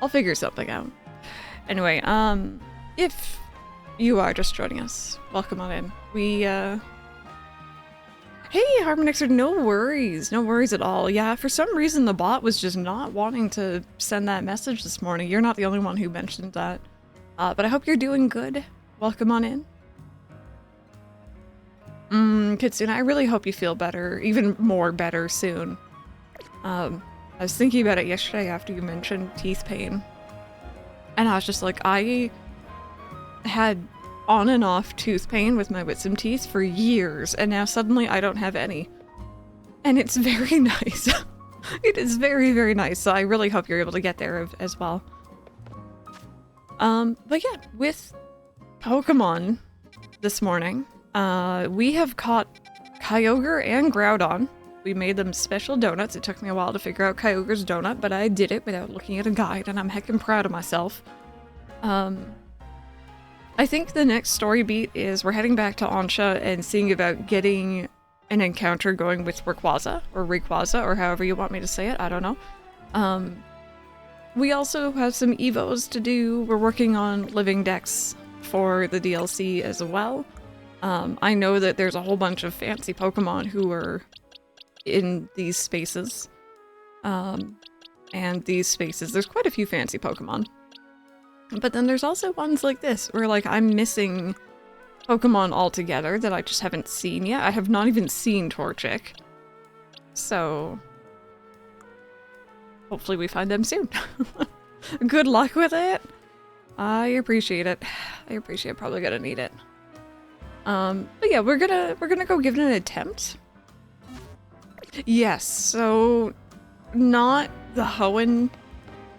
I'll figure something out. Anyway, if you are just joining us, welcome on in. Hey, Harmonixer, no worries at all. Yeah, for some reason the bot was just not wanting to send that message this morning. You're not the only one who mentioned that. But I hope you're doing good. Welcome on in. Kitsune, I really hope you feel better, even more better soon. I was thinking about it yesterday after you mentioned teeth pain. And I was just like, I had on and off tooth pain with my wisdom teeth for years, and now suddenly I don't have any. And it's very nice. It is very, very nice, so I really hope you're able to get there as well. But yeah, with Pokemon this morning, we have caught Kyogre and Groudon. We made them special donuts. It took me a while to figure out Kyogre's donut, but I did it without looking at a guide, and I'm heckin' proud of myself. I think the next story beat is we're heading back to Ansha and seeing about getting an encounter going with Rayquaza, or however you want me to say it, I don't know. We also have some Evos to do. We're working on living decks for the DLC as well. I know that there's a whole bunch of fancy Pokemon who are in these spaces. And these spaces, there's quite a few fancy Pokemon. But then there's also ones like this, where like I'm missing Pokemon altogether that I just haven't seen yet. I have not even seen Torchic. So hopefully we find them soon. Good luck with it. I appreciate it. Probably gonna need it. But yeah, we're gonna go give it an attempt. Yes, so not the Hoenn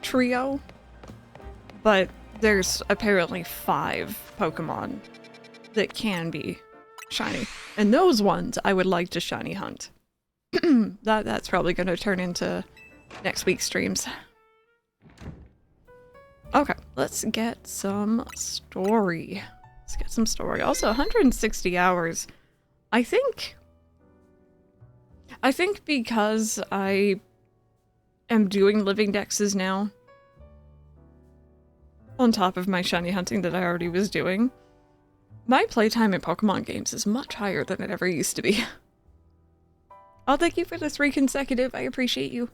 trio, but there's apparently 5 Pokemon that can be shiny. And those ones I would like to shiny hunt. That's probably going to turn into next week's streams. Okay, let's get some story. Also, 160 hours. I think because I am doing living dexes now, on top of my shiny hunting that I already was doing, my playtime in Pokemon games is much higher than it ever used to be. Oh, thank you for the 3 consecutive. I appreciate you.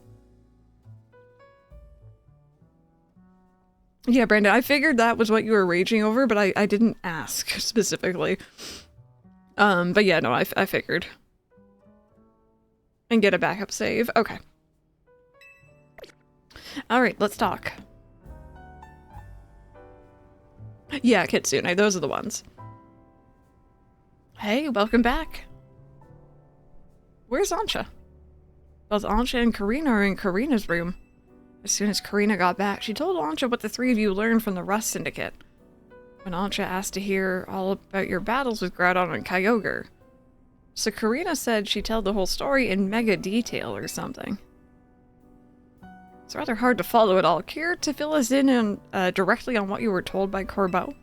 Yeah, Brandon, I figured that was what you were raging over, but I didn't ask specifically. But yeah, no, I figured. And get a backup save. Okay. Alright, let's talk. Yeah, Kitsune, those are the ones. Hey, welcome back. Where's Ansha? Both Ansha and Karina are in Karina's room. As soon as Karina got back, she told Ansha what the 3 of you learned from the Rust Syndicate. When Ansha asked to hear all about your battles with Groudon and Kyogre. So Karina said she'd tell the whole story in mega detail or something. It's rather hard to follow it all. Care to fill us in on, directly on what you were told by Corbeau?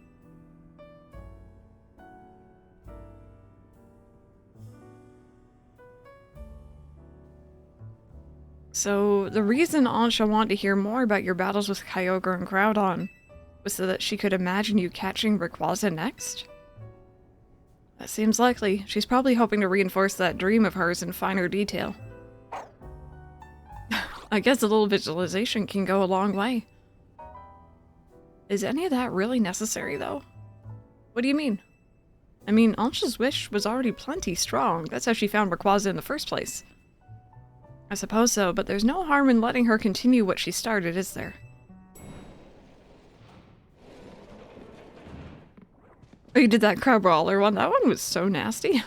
So, the reason Ansha wanted to hear more about your battles with Kyogre and Groudon was so that she could imagine you catching Rayquaza next? That seems likely. She's probably hoping to reinforce that dream of hers in finer detail. I guess a little visualization can go a long way. Is any of that really necessary, though? What do you mean? I mean, Ansha's wish was already plenty strong. That's how she found Rayquaza in the first place. I suppose so, but there's no harm in letting her continue what she started, is there? Oh, you did that Crabrawler one? That one was so nasty.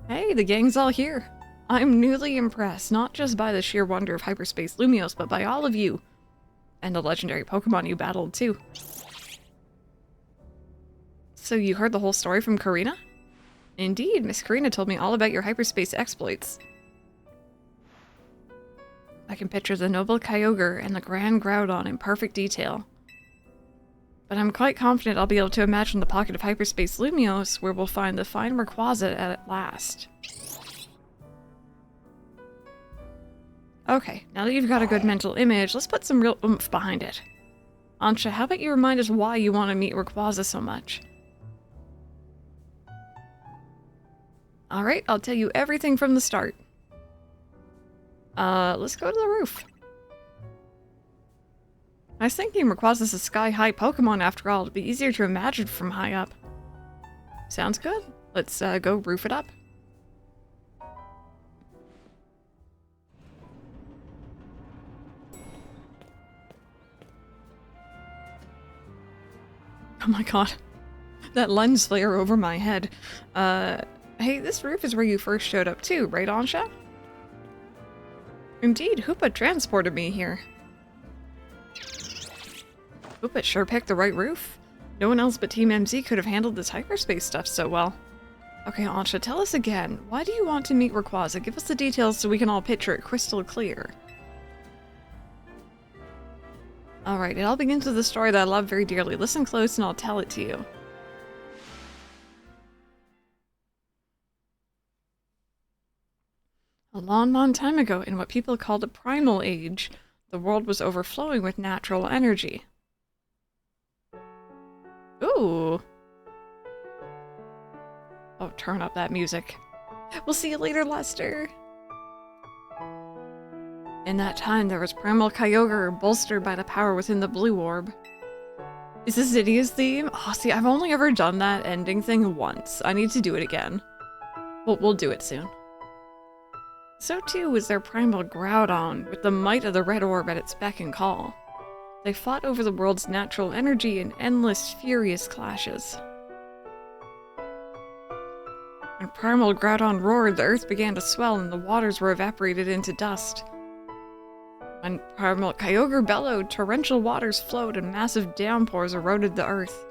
Hey, the gang's all here. I'm newly impressed, not just by the sheer wonder of Hyperspace Lumiose, but by all of you. And the legendary Pokemon you battled, too. So you heard the whole story from Karina? Indeed, Miss Karina told me all about your hyperspace exploits. I can picture the noble Kyogre and the grand Groudon in perfect detail. But I'm quite confident I'll be able to imagine the pocket of Hyperspace Lumiose where we'll find the fine Rayquaza at last. Okay, now that you've got a good mental image, let's put some real oomph behind it. Ansha, how about you remind us why you want to meet Rayquaza so much? Alright, I'll tell you everything from the start. Let's go to the roof. I was thinking Rayquaza's a sky-high Pokemon after all. It'd be easier to imagine from high up. Sounds good. Let's go roof it up. Oh my god. That lens flare over my head. Hey, this roof is where you first showed up too, right, Ansha? Indeed, Hoopa transported me here. Hoopa sure picked the right roof. No one else but Team MZ could have handled this hyperspace stuff so well. Okay, Ansha, tell us again. Why do you want to meet Rayquaza? Give us the details so we can all picture it crystal clear. Alright, it all begins with a story that I love very dearly. Listen close and I'll tell it to you. A long, long time ago, in what people called a primal age, the world was overflowing with natural energy. Ooh. Oh, turn up that music. We'll see you later, Lester. In that time, there was Primal Kyogre, bolstered by the power within the blue orb. Is this Zydia's theme? Oh, see, I've only ever done that ending thing once. I need to do it again. We'll do it soon. So too was their Primal Groudon, with the might of the red orb at its beck and call. They fought over the world's natural energy in endless, furious clashes. When Primal Groudon roared, the earth began to swell and the waters were evaporated into dust. When Primal Kyogre bellowed, torrential waters flowed and massive downpours eroded the earth.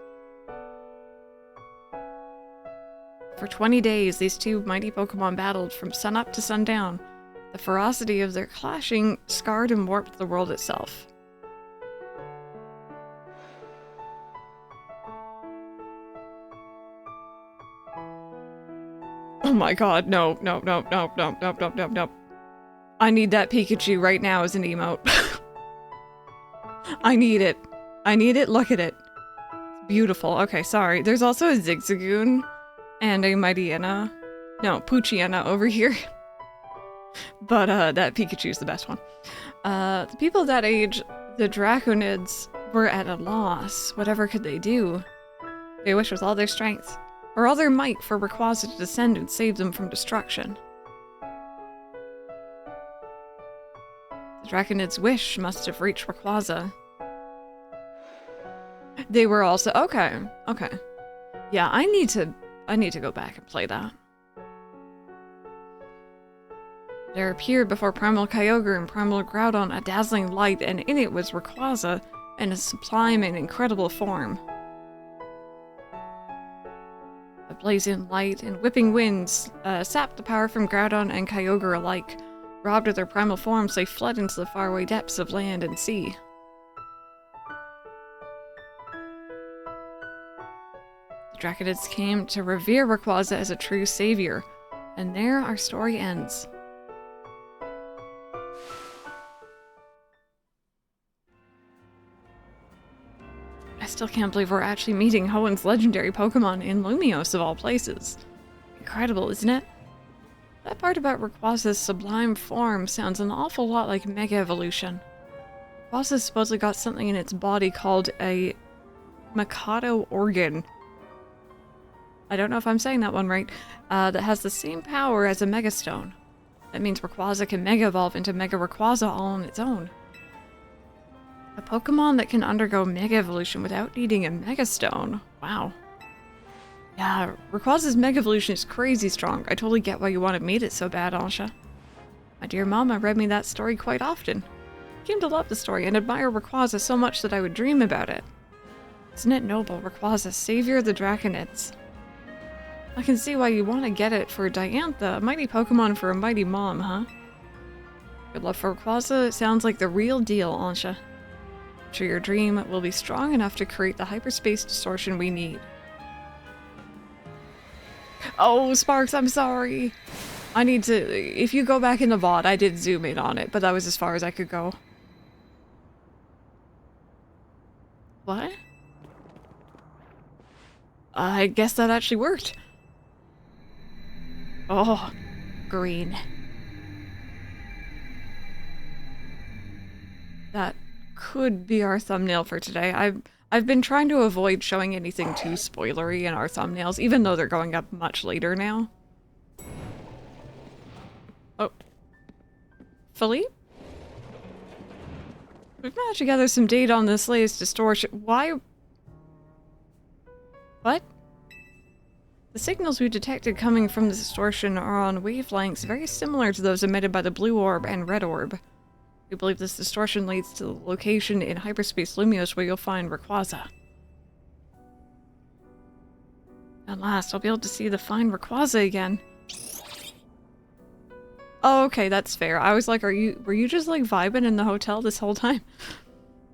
For 20 days, these two mighty Pokemon battled from sunup to sundown. The ferocity of their clashing scarred and warped the world itself. Oh my god, no. I need that Pikachu right now as an emote. I need it. Look at it. It's beautiful. Okay, sorry. There's also a Zigzagoon and a Mightyena. No, Poochyena over here. But that Pikachu's the best one. The people of that age, the Draconids, were at a loss. Whatever could they do? They wished with all their strength, or all their might, for Rayquaza to descend and save them from destruction. The Draconid's wish must have reached Rayquaza. They were also okay. Yeah, I need to go back and play that. There appeared before Primal Kyogre and Primal Groudon a dazzling light, and in it was Rayquaza in a sublime and incredible form. A blazing light and whipping winds sapped the power from Groudon and Kyogre alike. Robbed of their primal forms, they fled into the faraway depths of land and sea. The Draconids came to revere Rayquaza as a true savior, and there our story ends. I still can't believe we're actually meeting Hoenn's legendary Pokemon in Lumiose of all places. Incredible, isn't it? That part about Rayquaza's sublime form sounds an awful lot like Mega Evolution. Rayquaza supposedly got something in its body called a Mikado organ. I don't know if I'm saying that one right. That has the same power as a Megastone. That means Rayquaza can Mega Evolve into Mega Rayquaza all on its own. A Pokemon that can undergo Mega Evolution without needing a Megastone. Wow. Yeah, Rayquaza's Mega Evolution is crazy strong. I totally get why you want to meet it so bad, Ansha. My dear Mama read me that story quite often. I came to love the story and admire Rayquaza so much that I would dream about it. Isn't it noble, Rayquaza, savior of the Draconids? I can see why you want to get it for Diantha, a mighty Pokemon for a mighty mom, huh? Your love for Rayquaza sounds like the real deal, Ansha. I'm sure your dream will be strong enough to create the hyperspace distortion we need. Oh, Sparks, I'm sorry. I need to... If you go back in the VOD, I did zoom in on it, but that was as far as I could go. What? I guess that actually worked. Oh, green. That could be our thumbnail for today. I've been trying to avoid showing anything too spoilery in our thumbnails, even though they're going up much later now. Oh. Philippe? We've managed to gather some data on this latest distortion. Why? What? The signals we detected coming from the distortion are on wavelengths very similar to those emitted by the blue orb and red orb. We believe this distortion leads to the location in hyperspace Lumios where you'll find Rayquaza. At last, I'll be able to see the fine Rayquaza again. Oh, okay, that's fair. I was like, were you just like vibing in the hotel this whole time?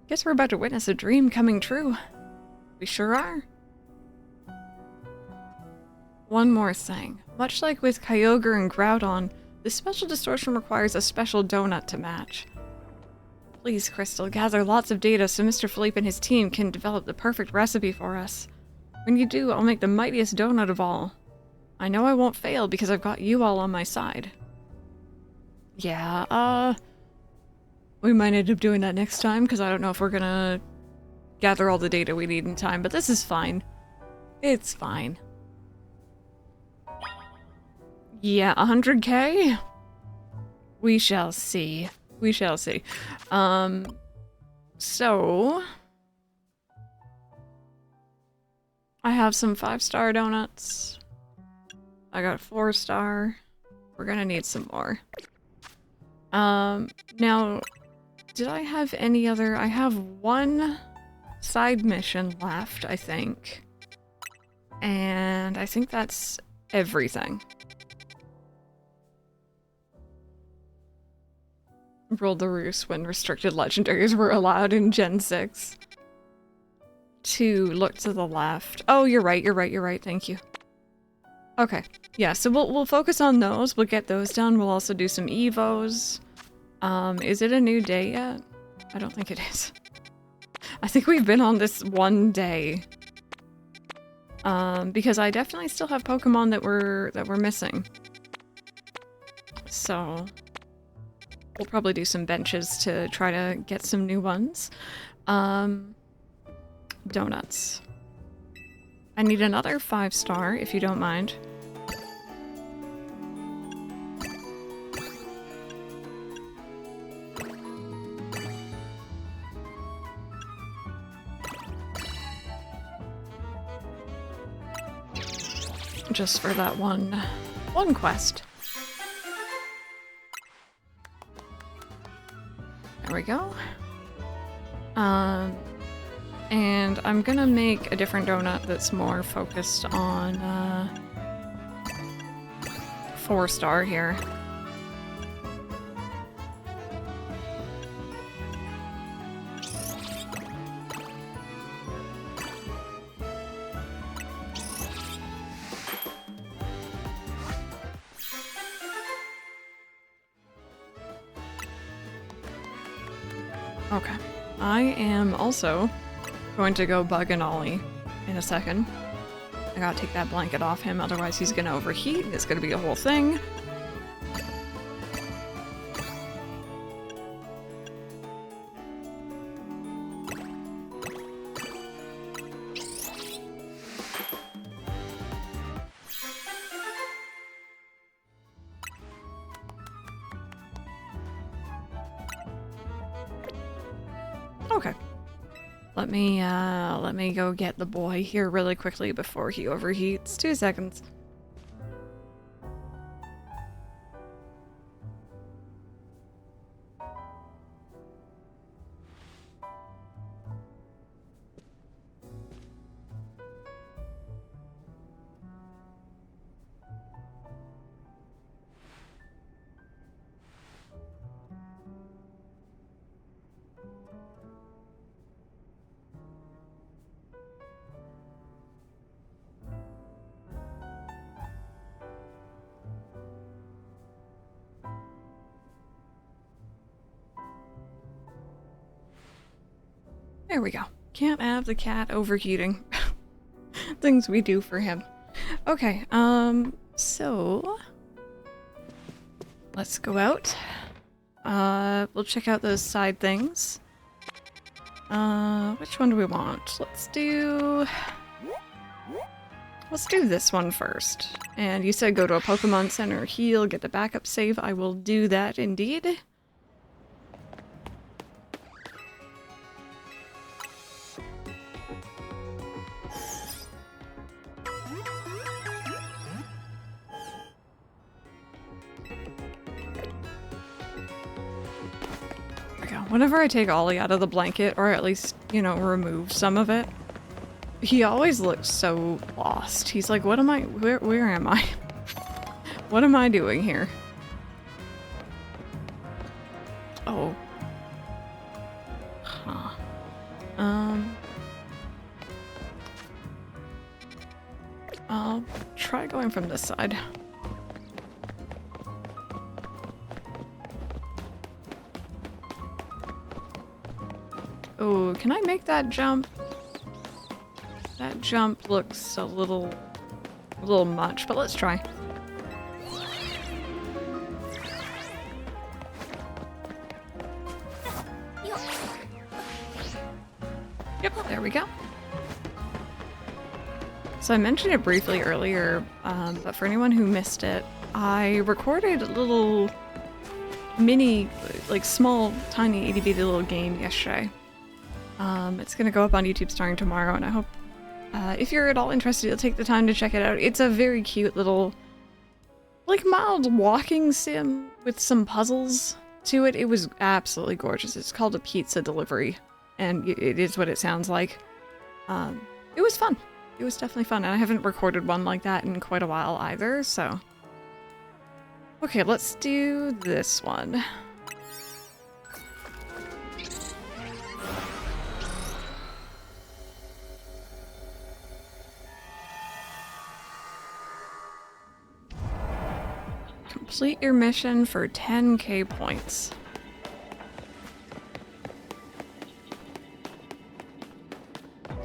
Guess we're about to witness a dream coming true. We sure are. One more thing. Much like with Kyogre and Groudon, this special distortion requires a special donut to match. Please, Crystal, gather lots of data so Mr. Philippe and his team can develop the perfect recipe for us. When you do, I'll make the mightiest donut of all. I know I won't fail because I've got you all on my side. Yeah, we might end up doing that next time because I don't know if we're gonna gather all the data we need in time, but this is fine. It's fine. Yeah, 100k? We shall see. We shall see. So... I have some 5-star donuts. I got a 4-star. We're gonna need some more. Now, did I have any other... I have one side mission left, I think. And I think that's everything. Ruled the roost when restricted legendaries were allowed in Gen 6. To look to the left. Oh, you're right, thank you. Okay, yeah, so we'll focus on those, we'll get those done, we'll also do some evos. Is it a new day yet? I don't think it is. I think we've been on this one day. Because I definitely still have Pokemon that we're missing. So we'll probably do some benches to try to get some new ones. Donuts. I need another 5-star, if you don't mind. Just for that one quest. There we go. And I'm gonna make a different donut that's more focused on 4-star here. Okay. I am also going to go bug an Ollie in a second. I gotta take that blanket off him, otherwise he's gonna overheat and it's gonna be a whole thing. Okay. Let me go get the boy here really quickly before he overheats. 2 seconds. There we go. Can't have the cat overheating. Things we do for him. Okay, so let's go out. We'll check out those side things. Which one do we want? Let's do this one first. And you said go to a Pokemon Center, heal, get the backup save. I will do that indeed. Whenever I take Ollie out of the blanket, or at least, you know, remove some of it, he always looks so lost. He's like, what am I, where am I? What am I doing here? Oh. Huh. I'll try going from this side. Oh, can I make that jump? That jump looks a little much, but let's try. Yep, there we go. So I mentioned it briefly earlier, but for anyone who missed it, I recorded a little mini, like small, tiny, itty bitty little game yesterday. It's gonna go up on YouTube starting tomorrow, and I hope if you're at all interested, you'll take the time to check it out. It's a very cute little, like, mild walking sim with some puzzles to it. It was absolutely gorgeous. It's called a pizza delivery, and it is what it sounds like. It was fun. It was definitely fun, and I haven't recorded one like that in quite a while either, so. Okay, let's do this one. Complete your mission for 10k points.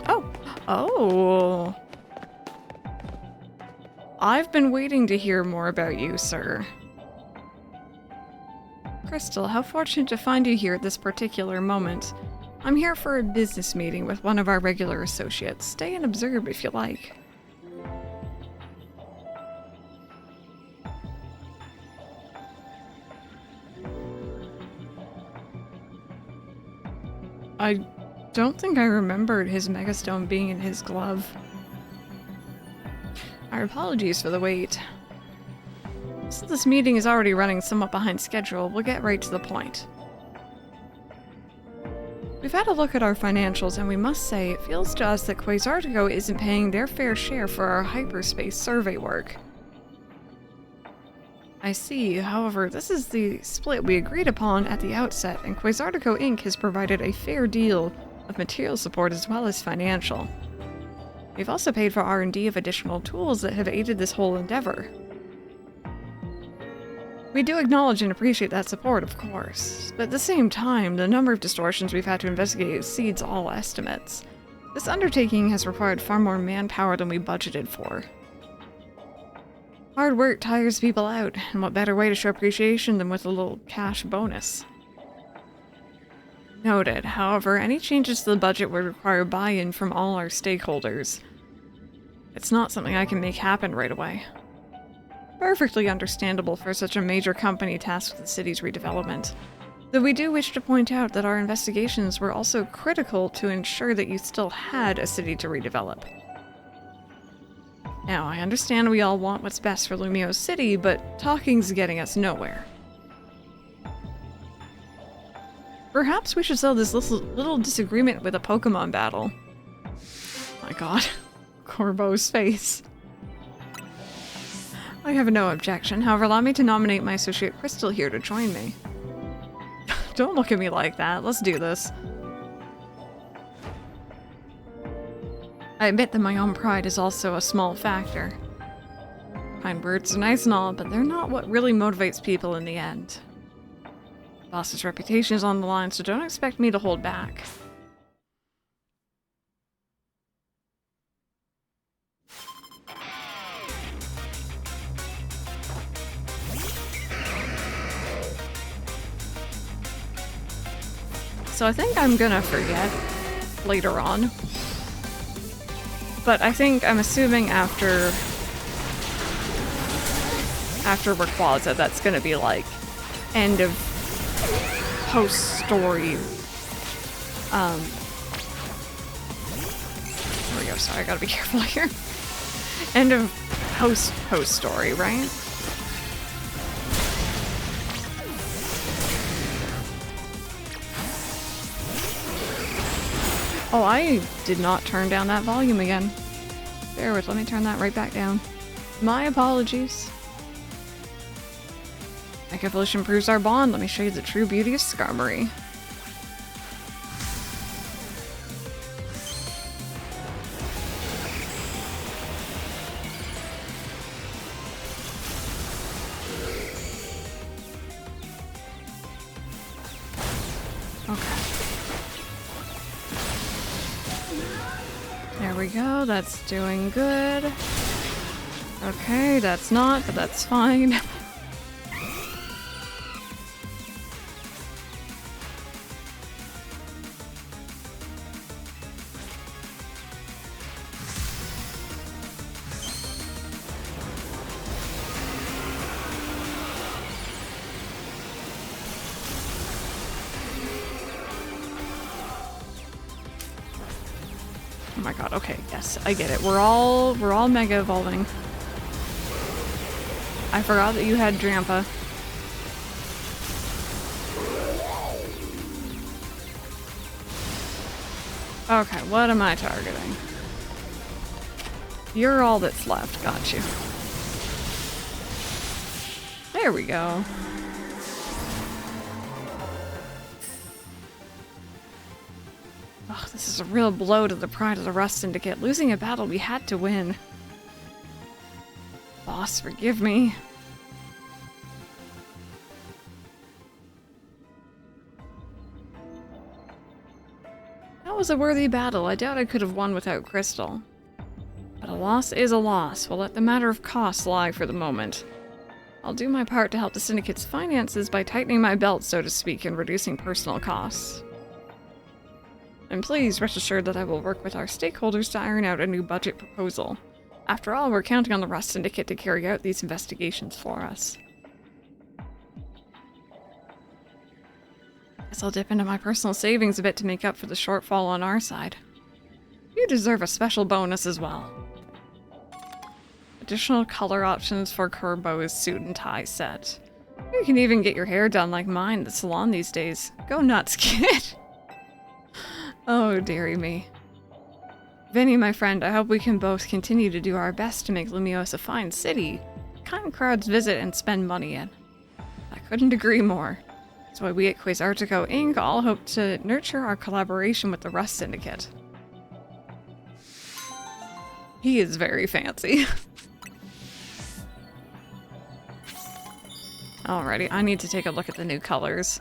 Oh! Oh! I've been waiting to hear more about you, sir. Crystal, how fortunate to find you here at this particular moment. I'm here for a business meeting with one of our regular associates. Stay and observe if you like. I don't think I remembered his Megastone being in his glove. Our apologies for the wait. Since this meeting is already running somewhat behind schedule, we'll get right to the point. We've had a look at our financials, and we must say it feels to us that Quasartico isn't paying their fair share for our hyperspace survey work. I see, however, this is the split we agreed upon at the outset, and Quasartico Inc. has provided a fair deal of material support as well as financial. We've also paid for R&D of additional tools that have aided this whole endeavor. We do acknowledge and appreciate that support, of course, but at the same time, the number of distortions we've had to investigate exceeds all estimates. This undertaking has required far more manpower than we budgeted for. Hard work tires people out, and what better way to show appreciation than with a little cash bonus? Noted. However, any changes to the budget would require buy-in from all our stakeholders. It's not something I can make happen right away. Perfectly understandable for such a major company tasked with the city's redevelopment. Though we do wish to point out that our investigations were also critical to ensure that you still had a city to redevelop. Now, I understand we all want what's best for Lumio City, but talking's getting us nowhere. Perhaps we should settle this little disagreement with a Pokemon battle. My god. Corbo's face. I have no objection, however, allow me to nominate my associate Crystal here to join me. Don't look at me like that, let's do this. I admit that my own pride is also a small factor. Kind words are nice and all, but they're not what really motivates people in the end. The boss's reputation is on the line, so don't expect me to hold back. So I think I'm gonna forget later on. But I think I'm assuming after Rayquaza, that's gonna be like end of post story. There we go. Sorry, I gotta be careful here. End of post story, right? Oh, I did not turn down that volume again. Bear with, let me turn that right back down. My apologies. Like evolution proves our bond, let me show you the true beauty of Skarmory. There we go, that's doing good. Okay, that's not, but that's fine. Oh my god, okay, yes, I get it. We're all mega evolving. I forgot that you had Drampa. Okay, what am I targeting? You're all that's left, got you. There we go. Oh, this is a real blow to the pride of the Rust Syndicate. Losing a battle we had to win. Boss, forgive me. That was a worthy battle. I doubt I could have won without Crystal. But a loss is a loss. We'll let the matter of cost lie for the moment. I'll do my part to help the Syndicate's finances by tightening my belt, so to speak, and reducing personal costs. And please rest assured that I will work with our stakeholders to iron out a new budget proposal. After all, we're counting on the Rust Syndicate to carry out these investigations for us. Guess I'll dip into my personal savings a bit to make up for the shortfall on our side. You deserve a special bonus as well. Additional color options for Kerbo's suit and tie set. You can even get your hair done like mine at the salon these days. Go nuts, kid! Oh, dearie me. Vinny, my friend, I hope we can both continue to do our best to make Lumiose a fine city. Kind crowds visit and spend money in. I couldn't agree more. That's why we at Quasartico Inc. all hope to nurture our collaboration with the Rust Syndicate. He is very fancy. Alrighty, I need to take a look at the new colors.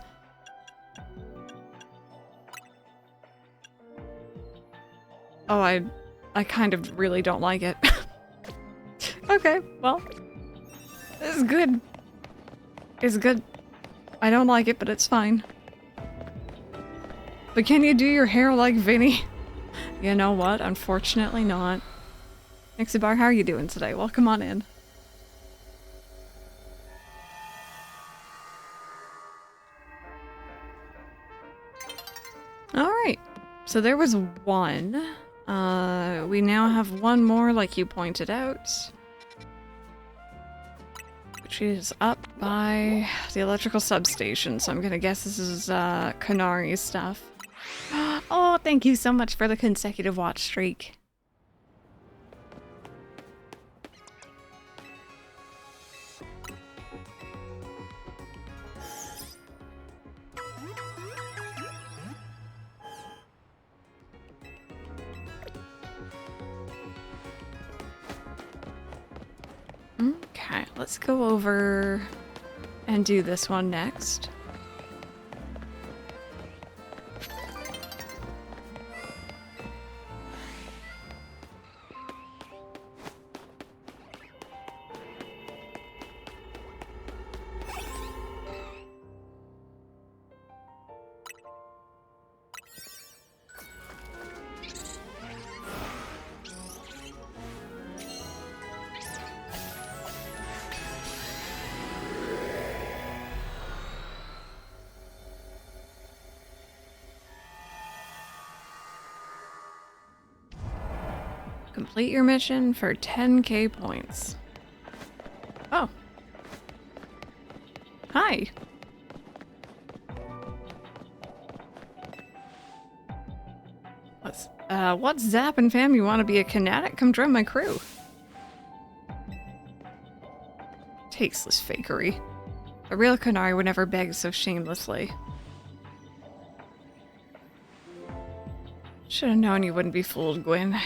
Oh, I kind of really don't like it. Okay, well, this is good. It's good. I don't like it, but it's fine. But can you do your hair like Vinny? You know what? Unfortunately not. Nixibar, how are you doing today? Welcome on in. Alright, so there was one. We now have one more, like you pointed out. Which is up by the electrical substation, so I'm gonna guess this is, Kanari's stuff. Oh, thank you so much for the consecutive watch streak. Okay, let's go over and do this one next. Complete your mission for 10k points. Oh. Hi. What's zappin' fam? You want to be a kinetic? Come join my crew. Tasteless fakery. A real Canary would never beg so shamelessly. Should have known you wouldn't be fooled, Gwyn.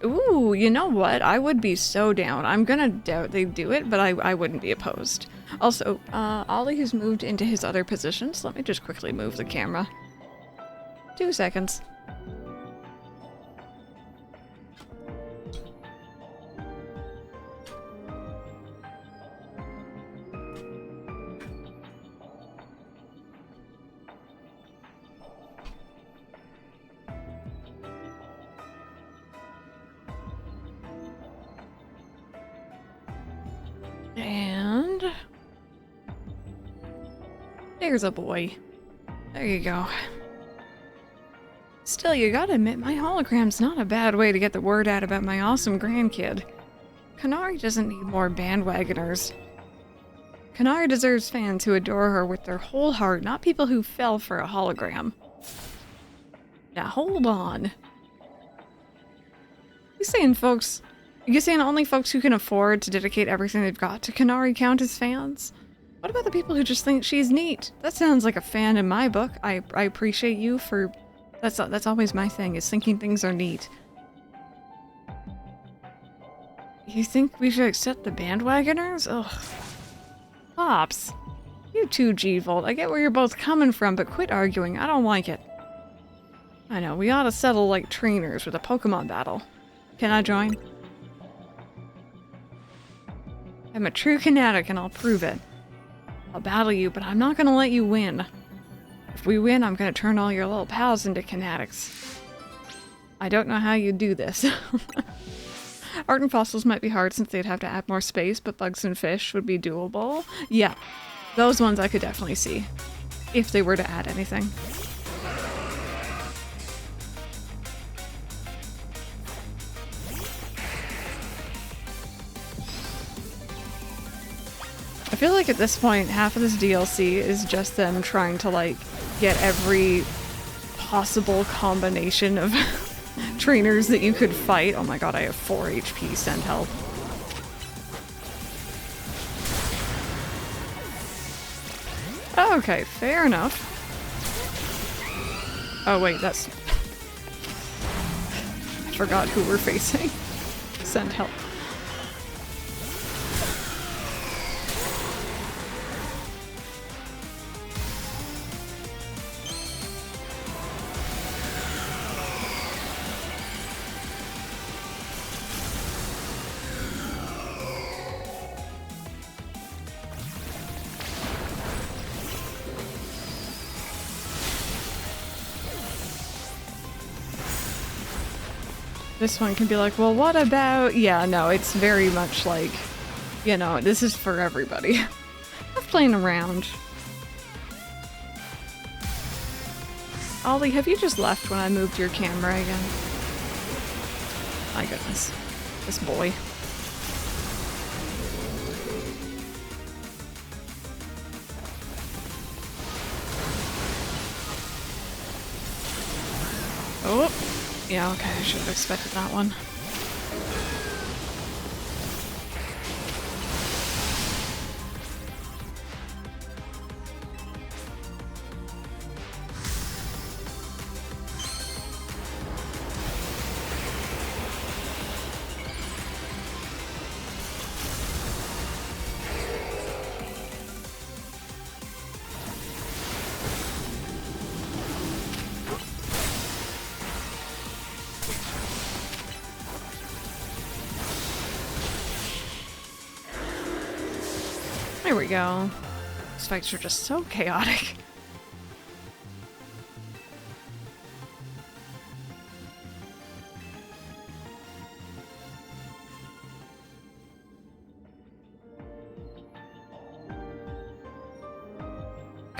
Ooh, you know what? I would be so down. I'm gonna doubt they do it, but I wouldn't be opposed. Also, Ollie has moved into his other positions. Let me just quickly move the camera. 2 seconds. And there's a boy. There you go. Still, you gotta admit, my hologram's not a bad way to get the word out about my awesome grandkid. Canary doesn't need more bandwagoners. Canary deserves fans who adore her with their whole heart, not people who fell for a hologram. Now hold on. You saying only folks who can afford to dedicate everything they've got to Canary count as fans? What about the people who just think she's neat? That sounds like a fan in my book. I appreciate you for... That's always my thing, is thinking things are neat. You think we should accept the bandwagoners? Ugh. Pops. You too, G-Volt. I get where you're both coming from, but quit arguing. I don't like it. I know, we ought to settle like trainers with a Pokemon battle. Can I join? I'm a true kinetic and I'll prove it. I'll battle you, but I'm not gonna let you win. If we win, I'm gonna turn all your little pals into kinetics. I don't know how you do this. Art and fossils might be hard since they'd have to add more space, but bugs and fish would be doable. Yeah, those ones I could definitely see, if they were to add anything. I feel like at this point, half of this DLC is just them trying to, like, get every possible combination of trainers that you could fight. Oh my god, I have 4 HP, send help. Okay, fair enough. Oh wait, that's... I forgot who we're facing. Send help. This one can be like, well, what about... Yeah, no, it's very much like, you know, this is for everybody. I'm playing around. Ollie, have you just left when I moved your camera again? My goodness. This boy. Oh! Yeah, okay, I should have expected that one. There we go. These fights are just so chaotic.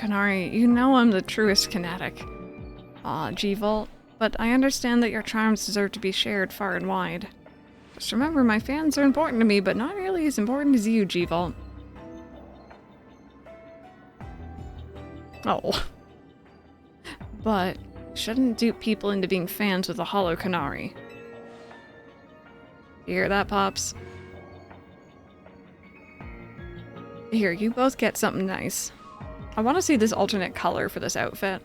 Kanari, you know I'm the truest kinetic. Aw, G-Volt, but I understand that your charms deserve to be shared far and wide. Just remember, my fans are important to me, but not nearly as important as you, G-Volt. Oh. But shouldn't dupe people into being fans with a hollow Kanari. You hear that, Pops? Here, you both get something nice. I want to see this alternate color for this outfit.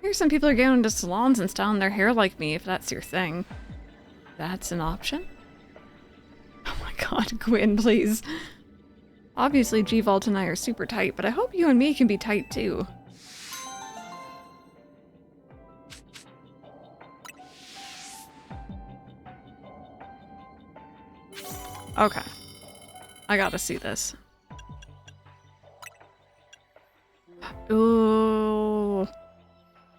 Here's some people are going to salons and styling their hair like me, if that's your thing. That's an option? Oh my god, Gwyn, please. Obviously, G-Vault and I are super tight, but I hope you and me can be tight too. Okay. I gotta see this. Ooh.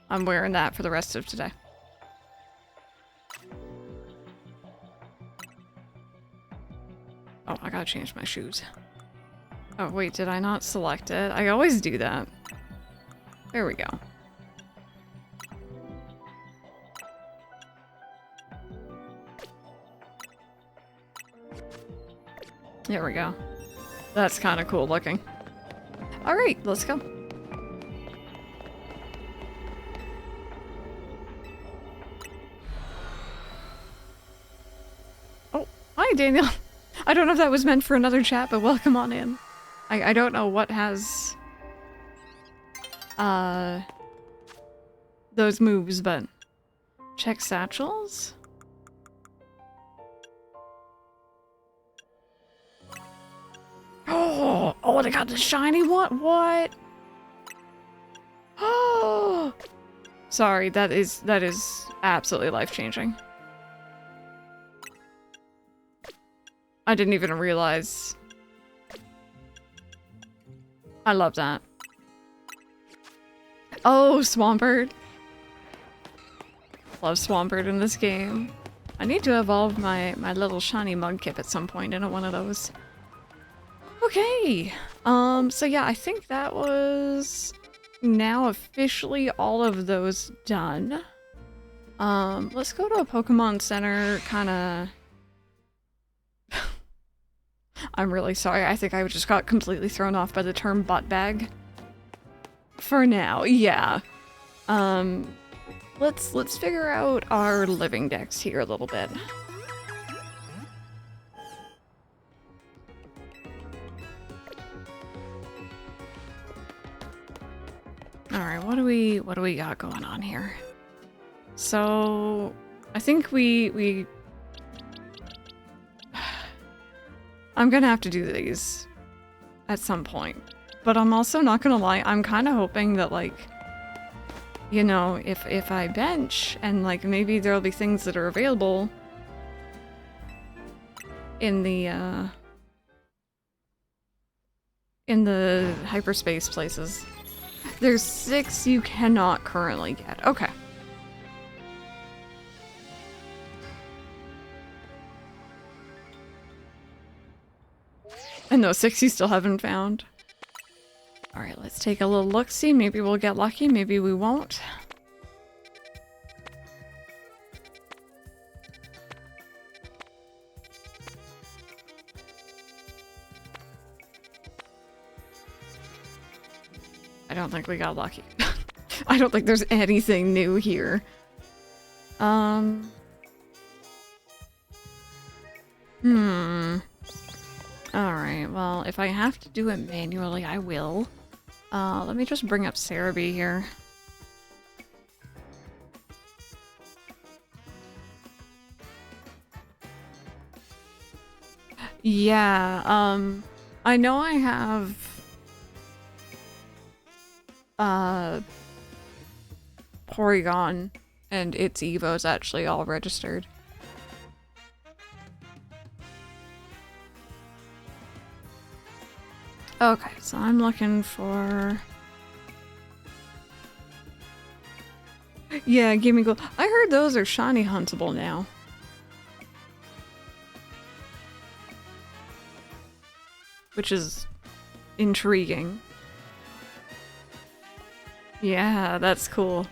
I'm wearing that for the rest of today. Oh, I gotta change my shoes. Oh, wait, did I not select it? I always do that. There we go. There we go. That's kind of cool looking. Alright, let's go. Oh, hi Daniel. I don't know if that was meant for another chat, but welcome on in. I don't know what has those moves, but check satchels? Oh, they got the shiny one? What? Oh, sorry, that is absolutely life-changing. I didn't even realize. I love that. Oh, Swampert. Love Swampert in this game. I need to evolve my little shiny Mudkip at some point into one of those. Okay. So yeah, I think that was now officially all of those done. Let's go to a Pokemon Center, kinda... I'm really sorry, I think I just got completely thrown off by the term butt bag. For now, yeah. Let's figure out our living decks here a little bit. Alright, what do we got going on here? So I think we I'm gonna have to do these at some point. But I'm also not gonna lie, I'm kinda hoping that, like, you know, if I bench and like maybe there'll be things that are available in the hyperspace places. There's 6 you cannot currently get. Okay. And those 6 you still haven't found. Alright, let's take a little look-see. Maybe we'll get lucky, maybe we won't. I don't think we got lucky. I don't think there's anything new here. Alright, well, if I have to do it manually, I will. Let me just bring up Cerebi here. Yeah, I know I have Porygon and its Evo's actually all registered. Okay, so I'm looking for... Yeah, Gimme Gold. I heard those are shiny huntable now. which is intriguing. Yeah, that's cool.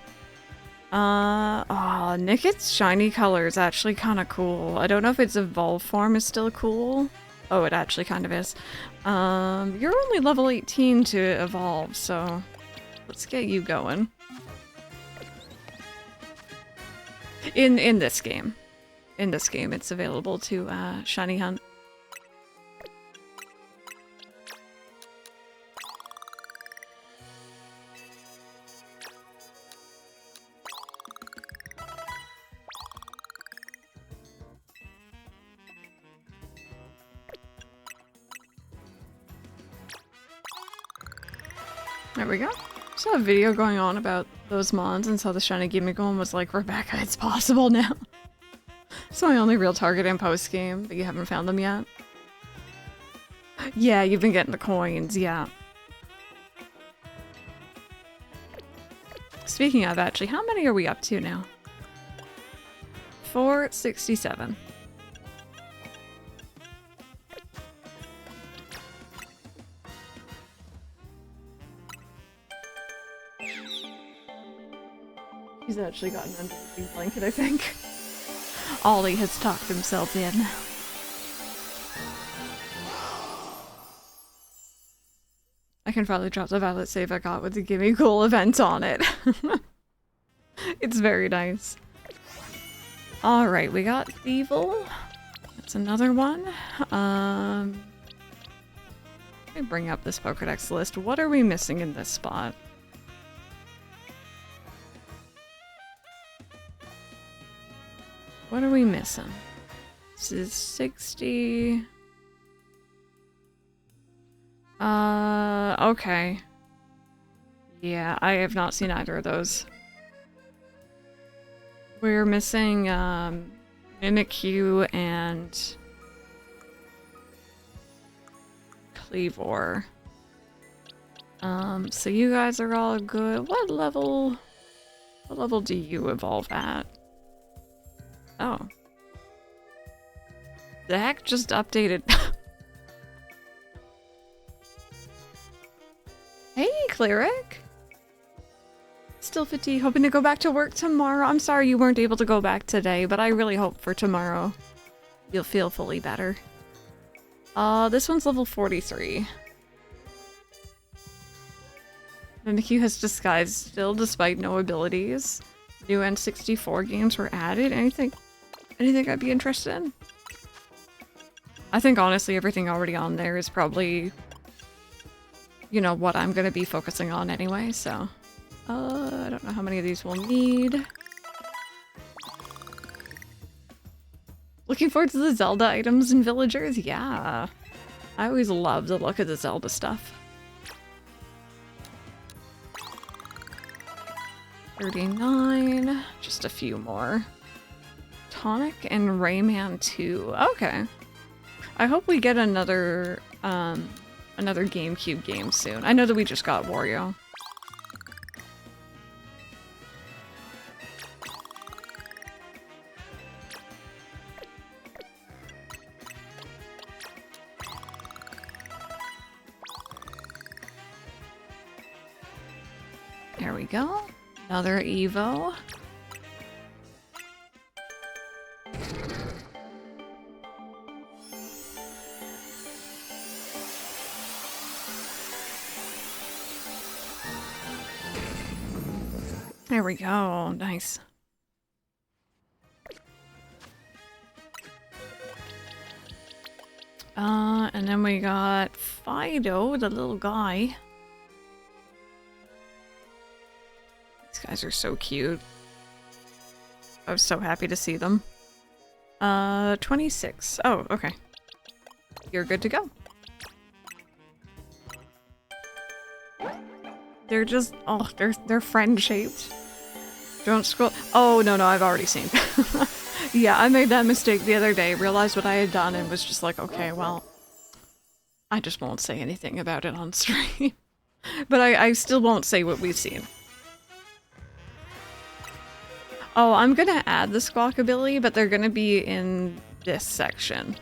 Oh, Nicket's shiny color is actually kind of cool. I don't know if its evolved form is still cool. Oh, it actually kind of is. You're only level 18 to evolve, so let's get you going. In this game. In this game, it's available to shiny hunt. There we go. Saw a video going on about those mods and saw the shiny gimmick one was like, Rebecca, it's possible now. It's my only real target in post-game, but you haven't found them yet. Yeah, you've been getting the coins, yeah. Speaking of, actually, how many are we up to now? 467. He's actually gotten under the big blanket, I think. Ollie has tucked himself in. I can probably drop the Violet save I got with the Gimme Cool event on it. It's very nice. Alright, we got Thievul. That's another one. Let me bring up this Pokédex list. What are we missing in this spot? What are we missing? This is 60. Okay. Yeah, I have not seen either of those. We're missing, Mimikyu and Cleavor. So you guys are all good. What level do you evolve at? Oh. The heck just updated. Hey, Cleric! Still fatigued, hoping to go back to work tomorrow. I'm sorry you weren't able to go back today, but I really hope for tomorrow you'll feel fully better. This one's level 43. Mimikyu has disguise still, despite no abilities. New N64 games were added. Anything I'd be interested in? I think honestly everything already on there is probably, you know, what I'm gonna be focusing on anyway, so. I don't know how many of these we'll need. Looking forward to the Zelda items and villagers? Yeah. I always love the look of the Zelda stuff. 39. Just a few more. Tonic and Rayman 2. Okay. I hope we get another GameCube game soon. I know that we just got Wario. There we go. Another Evo. There we go. Nice. And then we got Fido, the little guy. These guys are so cute. I was so happy to see them. 26. Oh, okay. You're good to go. They're just, oh, they're friend-shaped. Don't scroll. Oh, no, I've already seen. Yeah, I made that mistake the other day, realized what I had done, and was just like, okay, well, I just won't say anything about it on stream. But I still won't say what we've seen. Oh, I'm gonna add the Squawkabilly, but they're gonna be in this section.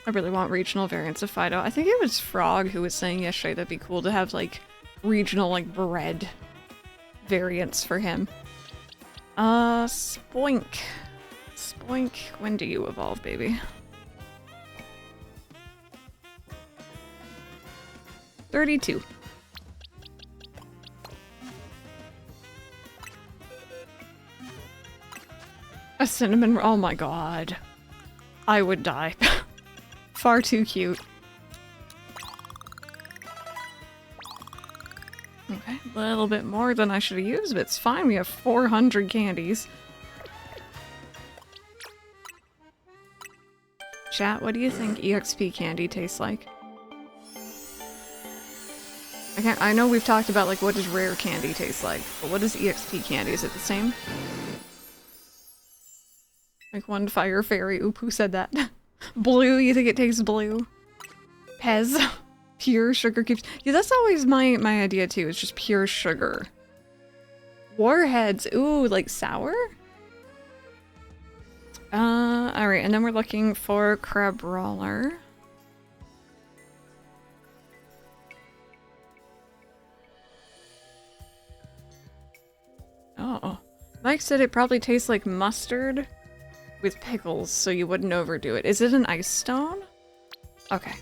I really want regional variants of Fido. I think it was Frog who was saying yesterday that'd be cool to have like regional like bread variants for him. Spoink. Spoink, when do you evolve, baby? 32. A cinnamon, oh my god. I would die. Far too cute. Okay, a little bit more than I should have used, but it's fine. We have 400 candies. Chat, what do you think EXP candy tastes like? I know we've talked about like what does rare candy taste like, but what does EXP candy? Is it the same? Like one fire fairy. Oop, who said that? Blue, you think it tastes blue? Pez. Pure sugar cubes. Yeah, that's always my idea too. It's just pure sugar. Warheads. Ooh, like sour? Alright, and then we're looking for Crabrawler. Oh. Mike said it probably tastes like mustard with pickles, so you wouldn't overdo it. Is it an ice stone? Okay.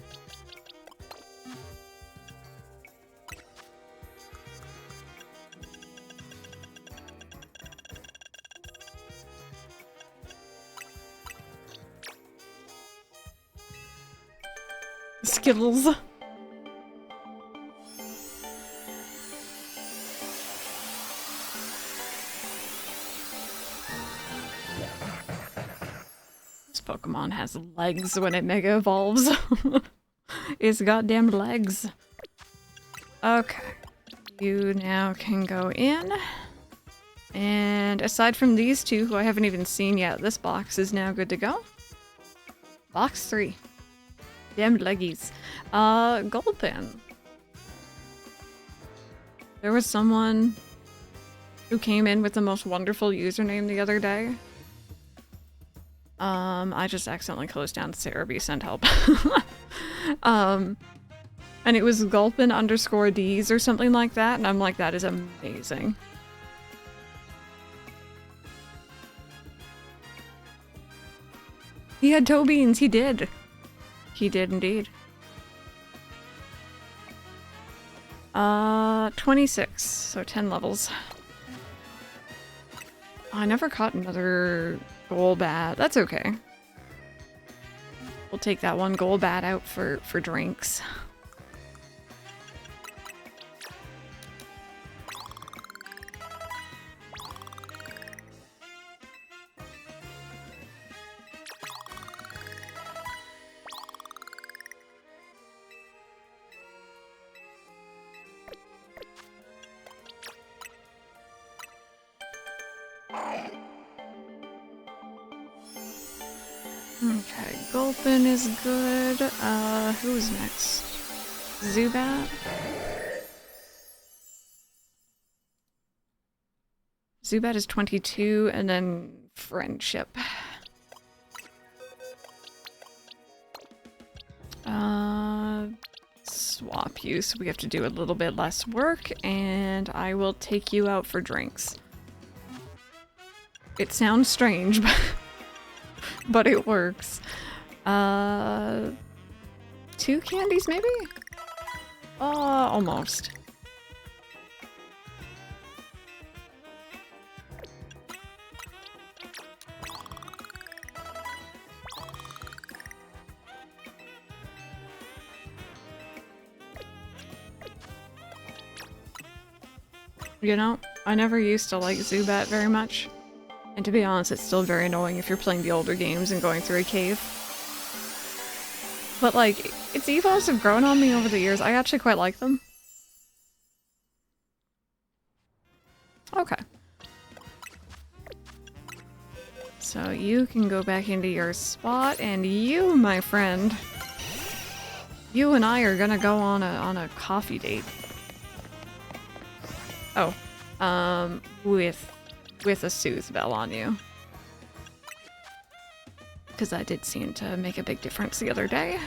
Skittles. This Pokemon has legs when it mega evolves. It's goddamn legs. Okay. You now can go in. And aside from these two, who I haven't even seen yet, this box is now good to go. Box 3. Damn leggies. Gulpin. There was someone who came in with the most wonderful username the other day. I just accidentally closed down Cerebi, send help. And it was Gulpin _Ds or something like that, and I'm like, that is amazing. He had toe beans, he did. He did indeed. 26, so 10 levels. I never caught another Golbat. That's okay. We'll take that one Golbat out for drinks. Okay, Gulpin is good. Who's next? Zubat? Zubat is 22, and then Friendship. Swap you, so we have to do a little bit less work, and I will take you out for drinks. It sounds strange, but it works. 2 candies, maybe? Almost. You know, I never used to like Zubat very much. And to be honest, it's still very annoying if you're playing the older games and going through a cave. But like, its evos have grown on me over the years. I actually quite like them. Okay. So you can go back into your spot, and you, my friend, you and I are gonna go on a coffee date. Oh, with a Soothe Bell on you. because that did seem to make a big difference the other day.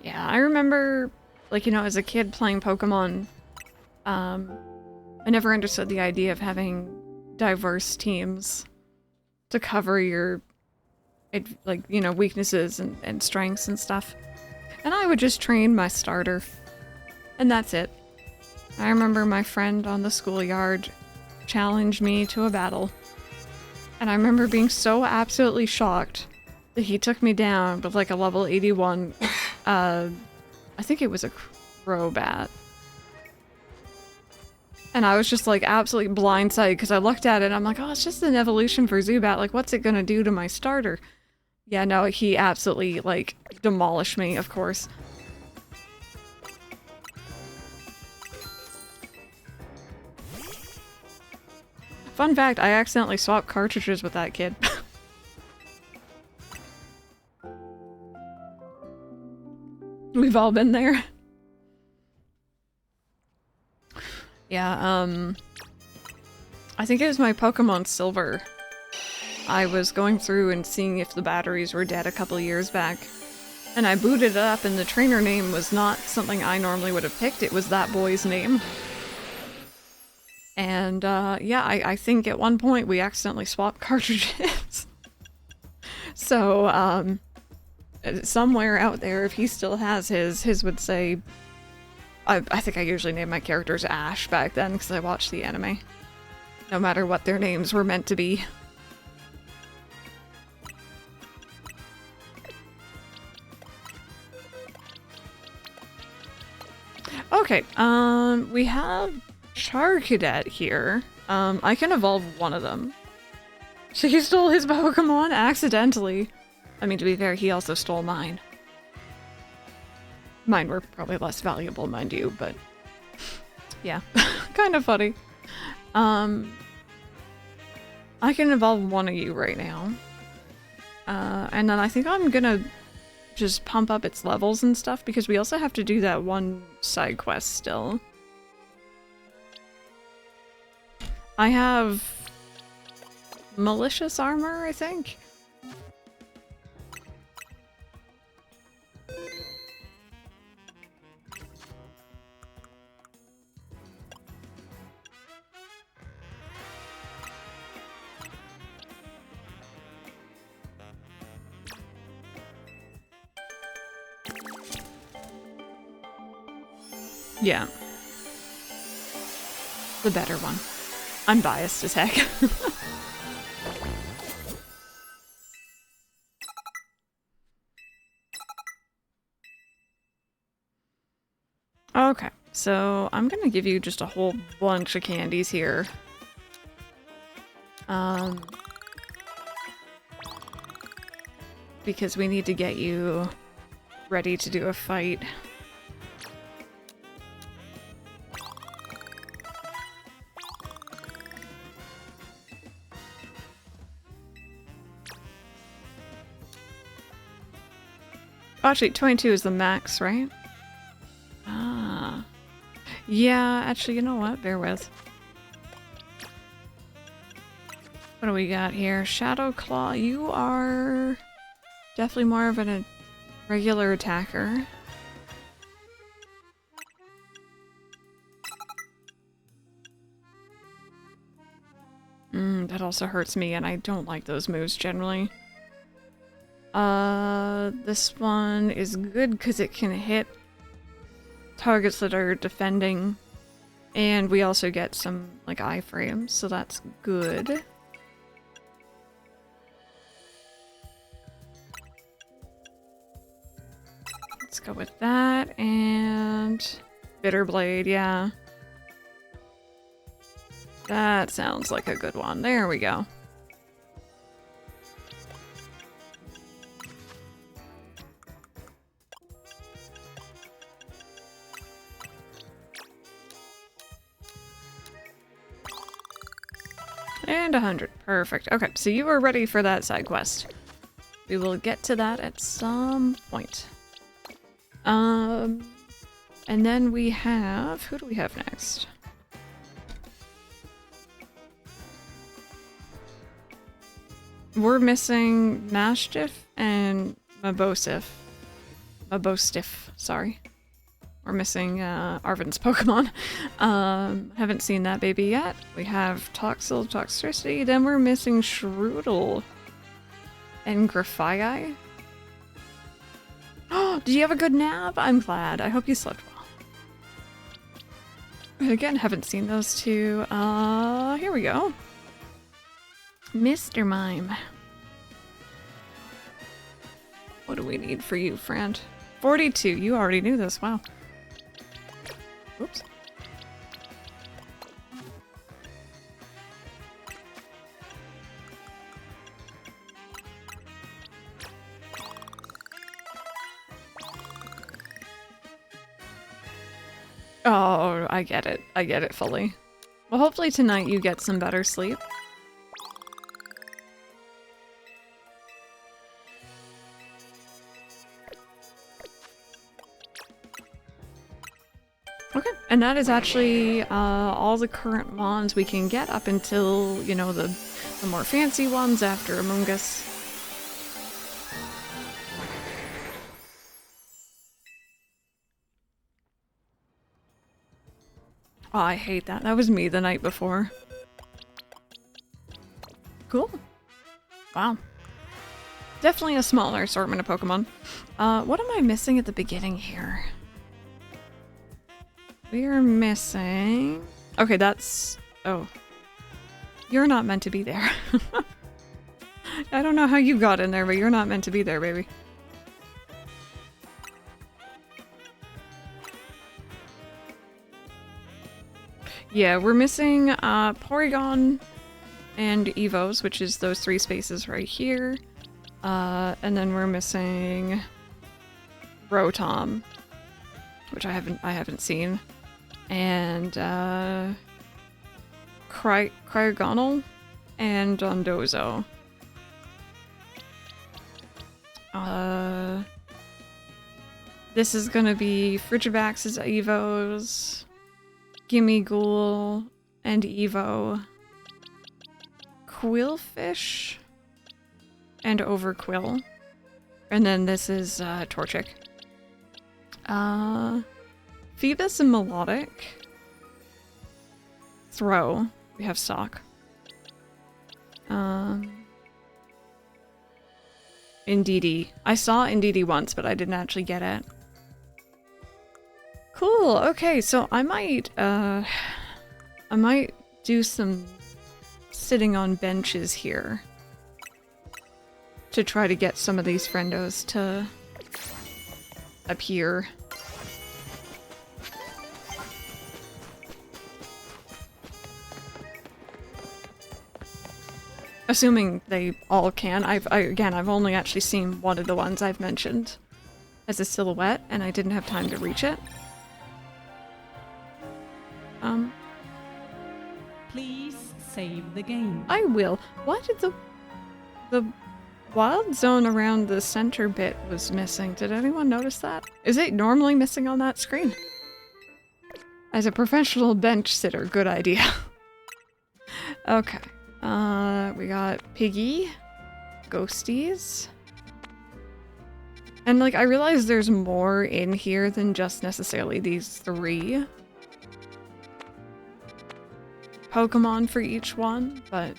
Yeah, I remember, like, you know, as a kid playing Pokemon, I never understood the idea of having diverse teams to cover your, like, you know, weaknesses and strengths and stuff. And I would just train my starter, and that's it. I remember my friend on the schoolyard challenged me to a battle, and I remember being so absolutely shocked that he took me down with like a level 81, I think it was a Crobat. And I was just like absolutely blindsided because I looked at it and I'm like, oh, it's just an evolution for Zubat. Like, what's it gonna do to my starter? Yeah, no, he absolutely, like, demolished me, of course. Fun fact, I accidentally swapped cartridges with that kid. We've all been there. Yeah, I think it was my Pokemon Silver. I was going through and seeing if the batteries were dead a couple years back. And I booted it up and the trainer name was not something I normally would have picked, it was that boy's name. And, yeah, I think at one point we accidentally swapped cartridges. So, somewhere out there, if he still has his would say... I think I usually named my characters Ash back then because I watched the anime. No matter what their names were meant to be. Okay, we have Charcadet here. I can evolve one of them. So he stole his Pokemon accidentally. I mean, to be fair, he also stole mine. Mine were probably less valuable, mind you, but yeah, kind of funny. I can evolve one of you right now. And then I think I'm gonna just pump up its levels and stuff because we also have to do that one side quest still. I have malicious armor, I think. Yeah. The better one. I'm biased as heck. Okay, so I'm gonna give you just a whole bunch of candies here. Because we need to get you ready to do a fight. Actually, 22 is the max, right? Ah. Yeah, actually, you know what? Bear with. What do we got here? Shadow Claw, you are definitely more of a regular attacker. That also hurts me, and I don't like those moves generally. This one is good because it can hit targets that are defending, and we also get some, like, iframes, so that's good. Let's go with that, and Bitter Blade, yeah. That sounds like a good one. There we go. And 100. Perfect. Okay, so you are ready for that side quest. We will get to that at some point. And then we have... Who do we have next? We're missing Mastiff and Mabostiff. Mabostiff, sorry. We're missing Arvin's Pokemon. Haven't seen that baby yet. We have Toxicity. Then we're missing Shroodle. And Grafii. Oh, did you have a good nap? I'm glad. I hope you slept well. But again, haven't seen those two. Here we go. Mr. Mime. What do we need for you, friend? 42. You already knew this. Wow. Oops. Oh, I get it. I get it fully. Well, hopefully tonight you get some better sleep. Okay, and that is actually all the current mons we can get up until, you know, the more fancy ones after Among Us. Oh, I hate that. That was me the night before. Cool. Wow. Definitely a smaller assortment of Pokemon. What am I missing at the beginning here? We are missing... Okay, that's... Oh. You're not meant to be there. I don't know how you got in there, but you're not meant to be there, baby. Yeah, we're missing Porygon and Evos, which is those 3 spaces right here. And then we're missing Rotom, which I haven't seen. And Cryogonal and Dondozo. This is gonna be Frigivax's Evos, Gimmighoul and Evo, Quillfish and Overquill, and then this is Torchic. Phoebus and Melodic. Throw. We have Stock. Indeedee. I saw Indeedee once, but I didn't actually get it. Cool. Okay, so I might do some sitting on benches here to try to get some of these friendos to appear. Assuming they all can. I've only actually seen one of the ones I've mentioned as a silhouette, and I didn't have time to reach it. Please save the game. I will. Why did the wild zone around the center bit was missing? Did anyone notice that? Is it normally missing on that screen? As a professional bench sitter, good idea. Okay. We got Piggy, Ghosties. And like, I realize there's more in here than just necessarily these 3 Pokemon for each one, but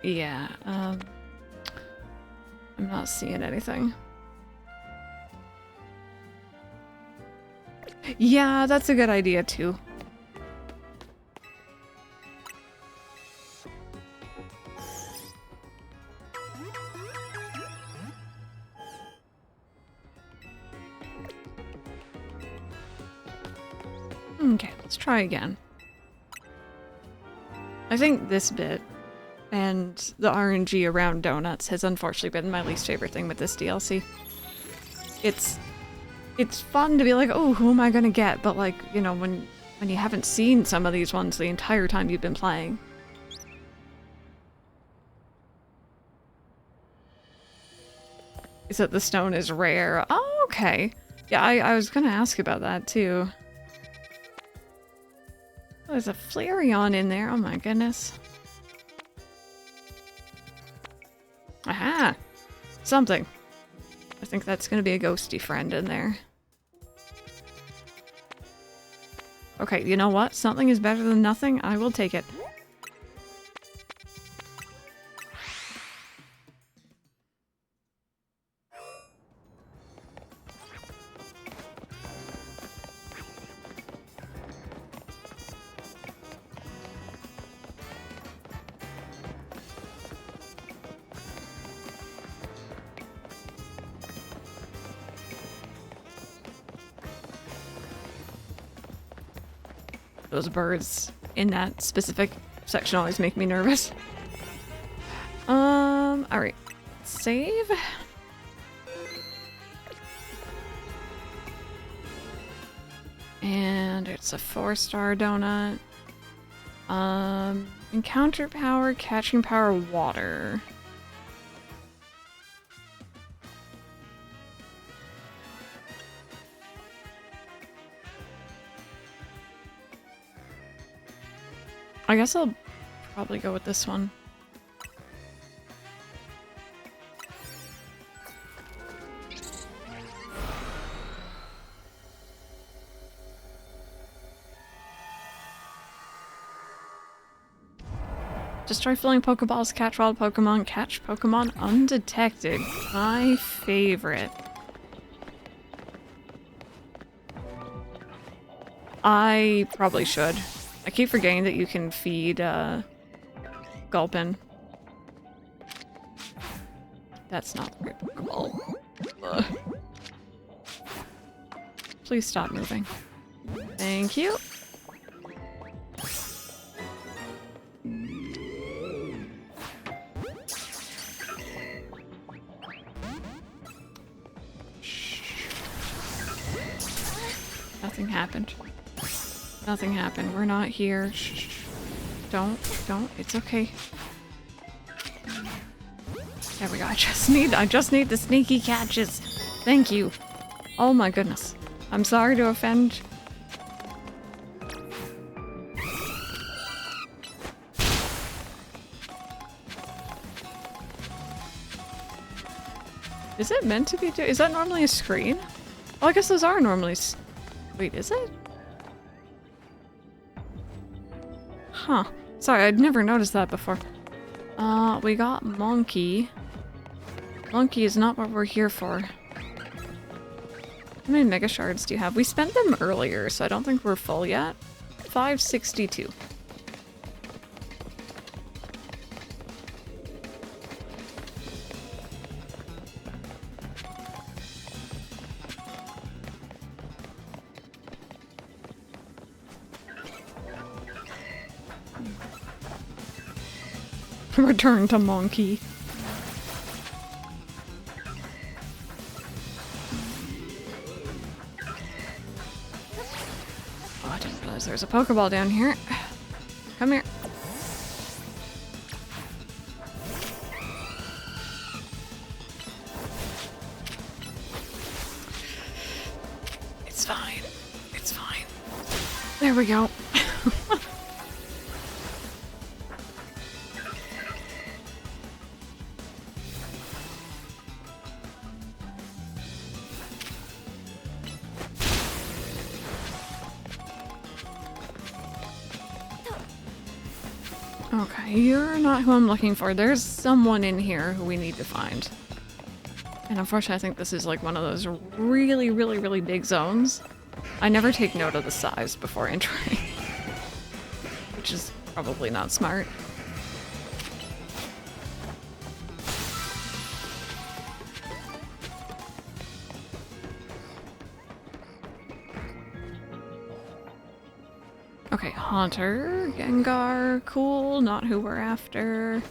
yeah, I'm not seeing anything. Yeah, that's a good idea too. Okay, let's try again. I think this bit and the RNG around donuts has unfortunately been my least favorite thing with this DLC. It's fun to be like, oh, who am I gonna get? But like, you know, when And you haven't seen some of these ones the entire time you've been playing. Is that the stone is rare? Oh, okay. Yeah, I was gonna ask about that too. Oh, there's a Flareon in there. Oh my goodness. Aha! Something. I think that's gonna be a ghosty friend in there. Okay, you know what? Something is better than nothing. I will take it. Those birds in that specific section always make me nervous. Alright. Save. And it's a 4-star donut. Encounter power, catching power, water. I guess I'll probably go with this one. Destroy filling Pokeballs, catch wild Pokemon, catch Pokemon undetected. My favorite. I probably should. I keep forgetting that you can feed, Gulpin. That's not the right Pokeball. Ugh. Please stop moving. Thank you. Nothing happened. Nothing happened. We're not here. Shh. Don't. It's okay. There we go. I just need the sneaky catches. Thank you. Oh my goodness. I'm sorry to offend. Is it meant to be is that normally a screen? Oh, I guess those are normally wait, is it? Huh. Sorry, I'd never noticed that before. We got Monkey. Monkey is not what we're here for. How many Mega Shards do you have? We spent them earlier, so I don't think we're full yet. 562. Return to Monkey. Oh, I didn't realize there's a Pokeball down here. Come here. It's fine. It's fine. There we go. Okay, you're not who I'm looking for. There's someone in here who we need to find. And unfortunately, I think this is like one of those really big zones. I never take note of the size before entering. Which is probably not smart. Okay, Haunter, Gengar, cool, not who we're after.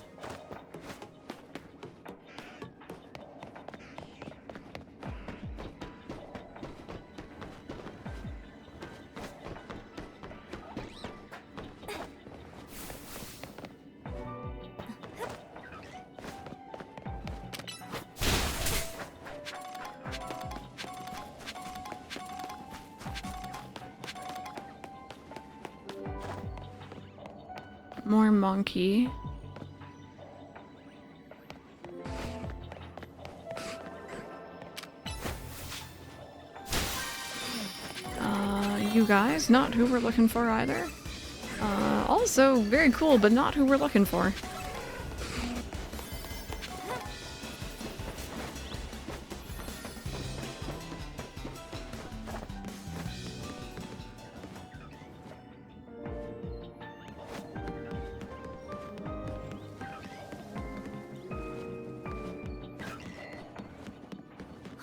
More monkey. You guys, not who we're looking for either. Also, very cool, but not who we're looking for.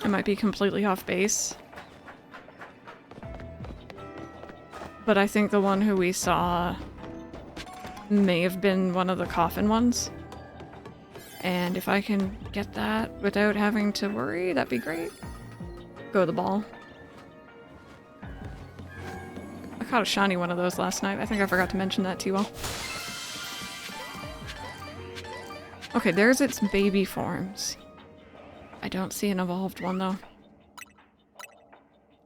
I might be completely off base. But I think the one who we saw may have been one of the coffin ones. And if I can get that without having to worry, that'd be great. Go the ball. I caught a shiny one of those last night. I think I forgot to mention that to you all. Okay, there's its baby forms. I don't see an evolved one though.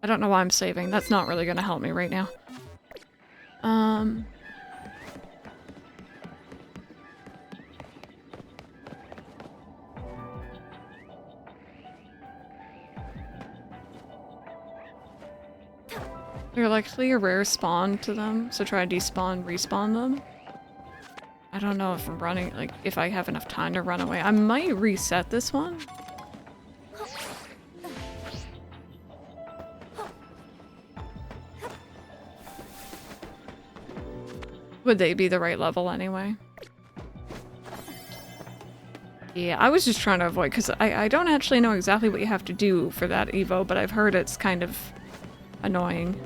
I don't know why I'm saving. That's not really gonna help me right now. They're likely a rare spawn to them, so try to despawn, respawn them. I don't know if I'm running, like, if I have enough time to run away. I might reset this one. Would they be the right level anyway? Yeah, I was just trying to avoid, because I don't actually know exactly what you have to do for that Evo, but I've heard it's kind of annoying.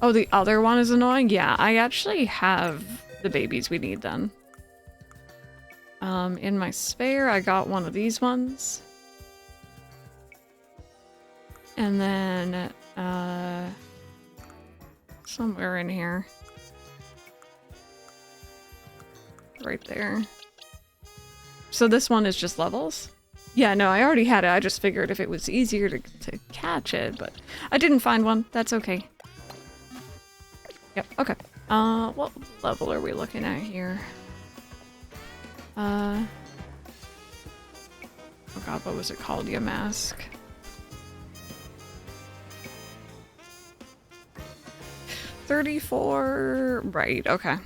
Oh, the other one is annoying? Yeah, I actually have the babies we need then. In my spare, I got one of these ones. And then, somewhere in here. Right there. So this one is just levels? Yeah, no, I already had it. I just figured if it was easier to catch it, but I didn't find one. That's okay. Yep, okay. What level are we looking at here? Oh god, what was it called? Yamask. $34. Right, okay.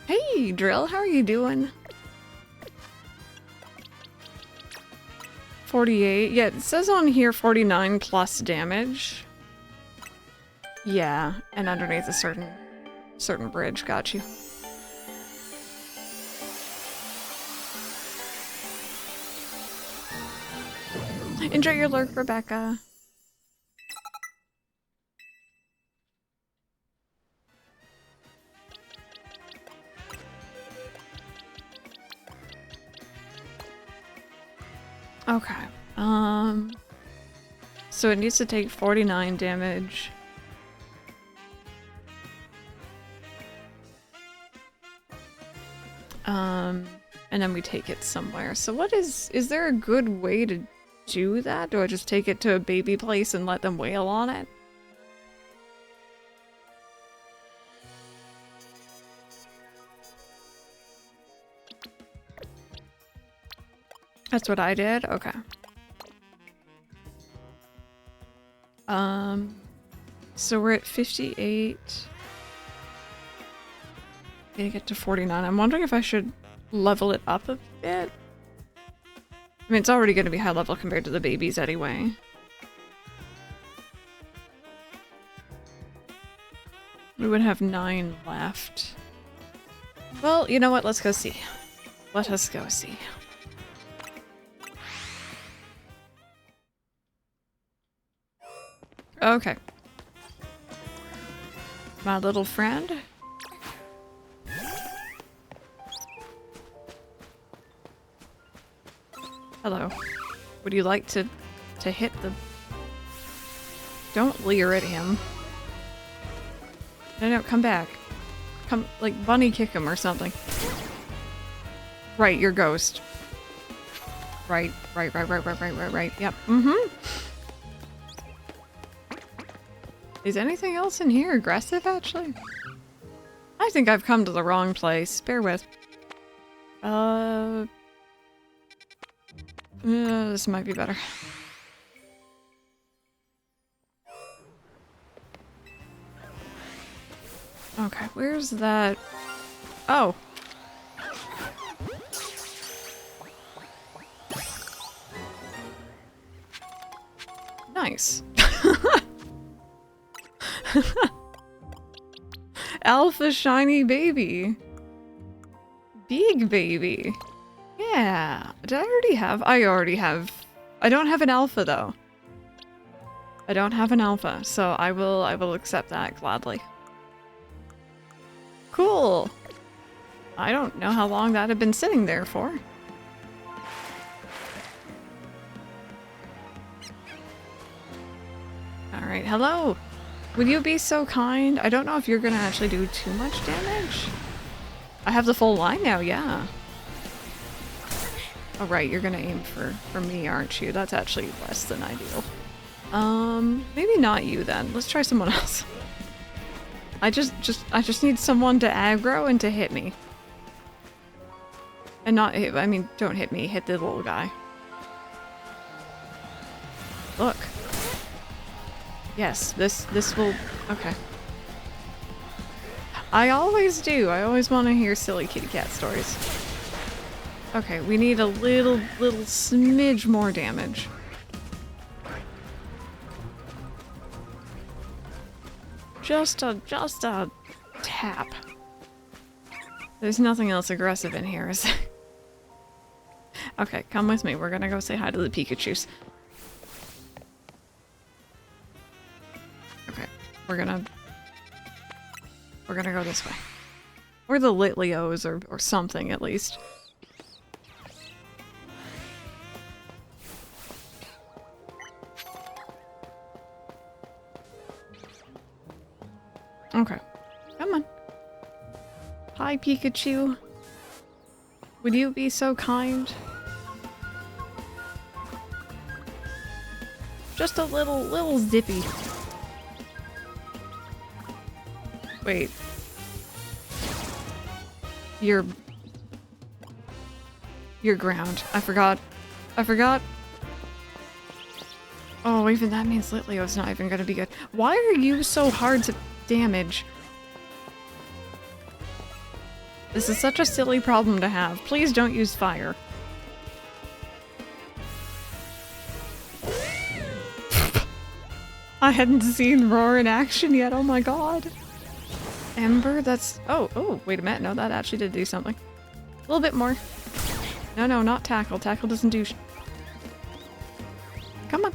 Hey, Drill, how are you doing? 48. Yeah, it says on here 49 plus damage. Yeah, and underneath a certain bridge. Got you. Enjoy your lurk, Rebecca. Okay. So it needs to take 49 damage. And then we take it somewhere. So what is there a good way to do that? Do I just take it to a baby place and let them wail on it? That's what I did? Okay. So we're at 58. Gonna get to 49. I'm wondering if I should level it up a bit. I mean, it's already gonna be high level compared to the babies anyway. We would have 9 left. Well, you know what? Let's go see. Let us go see. Okay. My little friend. Hello. Would you like to hit the... Don't leer at him. No, come back. Come, like, bunny kick him or something. Right, you're ghost. Right. Yep. Mm-hmm. Is anything else in here aggressive, actually? I think I've come to the wrong place. Bear with. This might be better. Okay, where's that? Oh. Nice. Alpha shiny baby. Big baby. Yeah. Did I already have? I already have. I don't have an alpha though. I don't have an alpha, so I will accept that gladly. Cool. I don't know how long that had been sitting there for. Alright, hello! Would you be so kind? I don't know if you're gonna actually do too much damage. I have the full line now, yeah. Oh right, you're gonna aim for me, aren't you? That's actually less than ideal. Maybe not you then. Let's try someone else. I just need someone to aggro and to hit me. And not hit, I mean, don't hit me, hit the little guy. Look. Yes, this will... Okay. I always do. I always want to hear silly kitty cat stories. Okay, we need a little smidge more damage. Just a tap. There's nothing else aggressive in here, is there? Okay, come with me. We're gonna go say hi to the Pikachus. Okay, we're gonna go this way. Or the Litleos, or something, at least. Okay. Come on. Hi, Pikachu. Would you be so kind? Just a little zippy. Wait. You're ground. I forgot. Oh, even that means Litleo's not even gonna be good. Why are you so hard to damage? This is such a silly problem to have. Please don't use fire. I hadn't seen Roar in action yet, oh my god. Ember, that's... Oh, wait a minute. No, that actually did do something. A little bit more. No, not tackle. Tackle doesn't do Come on.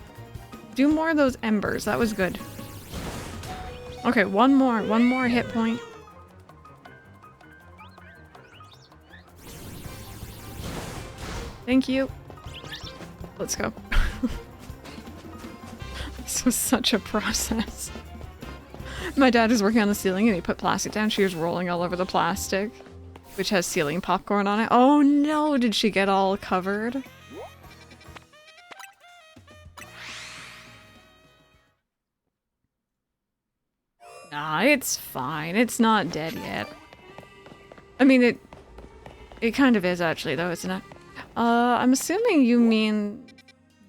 Do more of those embers. That was good. Okay, one more hit point. Thank you. Let's go. This was such a process. My dad is working on the ceiling and he put plastic down. She was rolling all over the plastic, which has ceiling popcorn on it. Oh no, did she get all covered? Nah, it's fine. It's not dead yet. I mean, it kind of is actually though, isn't it? I'm assuming you mean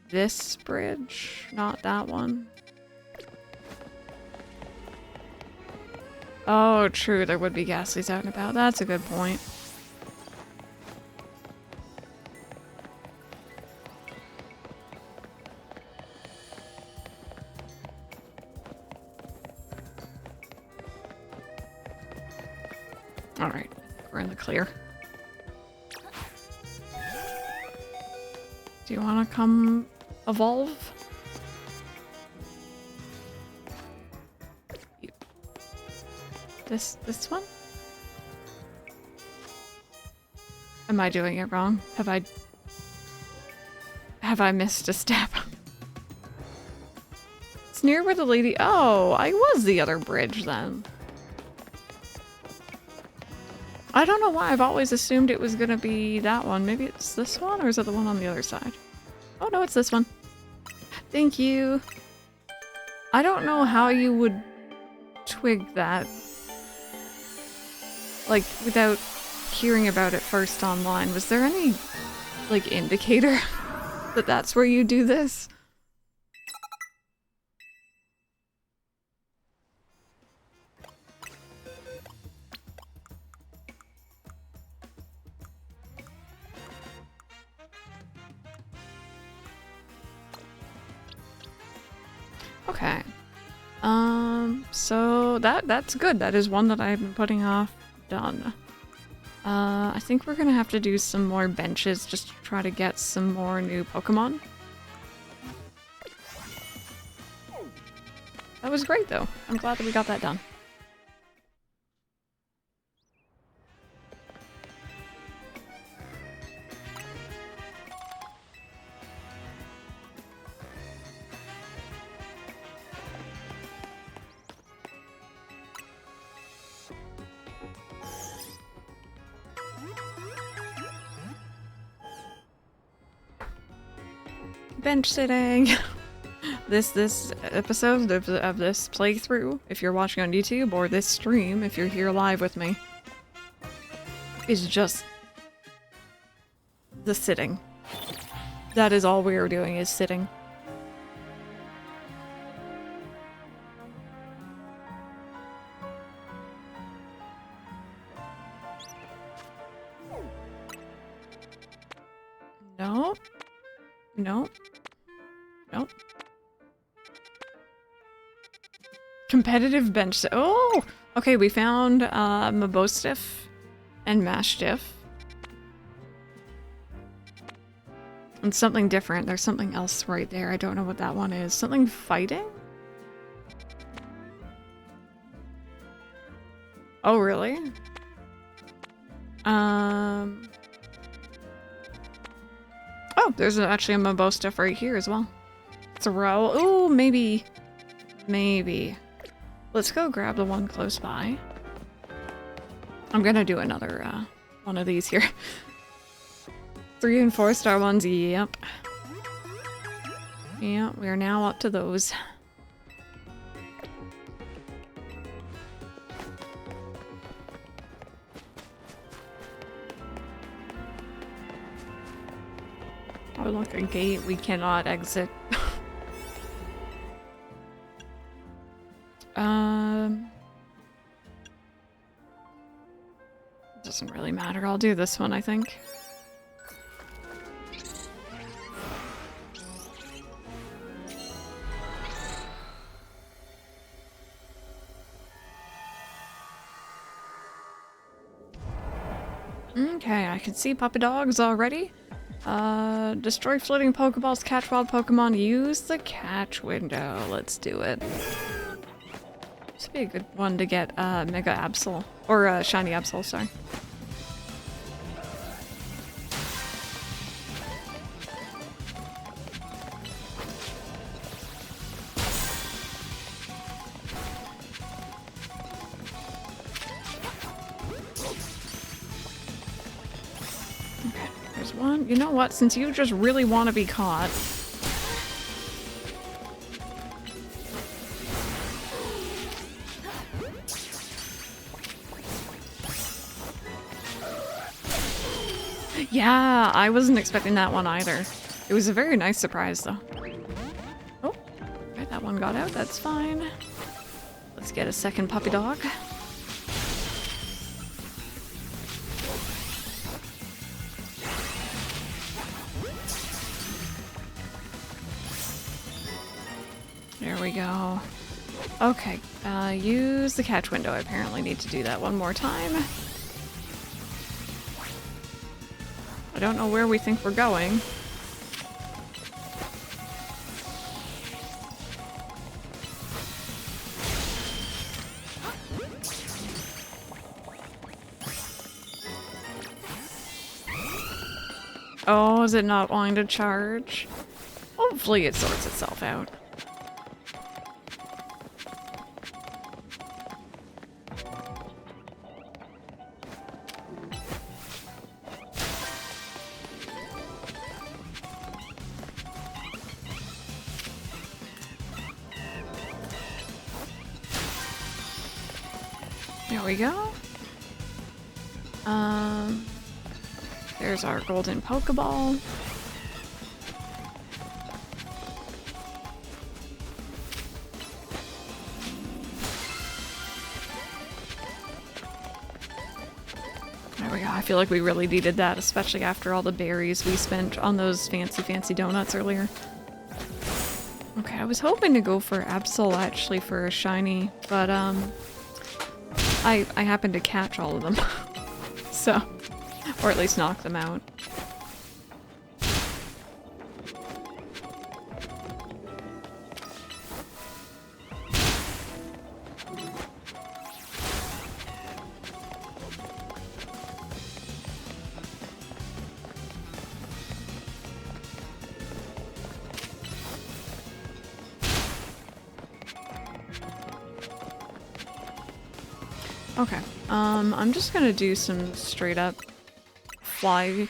this bridge, not that one. Oh, true, there would be Ghastlies out and about. That's a good point. Alright, we're in the clear. Do you want to come evolve? This one? Am I doing it wrong? Have I... Have I missed a step? It's near where the lady... Oh, I was the other bridge then. I don't know why I've always assumed it was gonna be that one. Maybe it's this one, or is it the one on the other side? Oh no, it's this one. Thank you. I don't know how you would twig that. Like, without hearing about it first online. Was there any, like, indicator that that's where you do this? Okay. So that's good. That is one that I've been putting off. Done. I think we're gonna have to do some more benches just to try to get some more new Pokemon. That was great though. I'm glad that we got that done. Bench sitting. This episode of this playthrough, if you're watching on YouTube, or this stream, if you're here live with me, is just the sitting. That is all we are doing, is sitting. No. No. Nope. Competitive bench. Oh! Okay, we found Mabostiff and Mashtiff. And something different. There's something else right there. I don't know what that one is. Something fighting? Oh, really? Oh, there's actually a Mabostiff right here as well. It's a row. Ooh, maybe. Maybe. Let's go grab the one close by. I'm gonna do another one of these here. 3 and 4 star ones, yep. Yeah, we are now up to those. Oh, look, a gate we cannot exit. Doesn't really matter. I'll do this one, I think. Okay, I can see puppy dogs already. Destroy floating Pokeballs, catch wild Pokemon, use the catch window. Let's do it. This would be a good one to get Mega Absol, or Shiny Absol, sorry. Okay, there's one. You know what? Since you just really want to be caught. Yeah, I wasn't expecting that one either. It was a very nice surprise, though. Oh, okay, that one got out. That's fine. Let's get a second puppy dog. There we go. Okay, use the catch window. I apparently need to do that one more time. I don't know where we think we're going. Oh, is it not wanting to charge? Hopefully it sorts itself out. There we go. There's our golden Pokeball. There we go. I feel like we really needed that, especially after all the berries we spent on those fancy donuts earlier. Okay, I was hoping to go for Absol actually for a shiny, but I happened to catch all of them. So, or at least knock them out. Okay, I'm just gonna do some straight up fly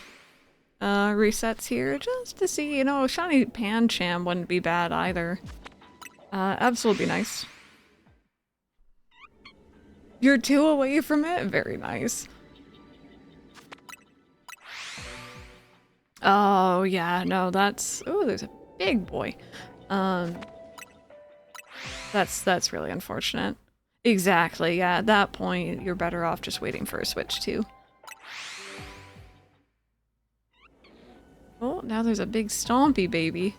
resets here just to see, you know, shiny Pancham wouldn't be bad either. Absolutely nice. You're 2 away from it? Very nice. Oh yeah, no, that's, oh, there's a big boy. That's really unfortunate. Exactly, yeah, at that point, you're better off just waiting for a switch too. Oh, now there's a big stompy baby.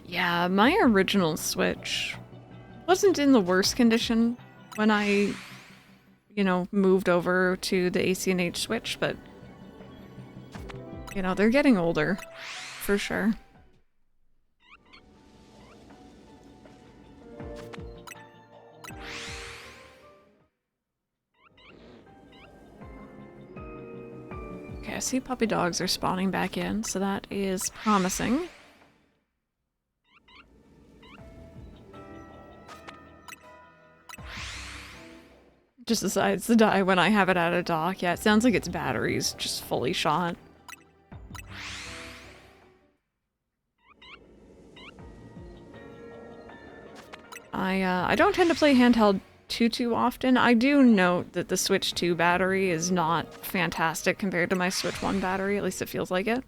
Yeah, my original Switch wasn't in the worst condition when I, you know, moved over to the AC&H Switch, but, you know, they're getting older, for sure. Okay, I see puppy dogs are spawning back in, so that is promising. Just decides to die when I have it at a dock. Yeah, it sounds like its battery's just fully shot. I don't tend to play handheld too often. I do note that the Switch 2 battery is not fantastic compared to my Switch 1 battery, at least it feels like it.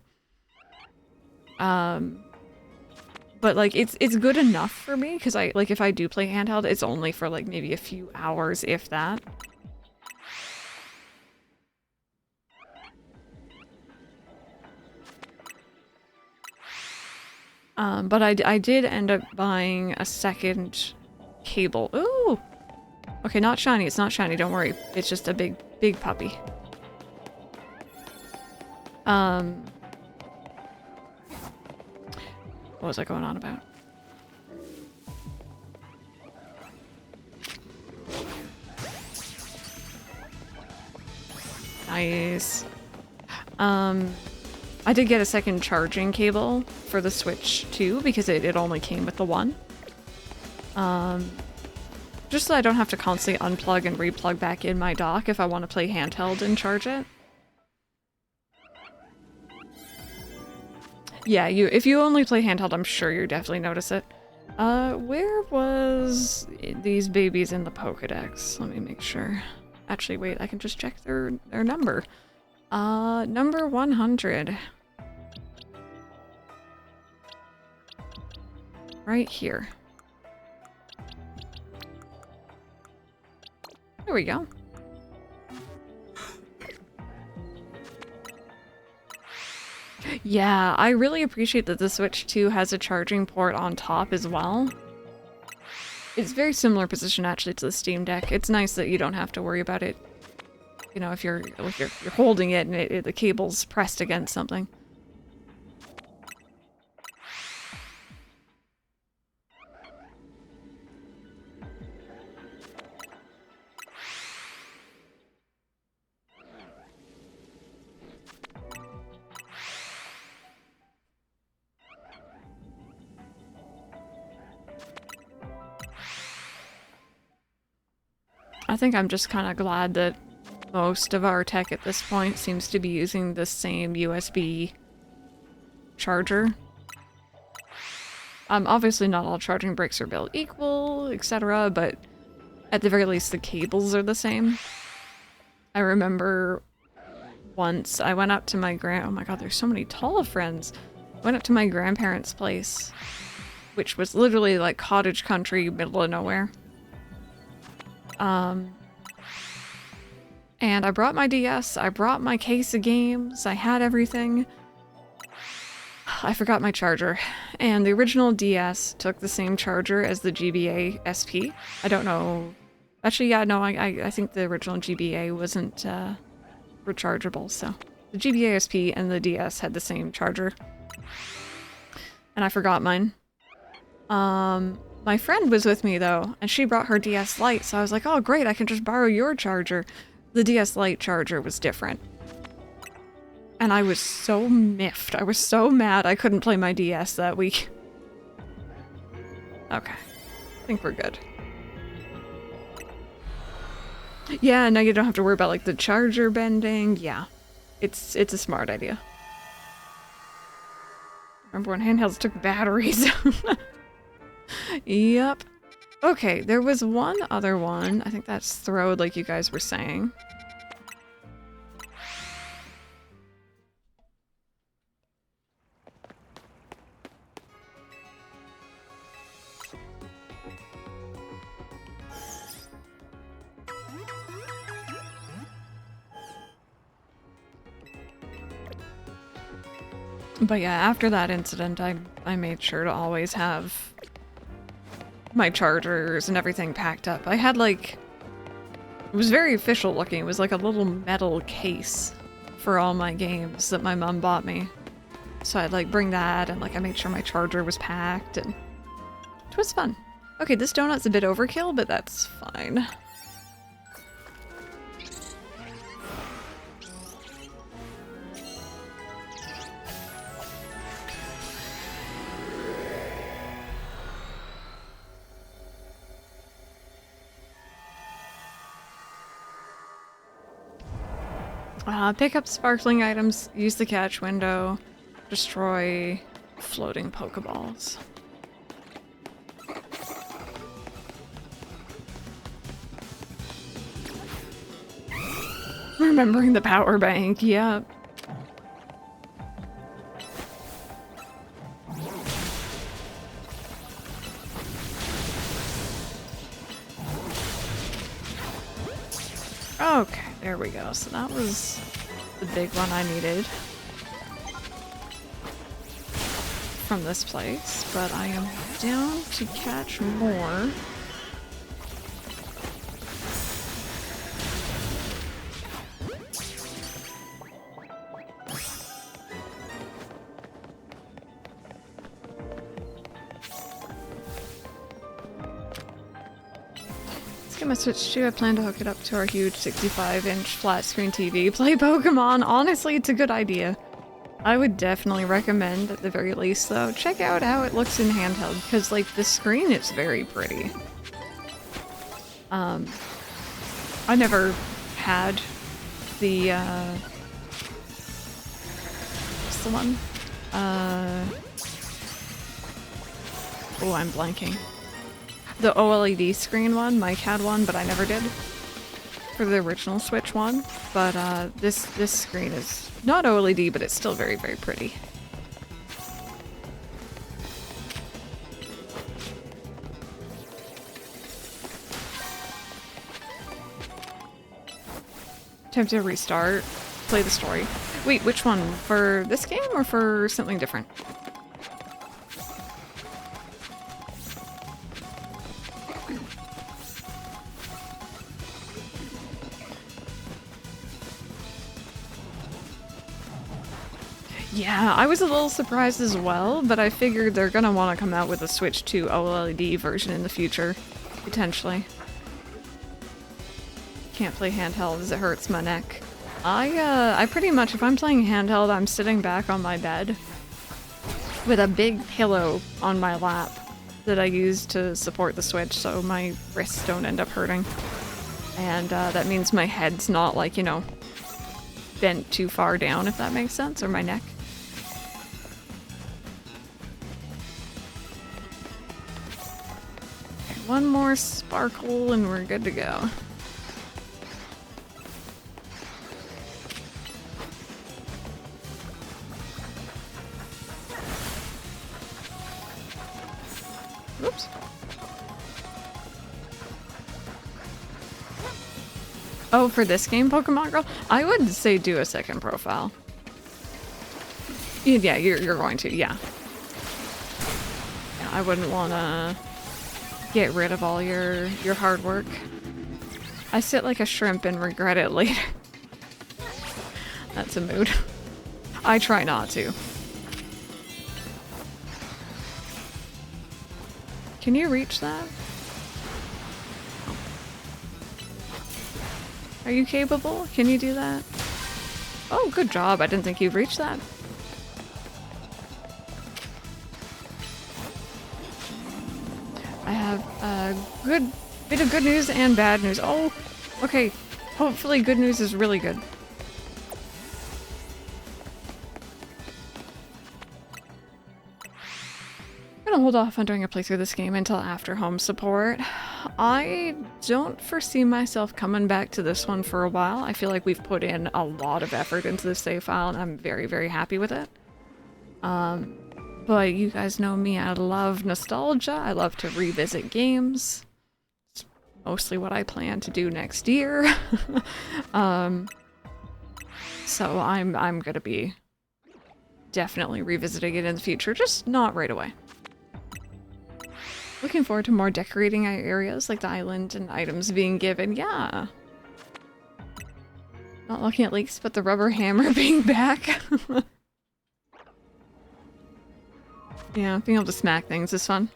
But like it's good enough for me because if I do play handheld, it's only for like maybe a few hours, if that. But I did end up buying a second cable. Ooh! Okay, not shiny. It's not shiny. Don't worry. It's just a big puppy. What was I going on about? Nice. I did get a second charging cable for the Switch 2 because it only came with the one. Just so I don't have to constantly unplug and replug back in my dock if I want to play handheld and charge it. Yeah, if you only play handheld, I'm sure you definitely notice it. Where was these babies in the Pokedex? Let me make sure. Actually, wait, I can just check their number. Number 100. Right here. There we go. Yeah, I really appreciate that the Switch 2 has a charging port on top as well. It's very similar position actually to the Steam Deck. It's nice that you don't have to worry about it. You know, if you're holding it and the cable's pressed against something. I think I'm just kind of glad that most of our tech at this point seems to be using the same USB charger. Obviously not all charging bricks are built equal, etc., but at the very least the cables are the same. I remember once I went up to my oh my god, there's so many tall friends. I went up to my grandparents' place, which was literally like cottage country, middle of nowhere. And I brought my DS, I brought my case of games, I had everything. I forgot my charger, and the original DS took the same charger as the GBA SP. I don't know. Actually, yeah, no, I think the original GBA wasn't rechargeable, so the GBA SP and the DS had the same charger. And I forgot mine. My friend was with me though, and she brought her DS Lite, so I was like, oh great, I can just borrow your charger. The DS Lite charger was different. And I was so miffed. I was so mad I couldn't play my DS that week. Okay. I think we're good. Yeah, now you don't have to worry about like the charger bending. Yeah. It's a smart idea. Remember when handhelds took batteries? Yep. Okay, there was one other one. I think that's Throwed, like you guys were saying. But yeah, after that incident, I made sure to always have my chargers and everything packed up. I had like... It was very official looking. It was like a little metal case for all my games that my mom bought me. So I'd like bring that, and like I made sure my charger was packed, and it was fun. Okay, this donut's a bit overkill, but that's fine. Pick up sparkling items, use the catch window, destroy floating Pokeballs. Remembering the power bank, yeah. Okay, there we go. So that was the big one I needed from this place, but I am down to catch more. Get my Switch 2. I plan to hook it up to our huge 65-inch flat screen TV. Play Pokemon. Honestly, it's a good idea. I would definitely recommend, at the very least, though, check out how it looks in handheld, because, like, the screen is very pretty. I never had the, what's the one? Oh, I'm blanking. The OLED screen one, Mike had one, but I never did. For the original Switch one. But this screen is not OLED, but it's still very, very pretty. Time to restart. Play the story. Wait, which one? For this game or for something different? Yeah, I was a little surprised as well, but I figured they're gonna want to come out with a Switch 2 OLED version in the future, potentially. Can't play handheld as it hurts my neck. I pretty much, if I'm playing handheld, I'm sitting back on my bed with a big pillow on my lap that I use to support the Switch so my wrists don't end up hurting. And that means my head's not like, you know, bent too far down, if that makes sense, or my neck. Okay, one more sparkle and we're good to go. Oops. Oh, for this game, Pokemon Girl? I would say do a second profile. Yeah, you're going to, yeah. I wouldn't want to get rid of all your hard work. I sit like a shrimp and regret it later. That's a mood. I try not to. Can you reach that? Are you capable? Can you do that? Oh, good job. I didn't think you'd reach that. I have a good bit of good news and bad news. Oh, okay. Hopefully good news is really good. I'm gonna hold off on doing a playthrough of this game until after home support. I don't foresee myself coming back to this one for a while. I feel like we've put in a lot of effort into the save file and I'm very, very happy with it. But you guys know me, I love nostalgia. I love to revisit games. It's mostly what I plan to do next year. So I'm gonna be definitely revisiting it in the future, just not right away. Looking forward to more decorating areas like the island and items being given. Yeah. Not looking at leaks, but the rubber hammer being back. Yeah, being able to smack things is fun.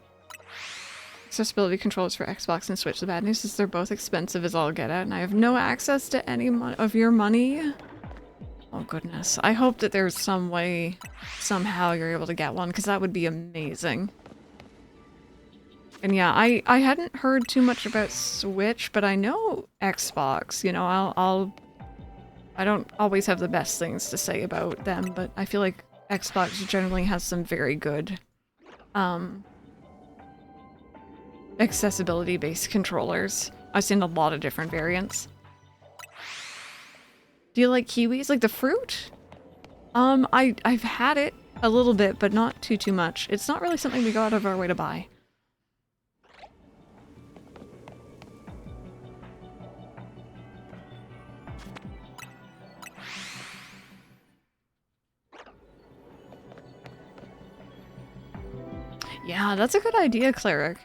Accessibility controls for Xbox and Switch. The bad news is they're both expensive as all get out, and I have no access to any of your money. Oh goodness. I hope that there's some way, somehow you're able to get one, because that would be amazing. And yeah, I hadn't heard too much about Switch, but I know Xbox, you know, I don't always have the best things to say about them, but I feel like Xbox generally has some very good, accessibility-based controllers. I've seen a lot of different variants. Do you like kiwis? Like the fruit? I've had it a little bit, but not too much. It's not really something we go out of our way to buy. Yeah, that's a good idea, Cleric.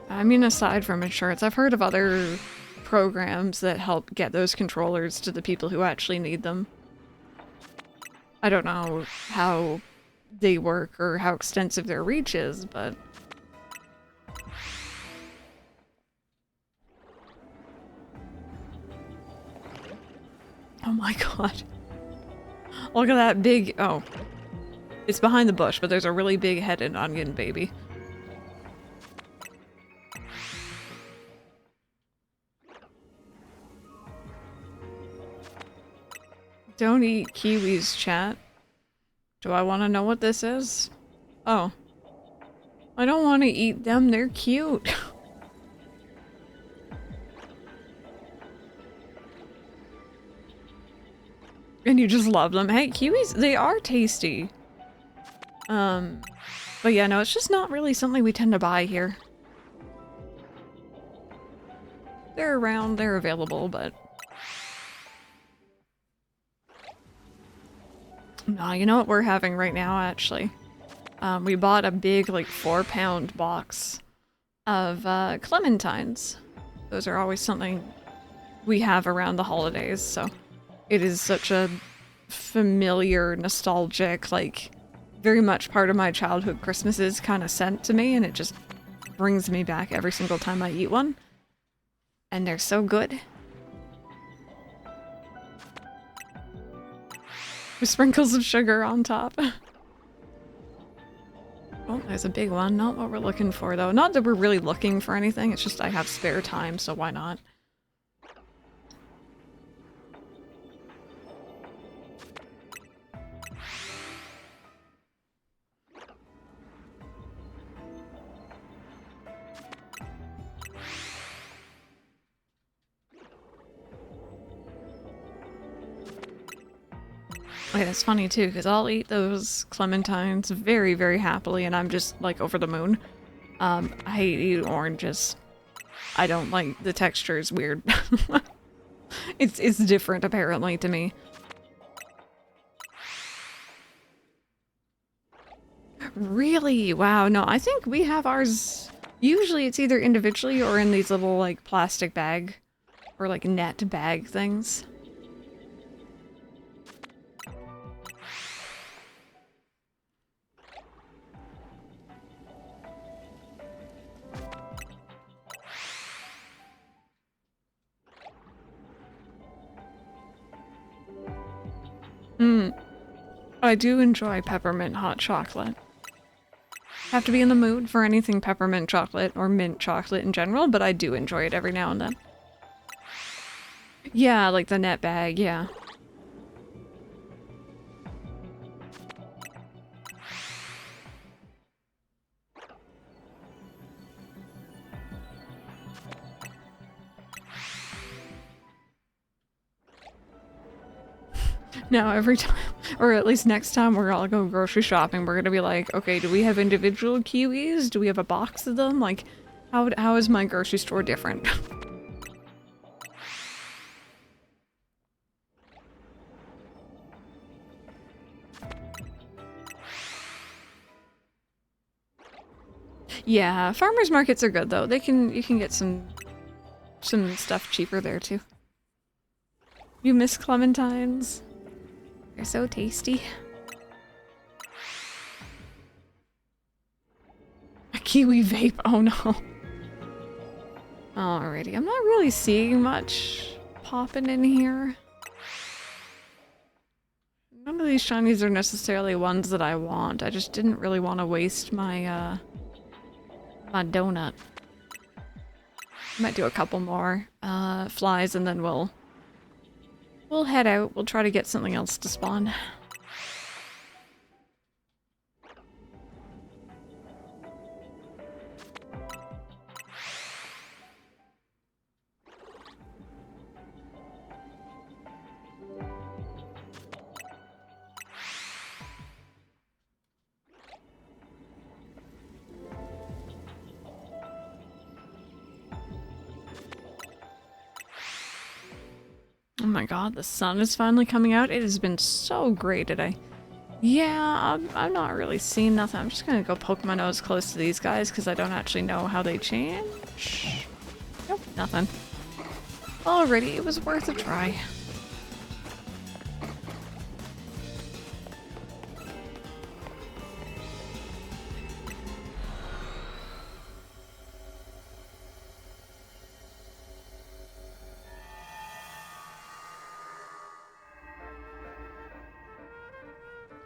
I mean, aside from insurance, I've heard of other programs that help get those controllers to the people who actually need them. I don't know how they work or how extensive their reach is, but... Oh my god. Look at that big... Oh. It's behind the bush, but there's a really big-headed onion baby. Don't eat kiwis, chat. Do I want to know what this is? Oh. I don't want to eat them, they're cute. And you just love them. Hey, kiwis, they are tasty. But yeah, no, it's just not really something we tend to buy here. They're around, they're available, but... No, you know what we're having right now, actually? We bought a big, like, 4-pound box of, clementines. Those are always something we have around the holidays, so... It is such a familiar, nostalgic, like, very much part of my childhood Christmases kind of sent to me, and it just brings me back every single time I eat one. And they're so good. With sprinkles of sugar on top. Oh Oh, there's a big one. Not what we're looking for, though. Not that we're really looking for anything. It's just I have spare time, so why not? Okay, that's funny too, because I'll eat those clementines very, very happily, and I'm just like over the moon. I hate eating oranges. I don't like the texture is weird. It's different apparently to me. Really? Wow, no, I think we have ours. Usually it's either individually or in these little like plastic bag or like net bag things. I do enjoy peppermint hot chocolate. Have to be in the mood for anything peppermint chocolate or mint chocolate in general, but I do enjoy it every now and then. Yeah, like the net bag, yeah. Now every time, or at least next time we're all going grocery shopping, we're gonna be like, okay, do we have individual kiwis? Do we have a box of them? Like, how is my grocery store different? Yeah, farmers markets are good though. You can get some stuff cheaper there too. You miss clementines? They're so tasty. A kiwi vape, oh no. Alrighty, I'm not really seeing much popping in here. None of these shinies are necessarily ones that I want. I just didn't really want to waste my, my donut. Might do a couple more, flies and then we'll head out. We'll try to get something else to spawn. Oh my god, the sun is finally coming out. It has been so great today. Yeah, I'm not really seeing nothing. I'm just gonna go poke my nose close to these guys because I don't actually know how they change. Nope, nothing. Alrighty, it was worth a try.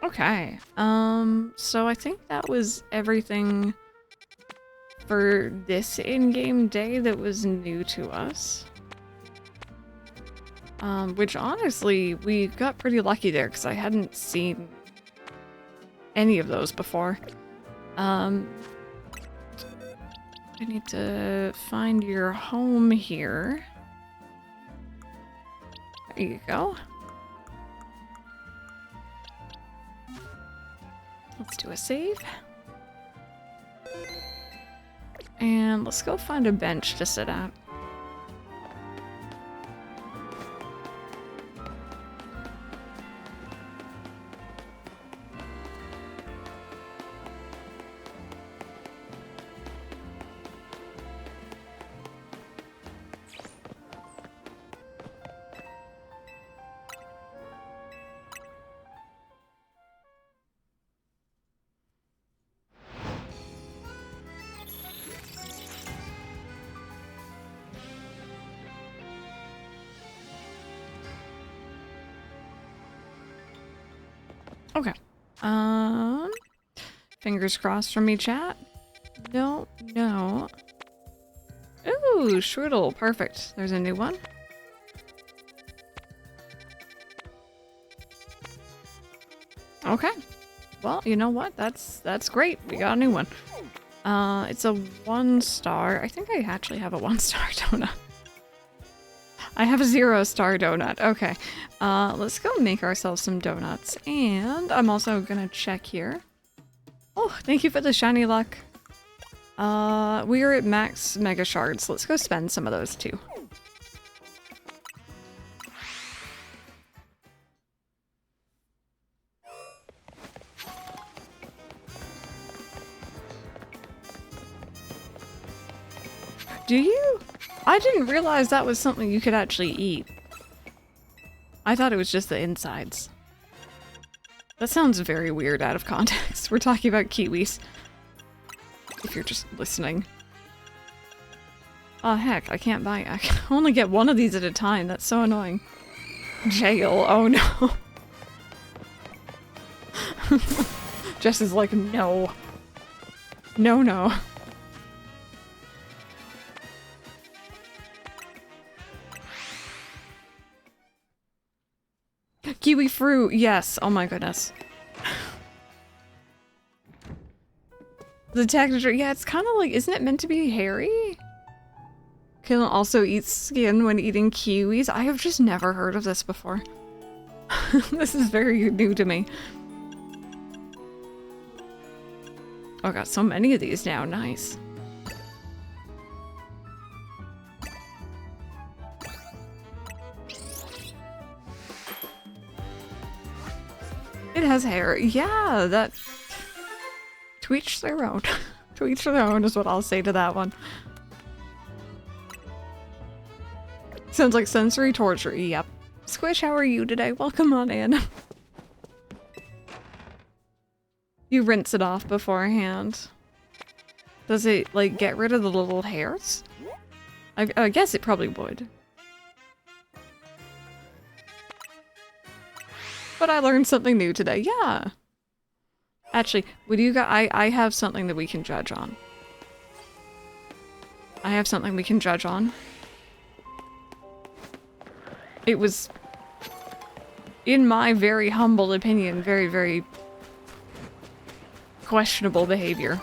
Okay, so I think that was everything for this in-game day that was new to us. Which honestly, we got pretty lucky there because I hadn't seen any of those before. I need to find your home here. There you go. Let's do a save. And let's go find a bench to sit at. Okay. Fingers crossed for me, chat. No, no. Ooh, strudel. Perfect. There's a new one. Okay. Well, you know what? That's great. We got a new one. It's a 1-star. I think I actually have a 1-star donut. I have a 0-star donut. Okay. Let's go make ourselves some donuts. And I'm also gonna check here. Oh, thank you for the shiny luck. We are at max mega shards. Let's go spend some of those too. Do you? I didn't realize that was something you could actually eat. I thought it was just the insides. That sounds very weird out of context. We're talking about kiwis. If you're just listening. Oh heck, I can't buy it. I can only get one of these at a time. That's so annoying. Jail. Oh no. Jess is like, no. No, no. Kiwi fruit, yes. Oh my goodness. The texture, yeah, it's kind of like, isn't it meant to be hairy? Can also eat skin when eating kiwis. I have just never heard of this before. This is very new to me. Oh, I got so many of these now. Nice. It has hair. Yeah, that... To each their own. To each their own is what I'll say to that one. Sounds like sensory torture. Yep. Squish, how are you today? Welcome on in. You rinse it off beforehand. Does it, like, get rid of the little hairs? I guess it probably would. But I learned something new today. Yeah. Actually, would you guys... I have something that we can judge on. I have something we can judge on. It was, in my very humble opinion, very, very questionable behavior.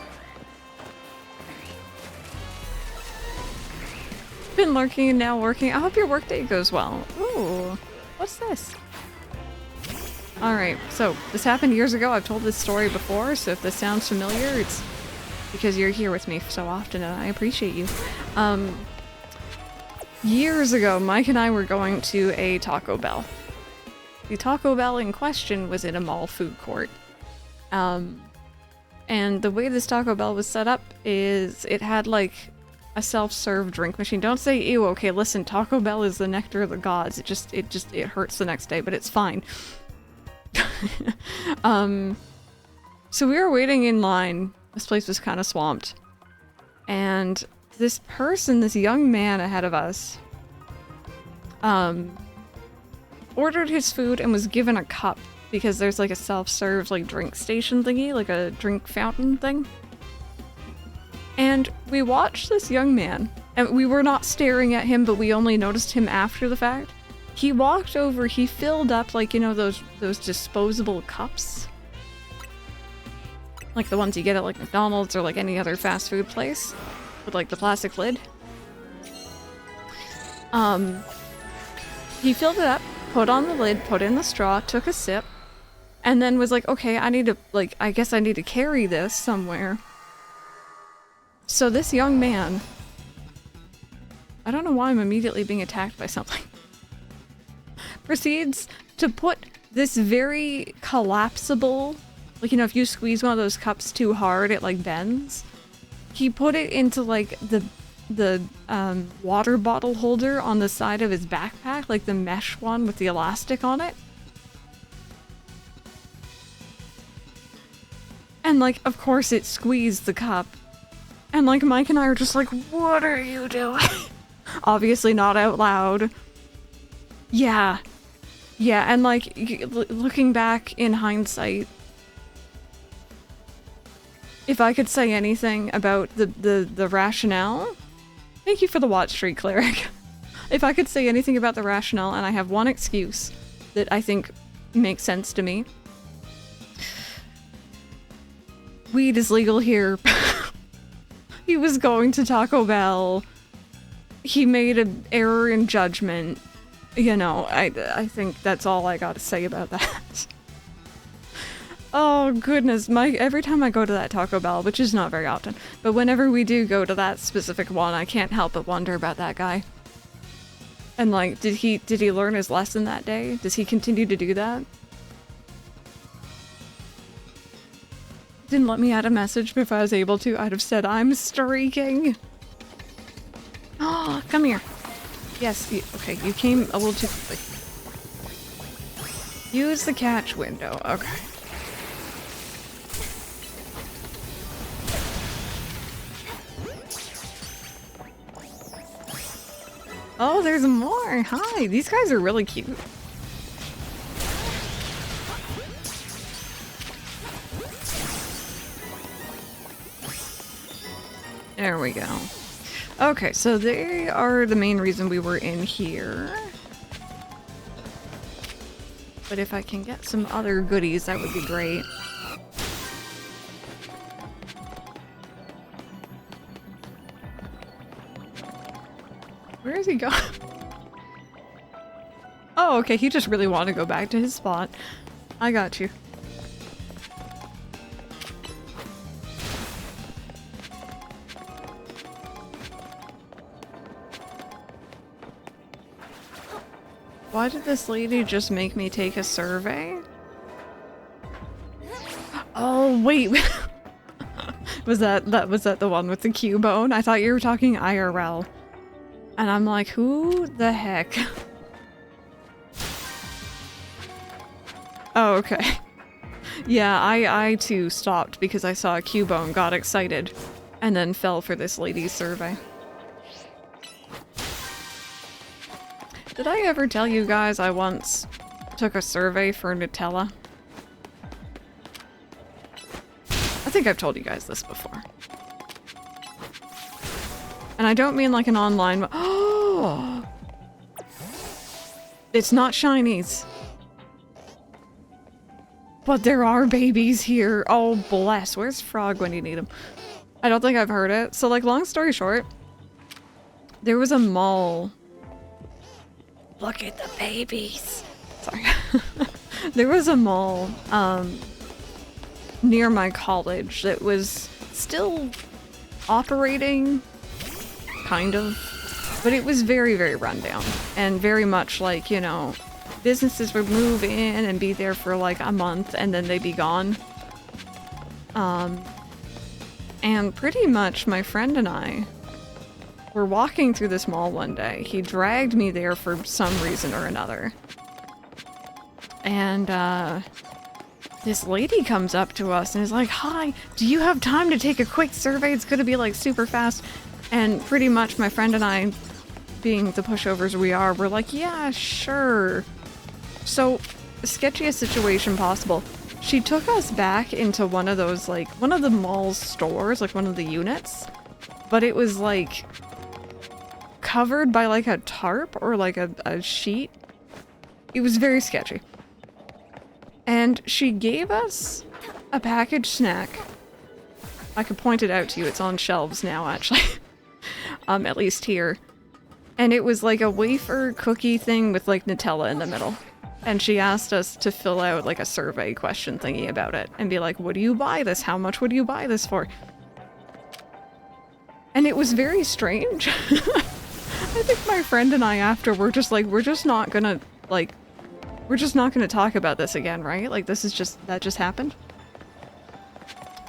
Been lurking and now working. I hope your workday goes well. Ooh, what's this? Alright, so this happened years ago. I've told this story before, so if this sounds familiar, it's because you're here with me so often and I appreciate you. Years ago, Mike and I were going to a Taco Bell. The Taco Bell in question was in a mall food court. And the way this Taco Bell was set up is it had like a self-serve drink machine. Don't say, ew, okay, listen, Taco Bell is the nectar of the gods. It hurts the next day, but it's fine. So we were waiting in line. This place was kind of swamped. And this person, this young man ahead of us, ordered his food and was given a cup because there's like a self-serve like drink station thingy, like a drink fountain thing. And we watched this young man, and we were not staring at him, but we only noticed him after the fact. He walked over, he filled up like, you know, those disposable cups. Like the ones you get at like McDonald's or like any other fast food place. With like the plastic lid. He filled it up, put on the lid, put in the straw, took a sip, and then was like, okay, I guess I need to carry this somewhere. So this young man, I don't know why I'm immediately being attacked by something, proceeds to put this very collapsible, like, you know, if you squeeze one of those cups too hard, it like bends. He put it into like the water bottle holder on the side of his backpack, like the mesh one with the elastic on it. And like, of course it squeezed the cup. And like Mike and I are just like, what are you doing? Obviously not out loud. Yeah. Yeah, and like, looking back in hindsight, If I could say anything about the rationale... Thank you for the watch, Street Cleric. If I could say anything about the rationale, and I have one excuse that I think makes sense to me. Weed is legal here. He was going to Taco Bell. He made an error in judgment. You know, I think that's all I gotta say about that. Oh goodness, every time I go to that Taco Bell, which is not very often, but whenever we do go to that specific one, I can't help but wonder about that guy. And like, did he learn his lesson that day? Does he continue to do that? Didn't let me add a message, but if I was able to, I'd have said, I'm streaking. Oh, come here. Yes, okay, you came a little too quickly. Use the catch window, okay. Oh, there's more! Hi! These guys are really cute. There we go. Okay, so they are the main reason we were in here. But if I can get some other goodies, that would be great. Where is he going? Oh, okay, he just really wanted to go back to his spot. I got you. Why did this lady just make me take a survey? Oh, wait. Was that the one with the Cubone? I thought you were talking IRL. And I'm like, who the heck? Oh, okay. Yeah, I too stopped because I saw a Cubone, got excited, and then fell for this lady's survey. Did I ever tell you guys I once took a survey for Nutella? I think I've told you guys this before. And I don't mean like an online... Oh! It's not shinies. But there are babies here. Oh, bless. Where's Frog when you need him? I don't think I've heard it. So, like, long story short, there was a mall. Look at the babies. Sorry. There was a mall near my college that was still operating, kind of, but it was very, very rundown and very much like, you know, businesses would move in and be there for like a month and then they'd be gone. And pretty much my friend and I were walking through this mall one day. He dragged me there for some reason or another. And this lady comes up to us and is like, "Hi, do you have time to take a quick survey? It's gonna be like super fast." And pretty much my friend and I, being the pushovers we are, we're like, "Yeah, sure." So, sketchiest situation possible. She took us back into one of those, like, one of the mall's stores, like one of the units, but it was like covered by like a tarp or like a sheet. It was very sketchy. And she gave us a packaged snack. I could point it out to you, it's on shelves now actually. At least here. And it was like a wafer cookie thing with like Nutella in the middle. And she asked us to fill out like a survey question thingy about it and be like, "Would you buy this? How much would you buy this for?" And it was very strange. I think my friend and I after were just like, we're just not gonna talk about this again, right? Like this is just, that just happened.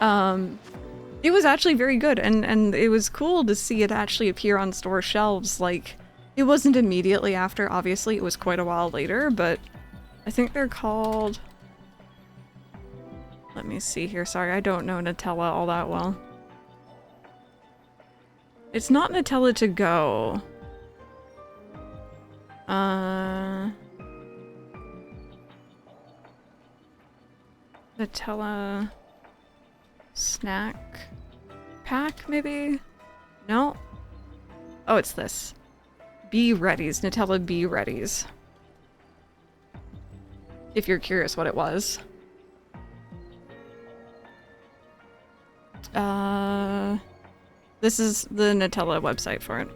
It was actually very good and it was cool to see it actually appear on store shelves. Like, it wasn't immediately after, obviously, it was quite a while later, but I think they're called... Let me see here, sorry, I don't know Nutella all that well. It's not Nutella to go. Nutella... snack pack, maybe? No? Oh, it's this. Bee Readies. Nutella Bee Readies. If you're curious what it was. This is the Nutella website for it.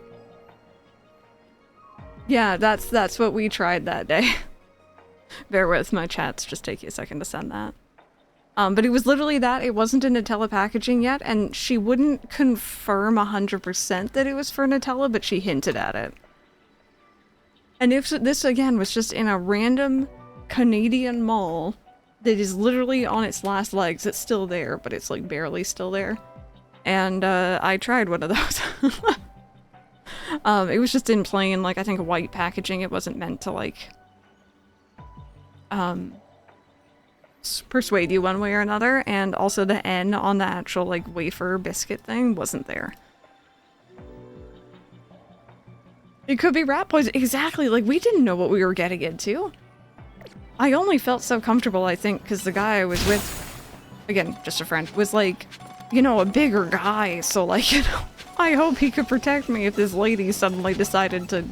Yeah, that's what we tried that day. Bear with, my chats just take you a second to send that. But it was literally that. It wasn't in Nutella packaging yet, and she wouldn't confirm 100% that it was for Nutella, but she hinted at it. And if this, again, was just in a random Canadian mall that is literally on its last legs. It's still there, but it's like barely still there. And I tried one of those. It was just in plain, like, I think white packaging. It wasn't meant to, like, persuade you one way or another. And also the N on the actual, like, wafer biscuit thing wasn't there. It could be rat poison. Exactly, like, we didn't know what we were getting into. I only felt so comfortable, I think, because the guy I was with, again, just a friend, was like, you know, a bigger guy, so, like, you know, I hope he could protect me if this lady suddenly decided to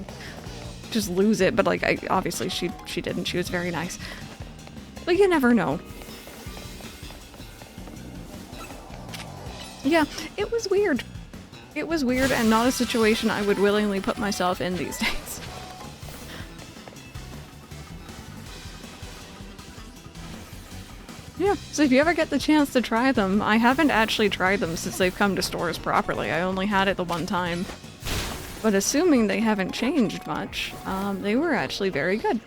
just lose it, but, like, obviously she didn't. She was very nice. But you never know. Yeah, it was weird. It was weird and not a situation I would willingly put myself in these days. Yeah, so if you ever get the chance to try them, I haven't actually tried them since they've come to stores properly. I only had it the one time. But assuming they haven't changed much, they were actually very good.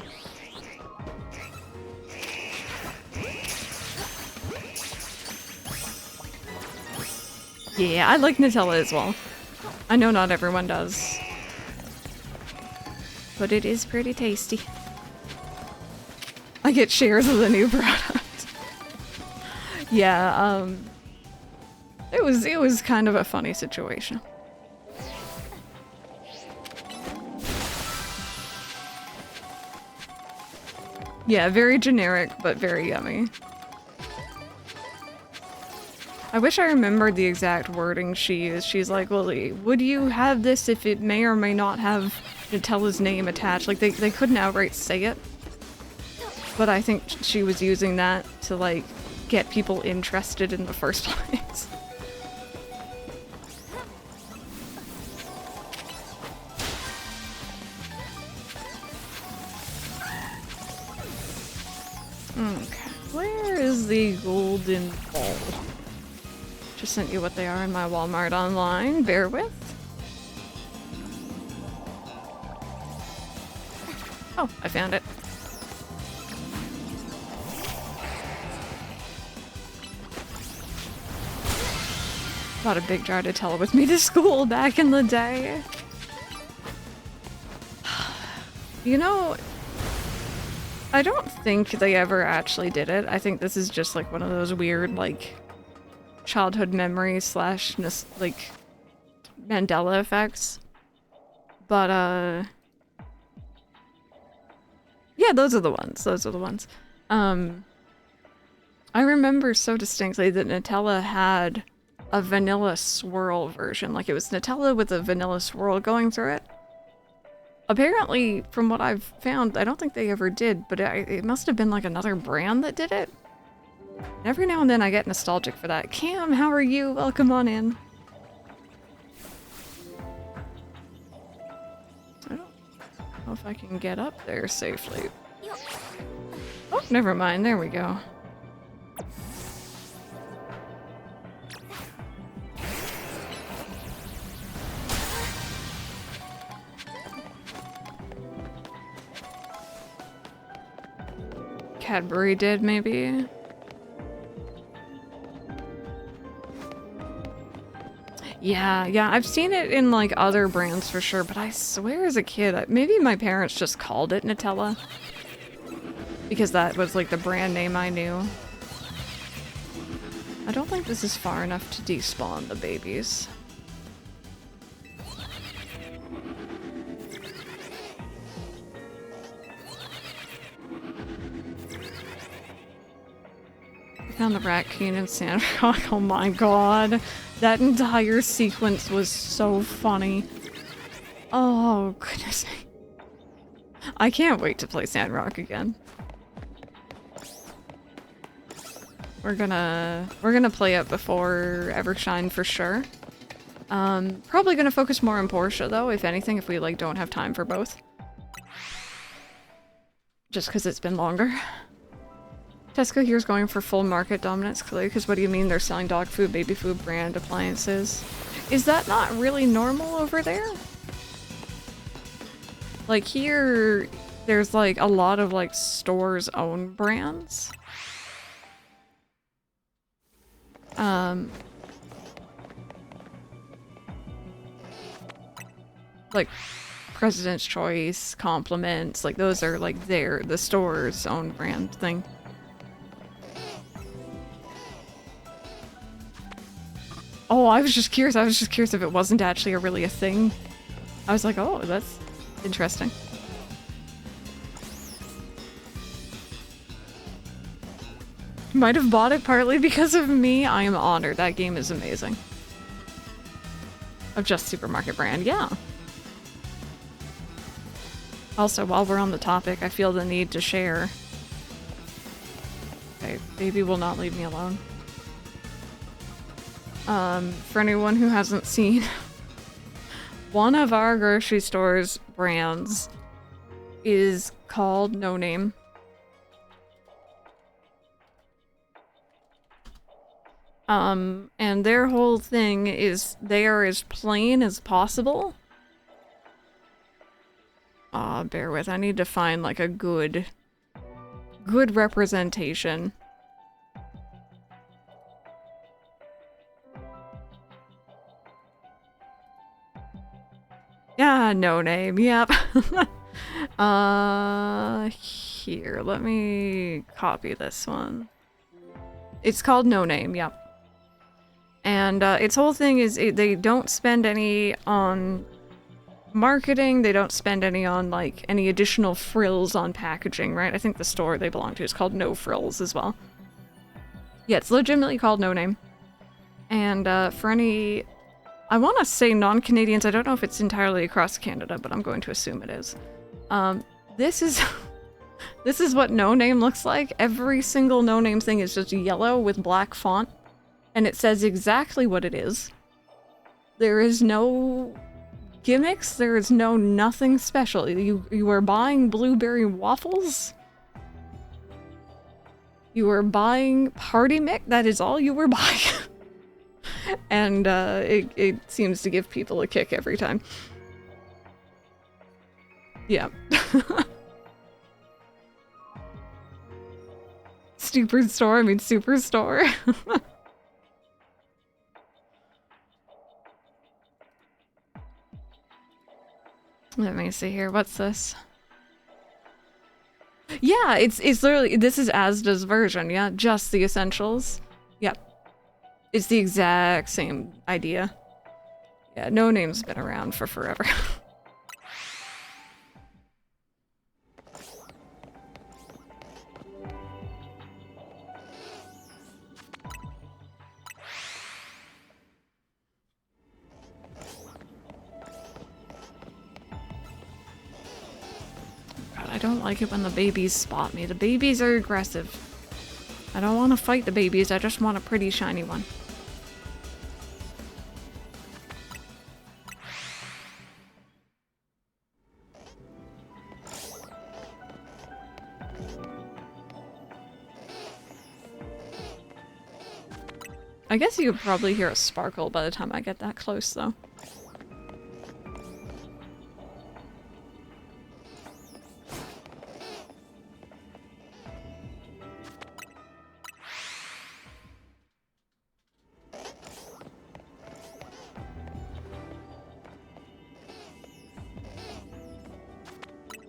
Yeah, I like Nutella as well. I know not everyone does. But it is pretty tasty. I get shares of the new product. Yeah, it was kind of a funny situation. Yeah, very generic, but very yummy. I wish I remembered the exact wording she used. She's like, well, would you have this if it may or may not have Nutella's name attached? Like, they couldn't outright say it. But I think she was using that to, like, get people interested in the first place. Okay, where is the golden ball? Just sent you what they are in my Walmart online. Bear with. Oh, I found it. Brought a big jar to Nutella with me to school back in the day. You know, I don't think they ever actually did it. I think this is just like one of those weird, like, childhood memories slash, like, Mandela effects. But, yeah, those are the ones. Those are the ones. I remember so distinctly that Nutella had a vanilla swirl version. Like, it was Nutella with a vanilla swirl going through it. Apparently, from what I've found, I don't think they ever did, but it must have been like another brand that did it. Every now and then I get nostalgic for that. Cam, how are you? Welcome on in. I don't know if I can get up there safely. Oh, never mind. There we go. Cadbury did, maybe? Yeah, I've seen it in, like, other brands for sure, but I swear as a kid, maybe my parents just called it Nutella. Because that was, like, the brand name I knew. I don't think this is far enough to despawn the babies. found the raccoon and Sandrock. Oh my god. That entire sequence was so funny. Oh, goodness. I can't wait to play Sandrock again. We're gonna play it before Evershine for sure. Probably gonna focus more on Portia though, if anything, if we like don't have time for both. Just because it's been longer. Tesco here's going for full market dominance, clearly, because what do you mean they're selling dog food, baby food, brand appliances? Is that not really normal over there? Like here, there's like a lot of like stores' own brands. Like President's Choice, Compliments, like those are like the store's own brand thing. Oh, I was just curious if it wasn't actually really a thing. I was like, oh, that's interesting. Might have bought it partly because of me. I am honored. That game is amazing. Of Just Supermarket brand, yeah. Also, while we're on the topic, I feel the need to share. Okay, baby will not leave me alone. For anyone who hasn't seen, one of our grocery store's brands is called No Name. And their whole thing is they are as plain as possible. Bear with, I need to find like a good representation. Yeah, No Name, yep. Here, let me copy this one. It's called No Name, yep. And its whole thing is they don't spend any on marketing, they don't spend any on like any additional frills on packaging, right? I think the store they belong to is called No Frills as well. Yeah, it's legitimately called No Name. And for any, I want to say non-Canadians, I don't know if it's entirely across Canada, but I'm going to assume it is. This is this is what No Name looks like. Every single No Name thing is just yellow with black font, and it says exactly what it is. There is no gimmicks, there is no nothing special. You are buying blueberry waffles. You are buying party mix, that is all you were buying. And it seems to give people a kick every time. Yeah. Stupid store, I mean Superstore. Let me see here, what's this? Yeah, it's literally, this is Asda's version, yeah? Just the essentials. Yep. It's the exact same idea. Yeah, No Name's been around for forever. God, I don't like it when the babies spot me. The babies are aggressive. I don't want to fight the babies, I just want a pretty shiny one. I guess you could probably hear a sparkle by the time I get that close, though.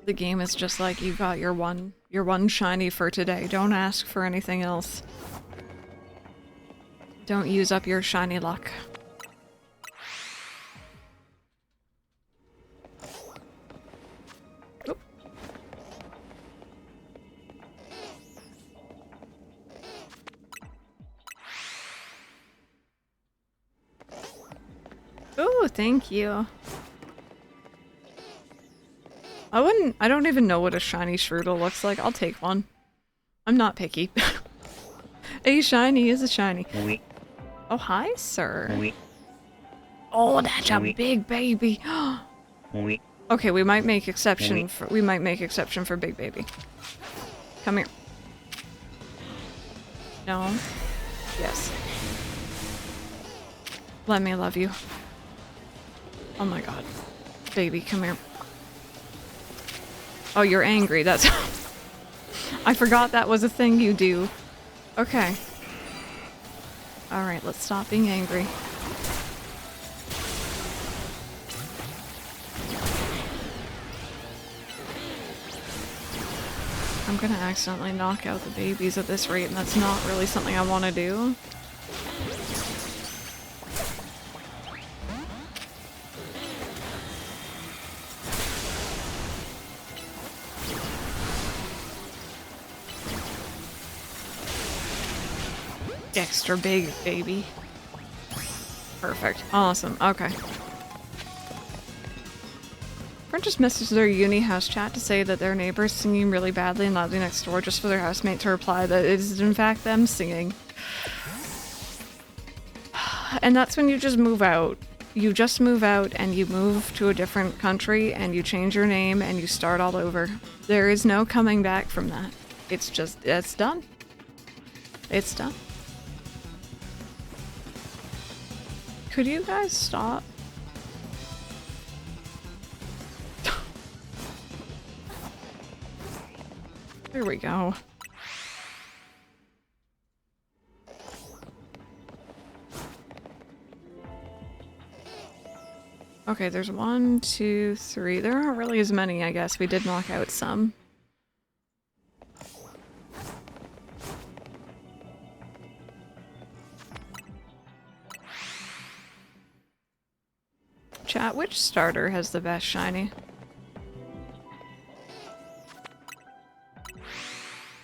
The game is just like, you got your one shiny for today. Don't ask for anything else. Don't use up your shiny luck. Oop. thank you. I don't even know what a shiny Shroodle looks like. I'll take one. I'm not picky. A shiny is a shiny. Oui. Oh, hi, sir. Oui. Oh, that's a Oui. big baby. Oui. Okay, we might make exception Oui. for big baby. Come here. No. Yes. Let me love you. Oh my god. Baby, come here. Oh, you're angry. That's... I forgot that was a thing you do. Okay. Alright, let's stop being angry. I'm gonna accidentally knock out the babies at this rate, and that's not really something I want to do. Extra big baby. Perfect. Awesome. Okay. Friend just messaged their uni house chat to say that their neighbor's singing really badly and loudly next door, just for their housemate to reply that it is in fact them singing. And that's when you just move out. You just move out and you move to a different country and you change your name and you start all over. There is no coming back from that. It's just, it's done. It's done. Could you guys stop? There we go. Okay, there's 1, 2, 3. There aren't really as many, I guess. We did knock out some. Chat, which starter has the best shiny?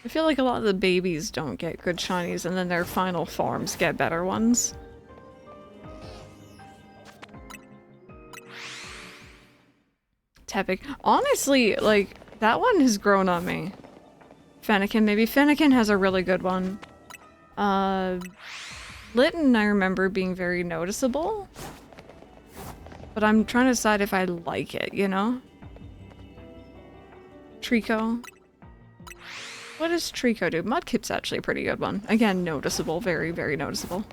I feel like a lot of the babies don't get good shinies, and then their final forms get better ones. Tepic. Honestly, like, that one has grown on me. Fennekin, maybe. Fennekin has a really good one. Litten, I remember being very noticeable. But I'm trying to decide if I like it, you know? Trico. What does Trico do? Mudkip's actually a pretty good one. Again, noticeable. Very, very noticeable.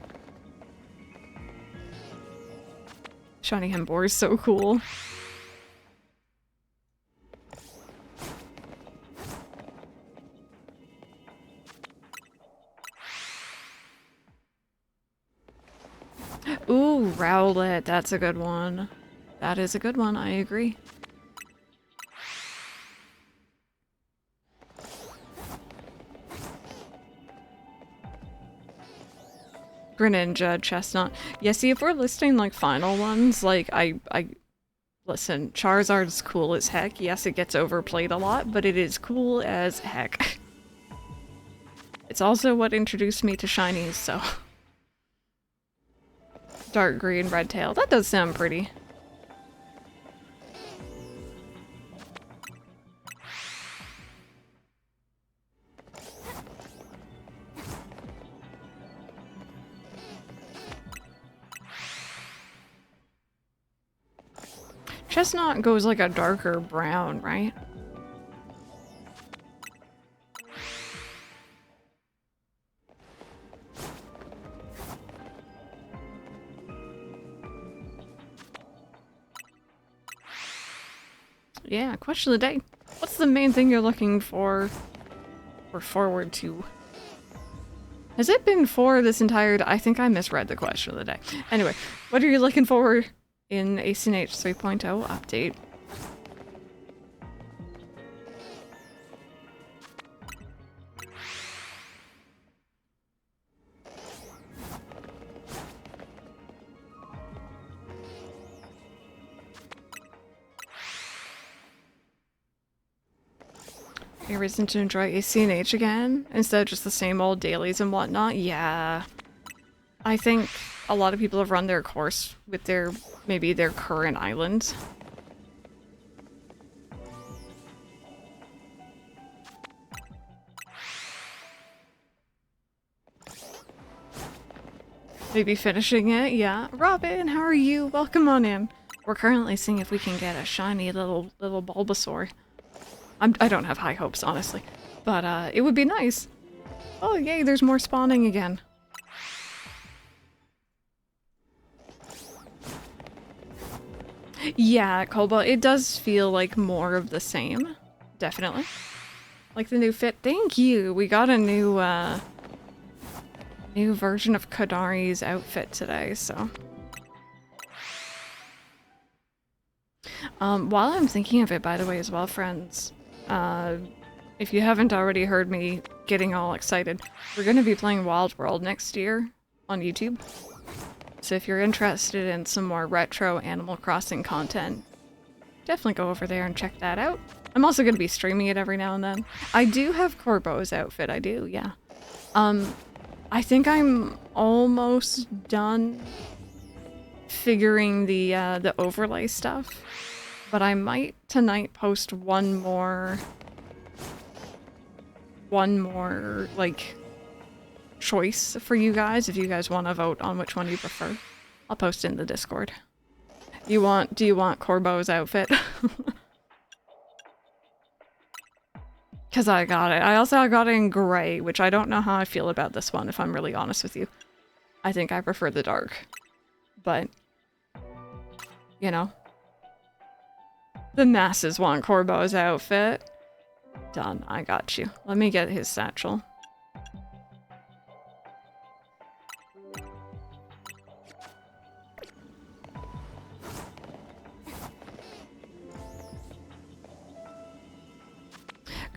Shiny Hembor is so cool. Ooh, Rowlet. That's a good one. That is a good one. I agree. Greninja, Chestnut. Yeah, see, if we're listing, like, final ones, like, listen, Charizard's cool as heck. Yes, it gets overplayed a lot, but it is cool as heck. It's also what introduced me to shinies, so... Dark green, red tail. That does sound pretty. Chestnut goes like a darker brown, right? Yeah, question of the day. What's the main thing you're looking for or forward to? Has it been for this entire... I think I misread the question of the day. Anyway, what are you looking for in a CNH 3.0 update? A reason to enjoy a CNH again, instead of just the same old dailies and whatnot? Yeah. I think a lot of people have run their course with their maybe their current island. Maybe finishing it, yeah. Robin, how are you? Welcome on in. We're currently seeing if we can get a shiny little Bulbasaur. I don't have high hopes, honestly. But it would be nice. Oh yay, there's more spawning again. Yeah, Cobalt, it does feel like more of the same. Definitely. Like the new fit. Thank you! We got a new version of Kadari's outfit today, so. While I'm thinking of it, by the way, as well, friends, if you haven't already heard me getting all excited, we're going to be playing Wild World next year on YouTube. So if you're interested in some more retro Animal Crossing content, definitely go over there and check that out. I'm also going to be streaming it every now and then. I do have Corbo's outfit, I do, yeah. I think I'm almost done figuring the overlay stuff, but I might tonight post one more like choice for you guys if you guys want to vote on which one you prefer. I'll post in the Discord. Do you want Corbo's outfit? Because I got it. I also got it in gray, which I don't know how I feel about this one, if I'm really honest with you. I think I prefer the dark. But, you know. The masses want Corbo's outfit. Done. I got you. Let me get his satchel.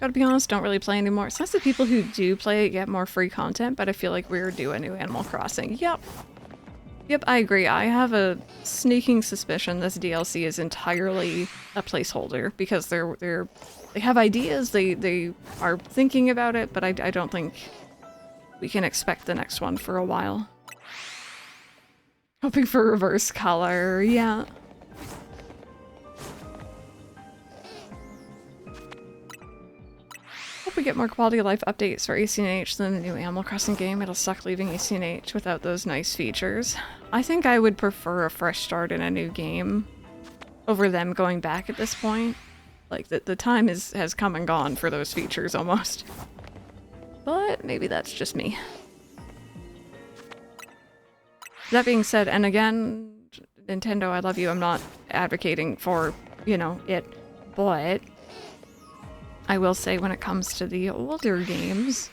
Gotta be honest, don't really play anymore. It's nice that people who do play it get more free content, but I feel like we're due a new Animal Crossing. Yep. Yep, I agree. I have a sneaking suspicion this DLC is entirely a placeholder because they have ideas, they are thinking about it, but I don't think we can expect the next one for a while. Hoping for reverse color, yeah. Hope we get more quality of life updates for ACNH than the new Animal Crossing game. It'll suck leaving ACNH without those nice features. I think I would prefer a fresh start in a new game over them going back at this point. Like, the time has come and gone for those features, almost. But maybe that's just me. That being said, and again, Nintendo, I love you. I'm not advocating for, you know, it, but I will say when it comes to the older games,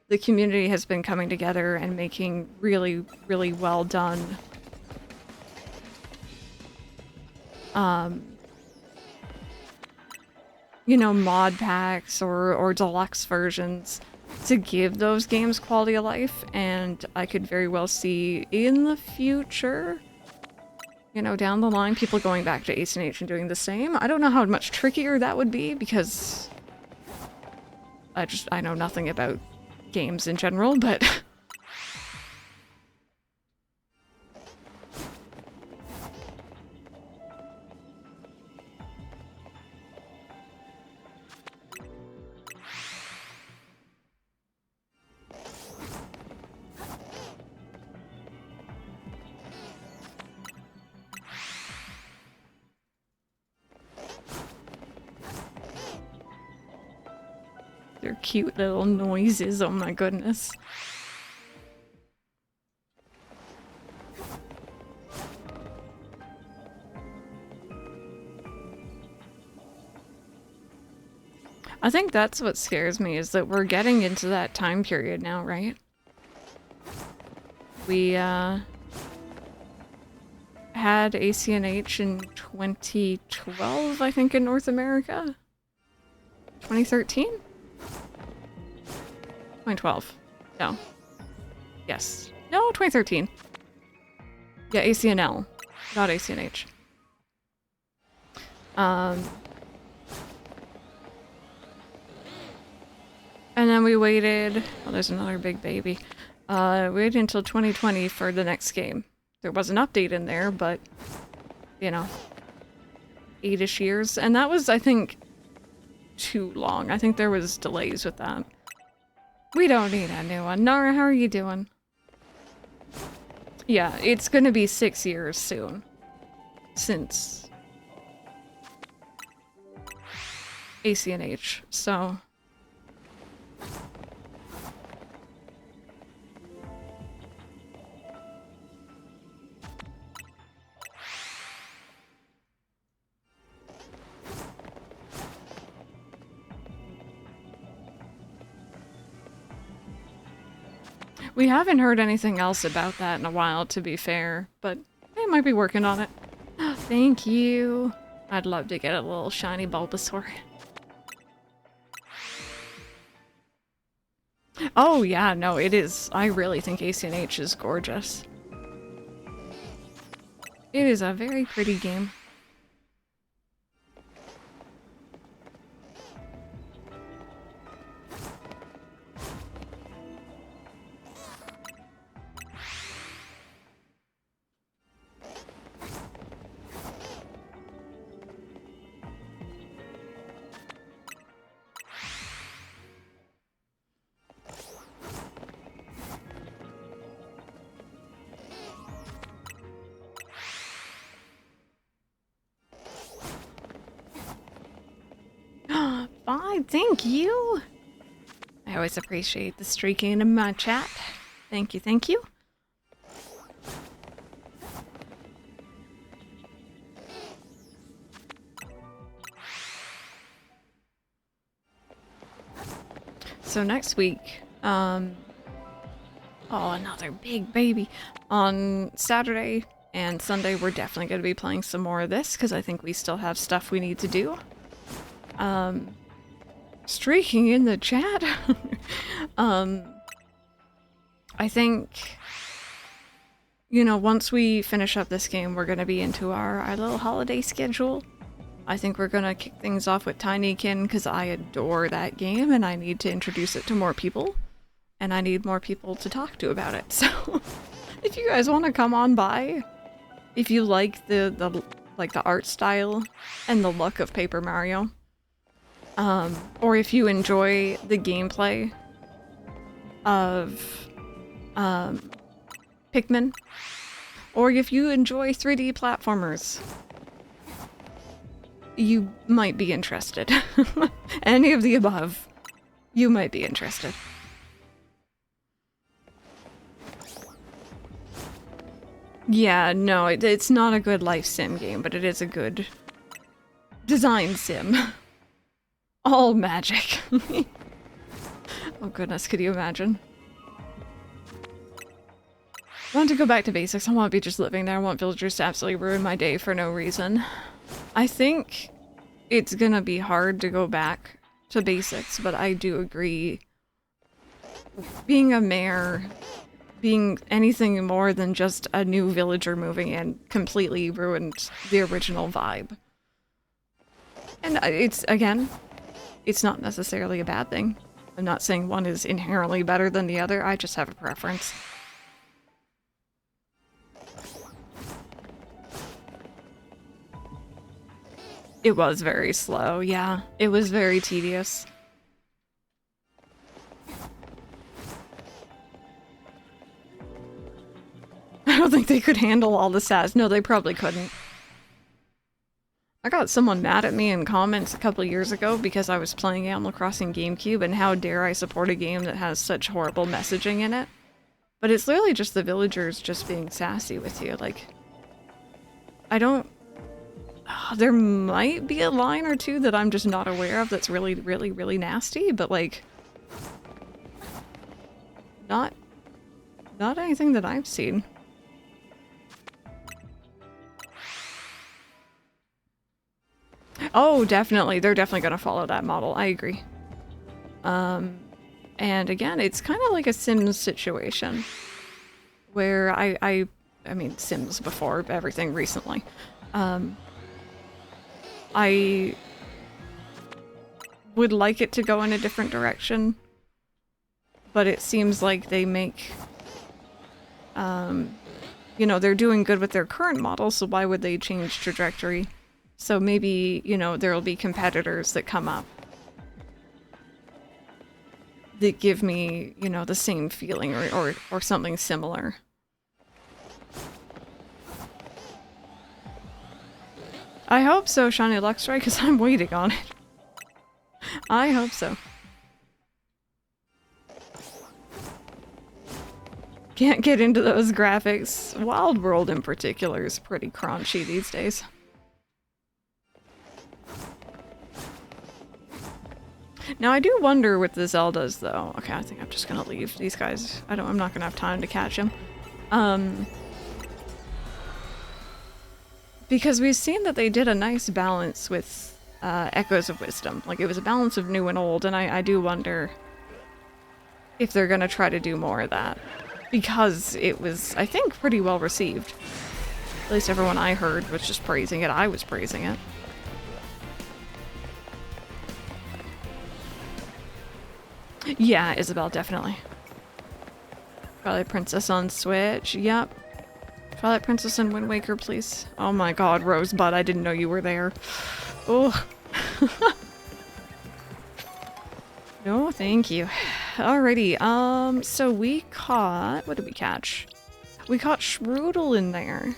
the community has been coming together and making really, really well done you know, mod packs or deluxe versions to give those games quality of life, and I could very well see in the future, you know, down the line, people going back to ACNH and doing the same. I don't know how much trickier that would be because I know nothing about games in general, but their cute little noises, oh my goodness. I think that's what scares me, is that we're getting into that time period now, right? We, had ACNH in 2012, I think, in North America? 2013? 2012. No. Yes. No, 2013. Yeah, ACNL, not ACNH. And then we waited, oh, there's another big baby. Waited until 2020 for the next game. There was an update in there, but you know, 8-ish years. And that was, I think, too long. I think there was delays with that. We don't need a new one. Nara, how are you doing? Yeah, it's gonna be 6 years soon. Since ACNH, so... We haven't heard anything else about that in a while, to be fair, but they might be working on it. Thank you. I'd love to get a little shiny Bulbasaur. Oh yeah, no, it is. I really think ACNH is gorgeous. It is a very pretty game. Fine, thank you. I always appreciate the streaking in my chat. Thank you, thank you. So next week, oh, another big baby. On Saturday and Sunday, we're definitely going to be playing some more of this, because I think we still have stuff we need to do. Streaking in the chat. I think, you know, once we finish up this game, we're going to be into our little holiday schedule. I think we're going to kick things off with Tinykin, because I adore that game, and I need to introduce it to more people. And I need more people to talk to about it. So, if you guys want to come on by, if you like the art style and the look of Paper Mario, or if you enjoy the gameplay of Pikmin, or if you enjoy 3D platformers, you might be interested. Any of the above, you might be interested. Yeah, no, it's not a good life sim game, but it is a good design sim. All magic. Oh goodness, could you imagine? I want to go back to basics. I want to be just living there. I want villagers to absolutely ruin my day for no reason. I think it's gonna be hard to go back to basics, but I do agree. Being a mayor, being anything more than just a new villager moving in, completely ruined the original vibe. And again, it's not necessarily a bad thing. I'm not saying one is inherently better than the other, I just have a preference. It was very slow, yeah. It was very tedious. I don't think they could handle all the sass. No, they probably couldn't. I got someone mad at me in comments a couple years ago because I was playing Animal Crossing GameCube, and how dare I support a game that has such horrible messaging in it. But it's literally just the villagers just being sassy with you, like... I don't... there might be a line or two that I'm just not aware of that's really, really, really nasty, but like... Not anything that I've seen. Oh, definitely. They're definitely going to follow that model. I agree. And again, it's kind of like a Sims situation. Where I mean, Sims before everything recently. I would like it to go in a different direction. But it seems like they make... you know, they're doing good with their current model, so why would they change trajectory? So maybe, you know, there'll be competitors that come up that give me, you know, the same feeling or something similar. I hope so, Shiny Luxray, because I'm waiting on it. I hope so. Can't get into those graphics. Wild World in particular is pretty crunchy these days. Now I do wonder with the Zeldas though. Okay, I think I'm just gonna leave these guys. I'm not gonna have time to catch them. Because we've seen that they did a nice balance with Echoes of Wisdom. Like, it was a balance of new and old, and I do wonder if they're gonna try to do more of that. Because it was, I think, pretty well received. At least everyone I heard was just praising it. I was praising it. Yeah, Isabel, definitely. Twilight Princess on Switch, yep. Twilight Princess and Wind Waker, please. Oh my god, Rosebud, I didn't know you were there. Oh. No, thank you. Alrighty, so we caught... What did we catch? We caught Shroodle in there.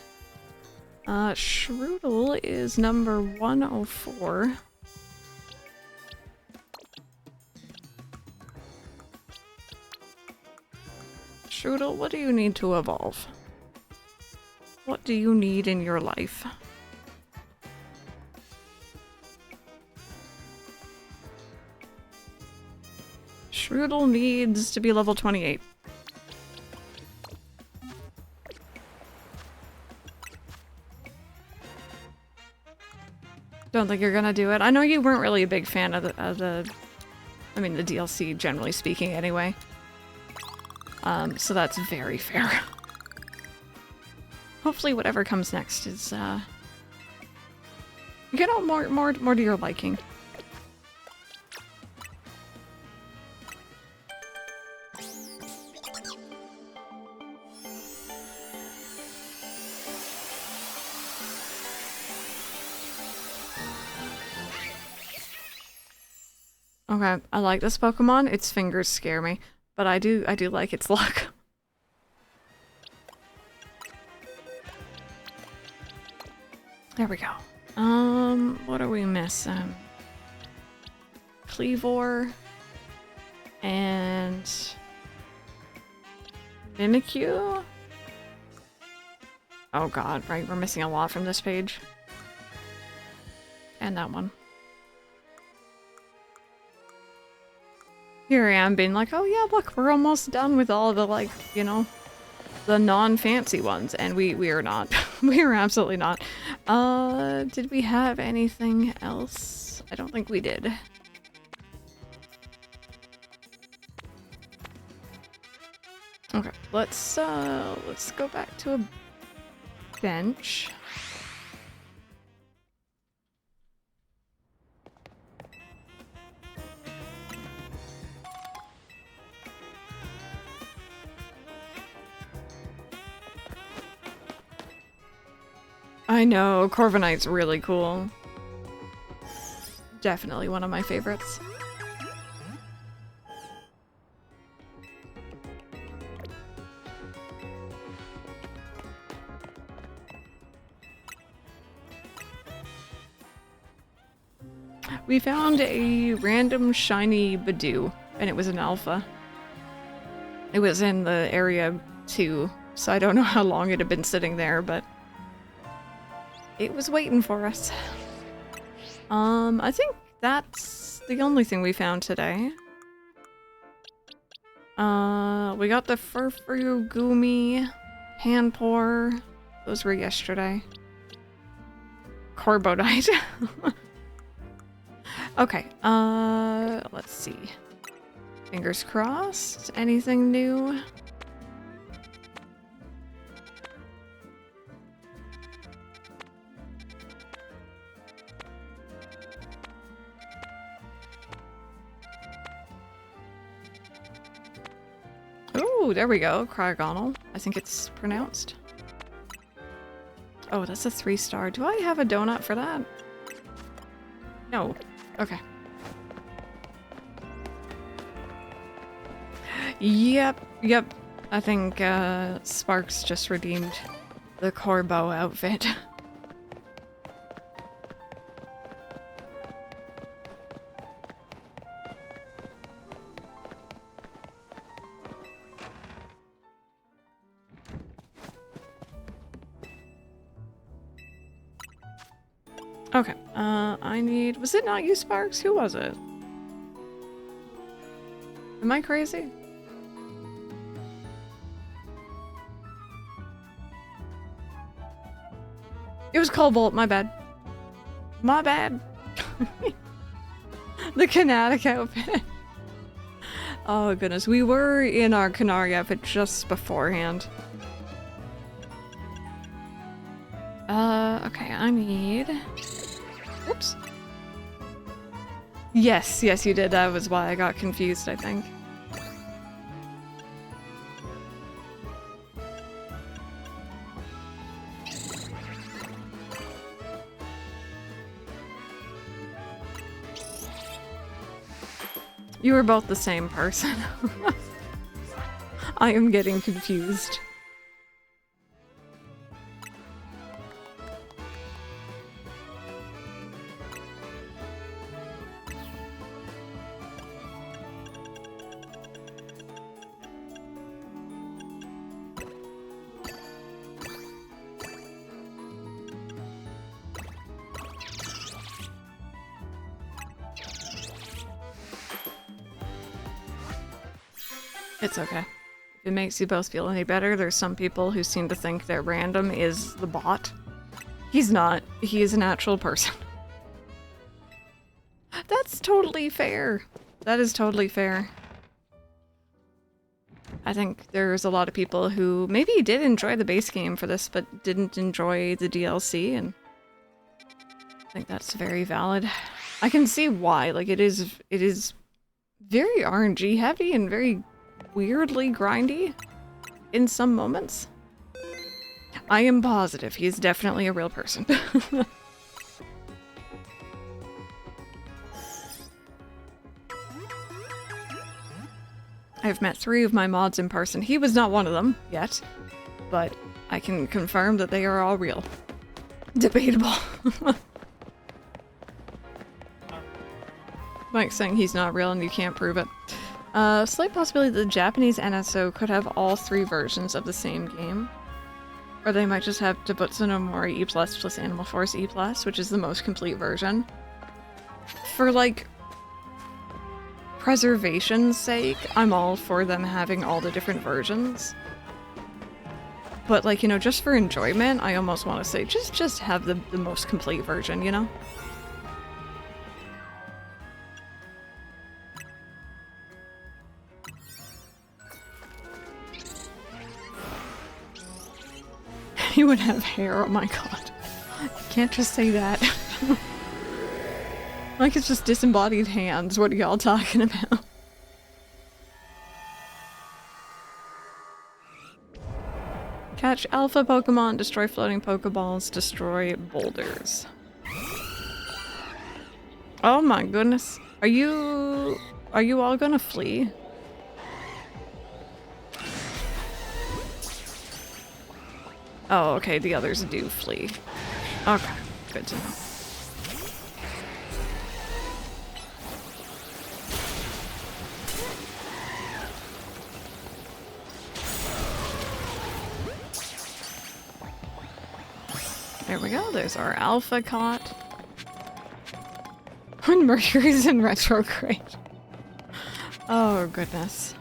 Shroodle is number 104. Shroodle, what do you need to evolve? What do you need in your life? Shroodle needs to be level 28. Don't think you're gonna do it. I know you weren't really a big fan of the I mean, the DLC, generally speaking, anyway. So that's very fair. Hopefully whatever comes next is, you know, more to your liking. Okay, I like this Pokemon. Its fingers scare me, but I do like its luck. There we go. What are we missing? Cleavor and Mimikyu? Oh god, right, we're missing a lot from this page. And that one. Here I am being like, oh yeah, look, we're almost done with all the, like, you know, the non-fancy ones, and we are not. We are absolutely not. Did we have anything else? I don't think we did. Okay, let's go back to a bench. I know, Corviknight's really cool. Definitely one of my favorites. We found a random shiny Badoo, and it was an alpha. It was in the area 2, so I don't know how long it had been sitting there, but it was waiting for us. I think that's the only thing we found today. We got the Furfrou, Goomy, Handpour. Those were yesterday. Corbodite. Okay, let's see. Fingers crossed. Anything new? Ooh, there we go. Cryogonal, I think it's pronounced. Oh, that's a 3-star. Do I have a donut for that? No. Okay. Yep. I think Sparks just redeemed the Corbo outfit. Okay, I need... Was it not you, Sparks? Who was it? Am I crazy? It was Cobalt, my bad. My bad. The Kinetic outfit. Oh goodness, we were in our Canary outfit just beforehand. Okay, I need... Whoops. Yes, you did. That was why I got confused, I think. You were both the same person. I am getting confused. It's okay. If it makes you both feel any better, there's some people who seem to think that random is the bot. He's not. He is an actual person. That's totally fair. That is totally fair. I think there's a lot of people who maybe did enjoy the base game for this, but didn't enjoy the DLC, and I think that's very valid. I can see why. Like, it is very RNG heavy and very weirdly grindy in some moments. I am positive he's definitely a real person. I've met 3 of my mods in person. He was not one of them yet, but I can confirm that they are all real. Debatable. Mike's saying he's not real and you can't prove it. Slight possibility that the Japanese NSO could have all 3 versions of the same game. Or they might just have Dabutsu no Mori E++ plus Animal Force E+, which is the most complete version. For, like, preservation's sake, I'm all for them having all the different versions. But, like, you know, just for enjoyment, I almost want to say, just have the most complete version, you know? You would have hair, oh my god. You can't just say that. Like it's just disembodied hands, what are y'all talking about? Catch alpha Pokemon, destroy floating Pokeballs, destroy boulders. Oh my goodness. Are you all gonna flee? Oh, okay, the others do flee. Okay, good to know. There we go, there's our alpha caught. When Mercury's in retrograde. Oh, goodness.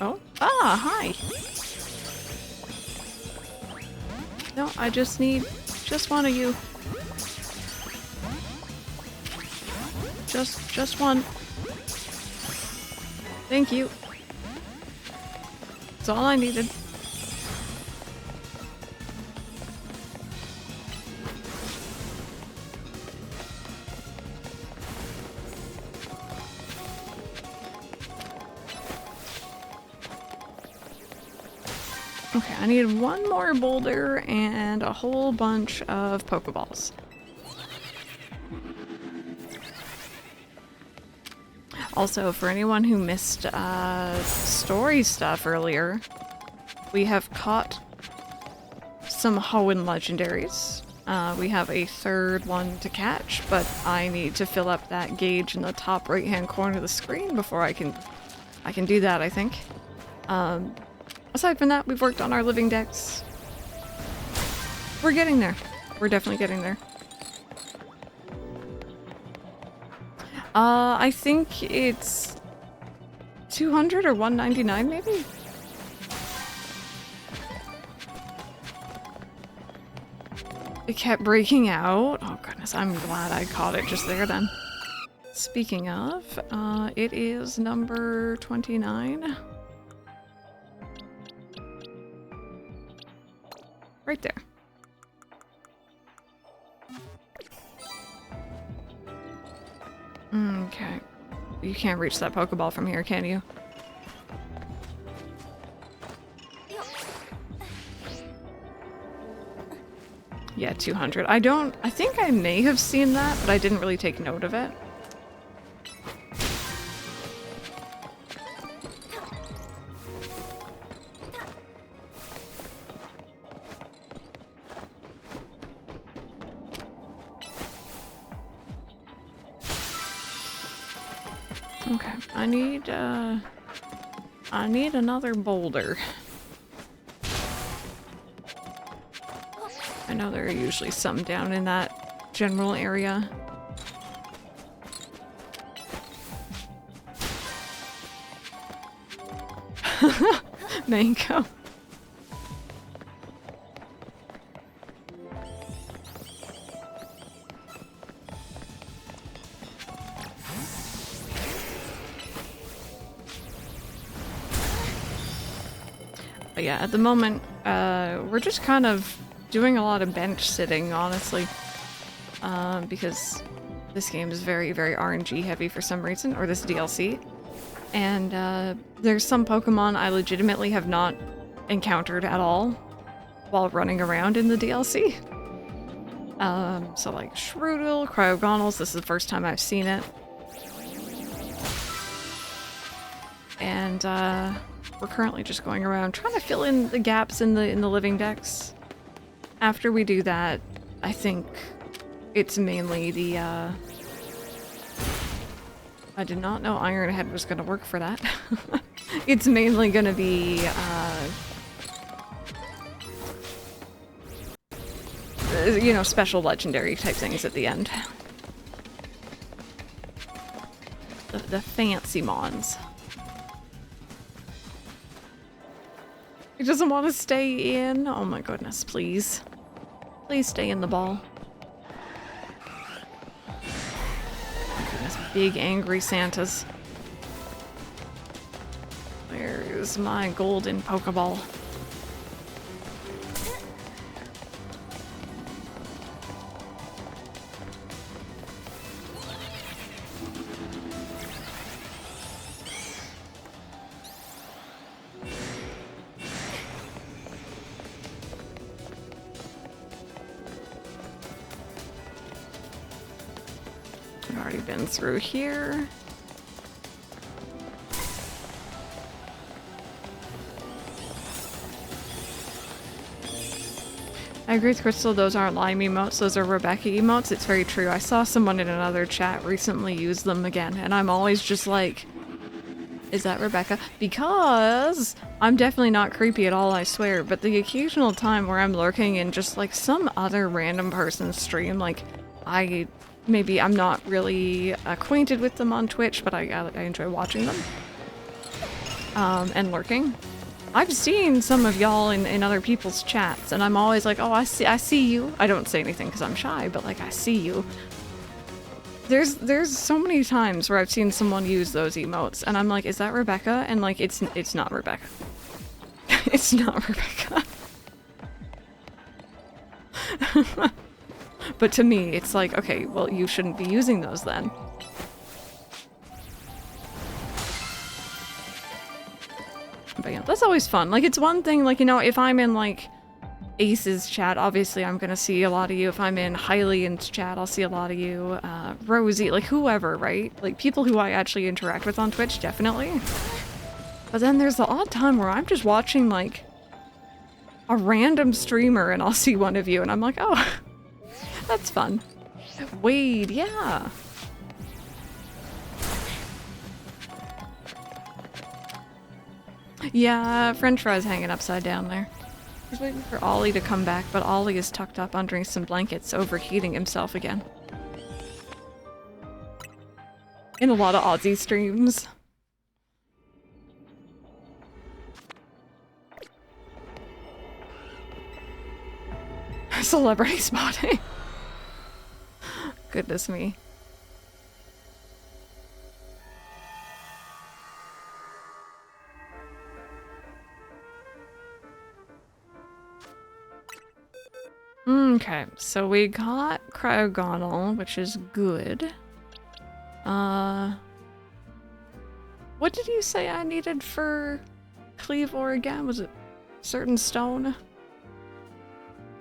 Oh, ah, hi. No, I just need just one of you. Just one. Thank you. That's all I needed. Okay, I need one more boulder and a whole bunch of Pokeballs. Also, for anyone who missed story stuff earlier, we have caught some Hoenn legendaries. We have a third one to catch, but I need to fill up that gauge in the top right-hand corner of the screen before I can do that, I think. Aside from that, we've worked on our living decks. We're getting there. We're definitely getting there. I think it's 200 or 199 maybe? It kept breaking out. Oh goodness, I'm glad I caught it just there then. Speaking of, it is number 29. Right there. Okay. You can't reach that Pokeball from here, can you? Yeah, 200. I think I may have seen that, but I didn't really take note of it. Okay, I need another boulder. I know there are usually some down in that general area. Mango. But yeah, at the moment, we're just kind of doing a lot of bench sitting, honestly. Because this game is very, very RNG heavy for some reason, or this DLC. And there's some Pokemon I legitimately have not encountered at all while running around in the DLC. So like Shroodle, Cryogonals, this is the first time I've seen it. And we're currently just going around trying to fill in the gaps in the living decks. After we do that, I think it's mainly the I did not know Ironhead was going to work for that. It's mainly going to be you know, special legendary type things at the end. The fancy mons. He doesn't want to stay in. Oh my goodness, please. Please stay in the ball. Oh goodness, big angry Santas. Where is my golden Pokeball? I've already been through here. I agree with Crystal, those aren't Lime emotes, those are Rebecca emotes. It's very true. I saw someone in another chat recently use them again, and I'm always just like, is that Rebecca? Because I'm definitely not creepy at all, I swear, but the occasional time where I'm lurking in just like some other random person's stream, like maybe I'm not really acquainted with them on Twitch, but I enjoy watching them. And lurking. I've seen some of y'all in other people's chats, and I'm always like, oh, I see you. I don't say anything because I'm shy, but like, I see you. There's so many times where I've seen someone use those emotes, and I'm like, is that Rebecca? And like, it's not Rebecca. It's not Rebecca. But to me, it's like, okay, well, you shouldn't be using those then. But yeah, that's always fun. Like, it's one thing, like, you know, if I'm in, like, Ace's chat, obviously I'm gonna see a lot of you. If I'm in Hylian's chat, I'll see a lot of you. Rosie, like, whoever, right? Like, people who I actually interact with on Twitch, definitely. But then there's the odd time where I'm just watching, like, a random streamer and I'll see one of you and I'm like, oh, that's fun. Wade, yeah. Yeah, French fries hanging upside down there. He's waiting for Ollie to come back, but Ollie is tucked up underneath some blankets, overheating himself again. In a lot of Aussie streams. Celebrity spotting. Goodness me. Okay, so we got Cryogonal, which is good. What did you say I needed for Cleavor again? Was it certain stone?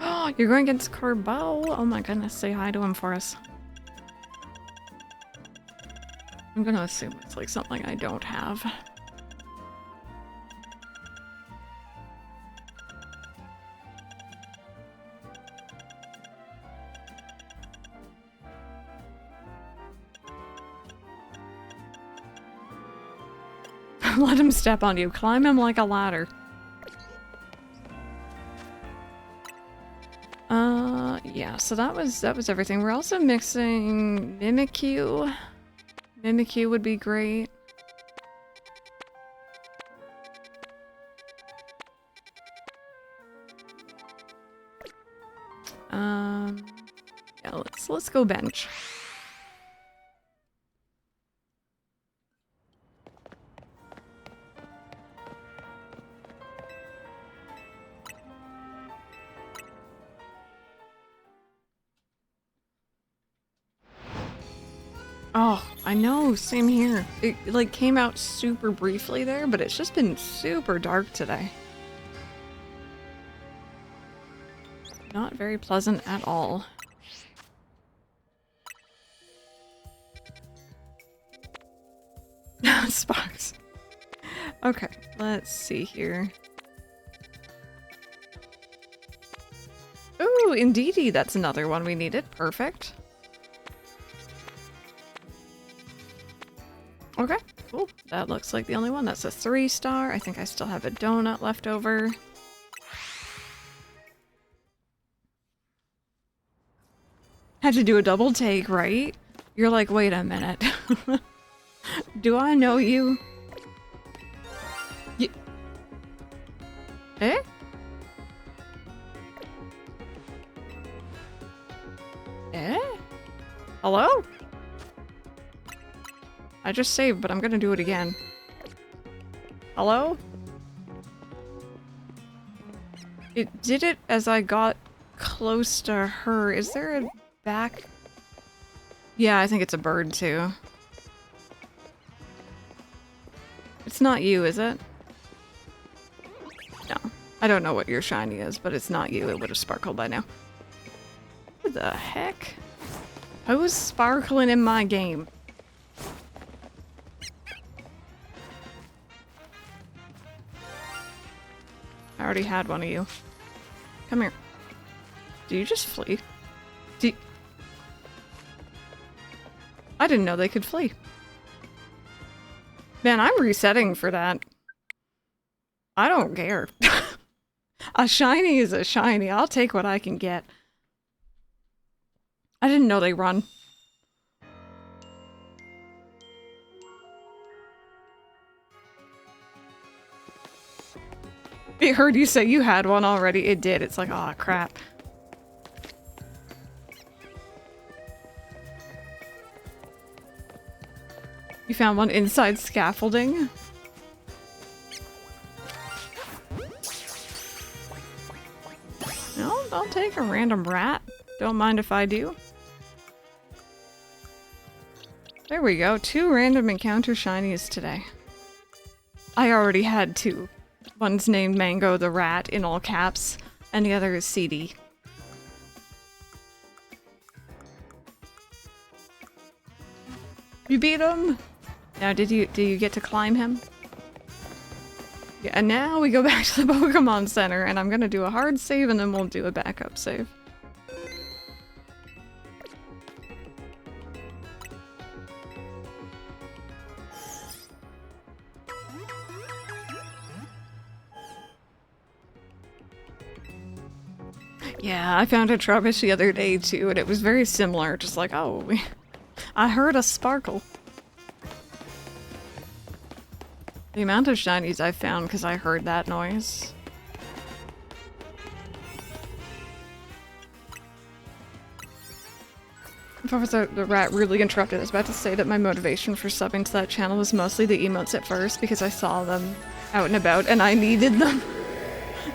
Oh, you're going against Corbeau? Oh my goodness, say hi to him for us. I'm gonna assume it's like something I don't have. Let him step on you. Climb him like a ladder. Yeah, so that was everything. We're also mixing Mimikyu. Mimikyu would be great. Yeah, let's go bench. Oh, I know, same here. It like came out super briefly there, but it's just been super dark today. Not very pleasant at all. Sparks. Okay, let's see here. Ooh, indeedy, that's another one we needed. Perfect. Okay, cool. That looks like the only one. That's a 3-star. I think I still have a donut left over. Had to do a double take, right? You're like, wait a minute. Do I know you? Eh? Eh? Hello? I just saved, but I'm gonna do it again. Hello? It did it as I got close to her. Is there a back? Yeah, I think it's a bird too. It's not you, is it? No. I don't know what your shiny is, but it's not you. It would have sparkled by now. What the heck? Who's sparkling in my game? I already had one of you. Come here. Do you just flee? I didn't know they could flee. Man, I'm resetting for that. I don't care. A shiny is a shiny. I'll take what I can get. I didn't know they run. I heard you say you had one already. It did. It's like, oh crap. You found one inside scaffolding? No, I'll take a random rat. Don't mind if I do. There we go. 2 random encounter shinies today. I already had 2. One's named Mango the Rat in all caps, and the other is CD. You beat him? Now, did you get to climb him? Yeah, and now we go back to the Pokemon Center, and I'm gonna do a hard save, and then we'll do a backup save. Yeah, I found a Trubbish the other day too, and it was very similar. Just like, oh, I heard a sparkle. The amount of shinies I found because I heard that noise. Professor the Rat really interrupted. I was about to say that my motivation for subbing to that channel was mostly the emotes at first because I saw them out and about and I needed them.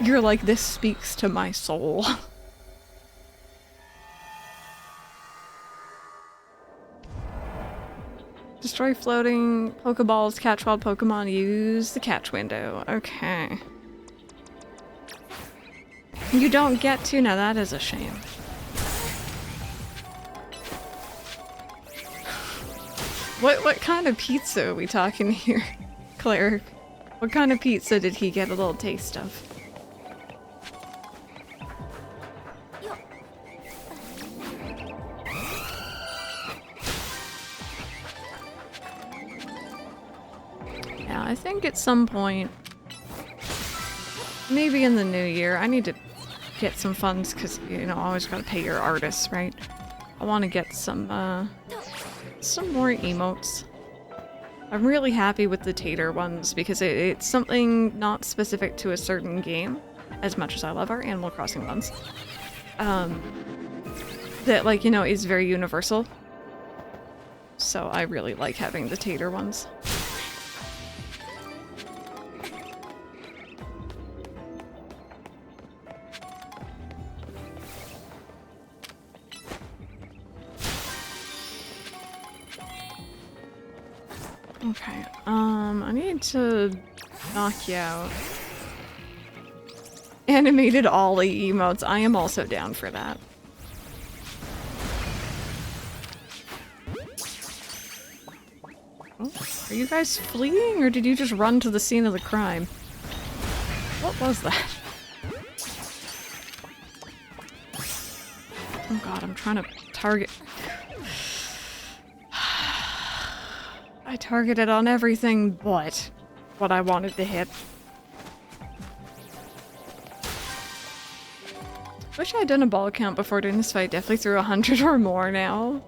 You're like, this speaks to my soul. Destroy floating Pokeballs, catch wild Pokemon, use the catch window. Okay. You don't get to? Now that is a shame. What kind of pizza are we talking here, Cleric? What kind of pizza did he get a little taste of? Yeah, I think at some point, maybe in the new year, I need to get some funds because, you know, always gotta pay your artists, right? I want to get some more emotes. I'm really happy with the tater ones because it's something not specific to a certain game, as much as I love our Animal Crossing ones. That, like, you know, is very universal. So I really like having the tater ones. Okay, I need to knock you out. Animated Ollie emotes, I am also down for that. Oh, are you guys fleeing, or did you just run to the scene of the crime? What was that? Oh god, I'm trying to target... I targeted on everything but what I wanted to hit. Wish I'd done a ball count before doing this fight. Definitely threw 100 or more now.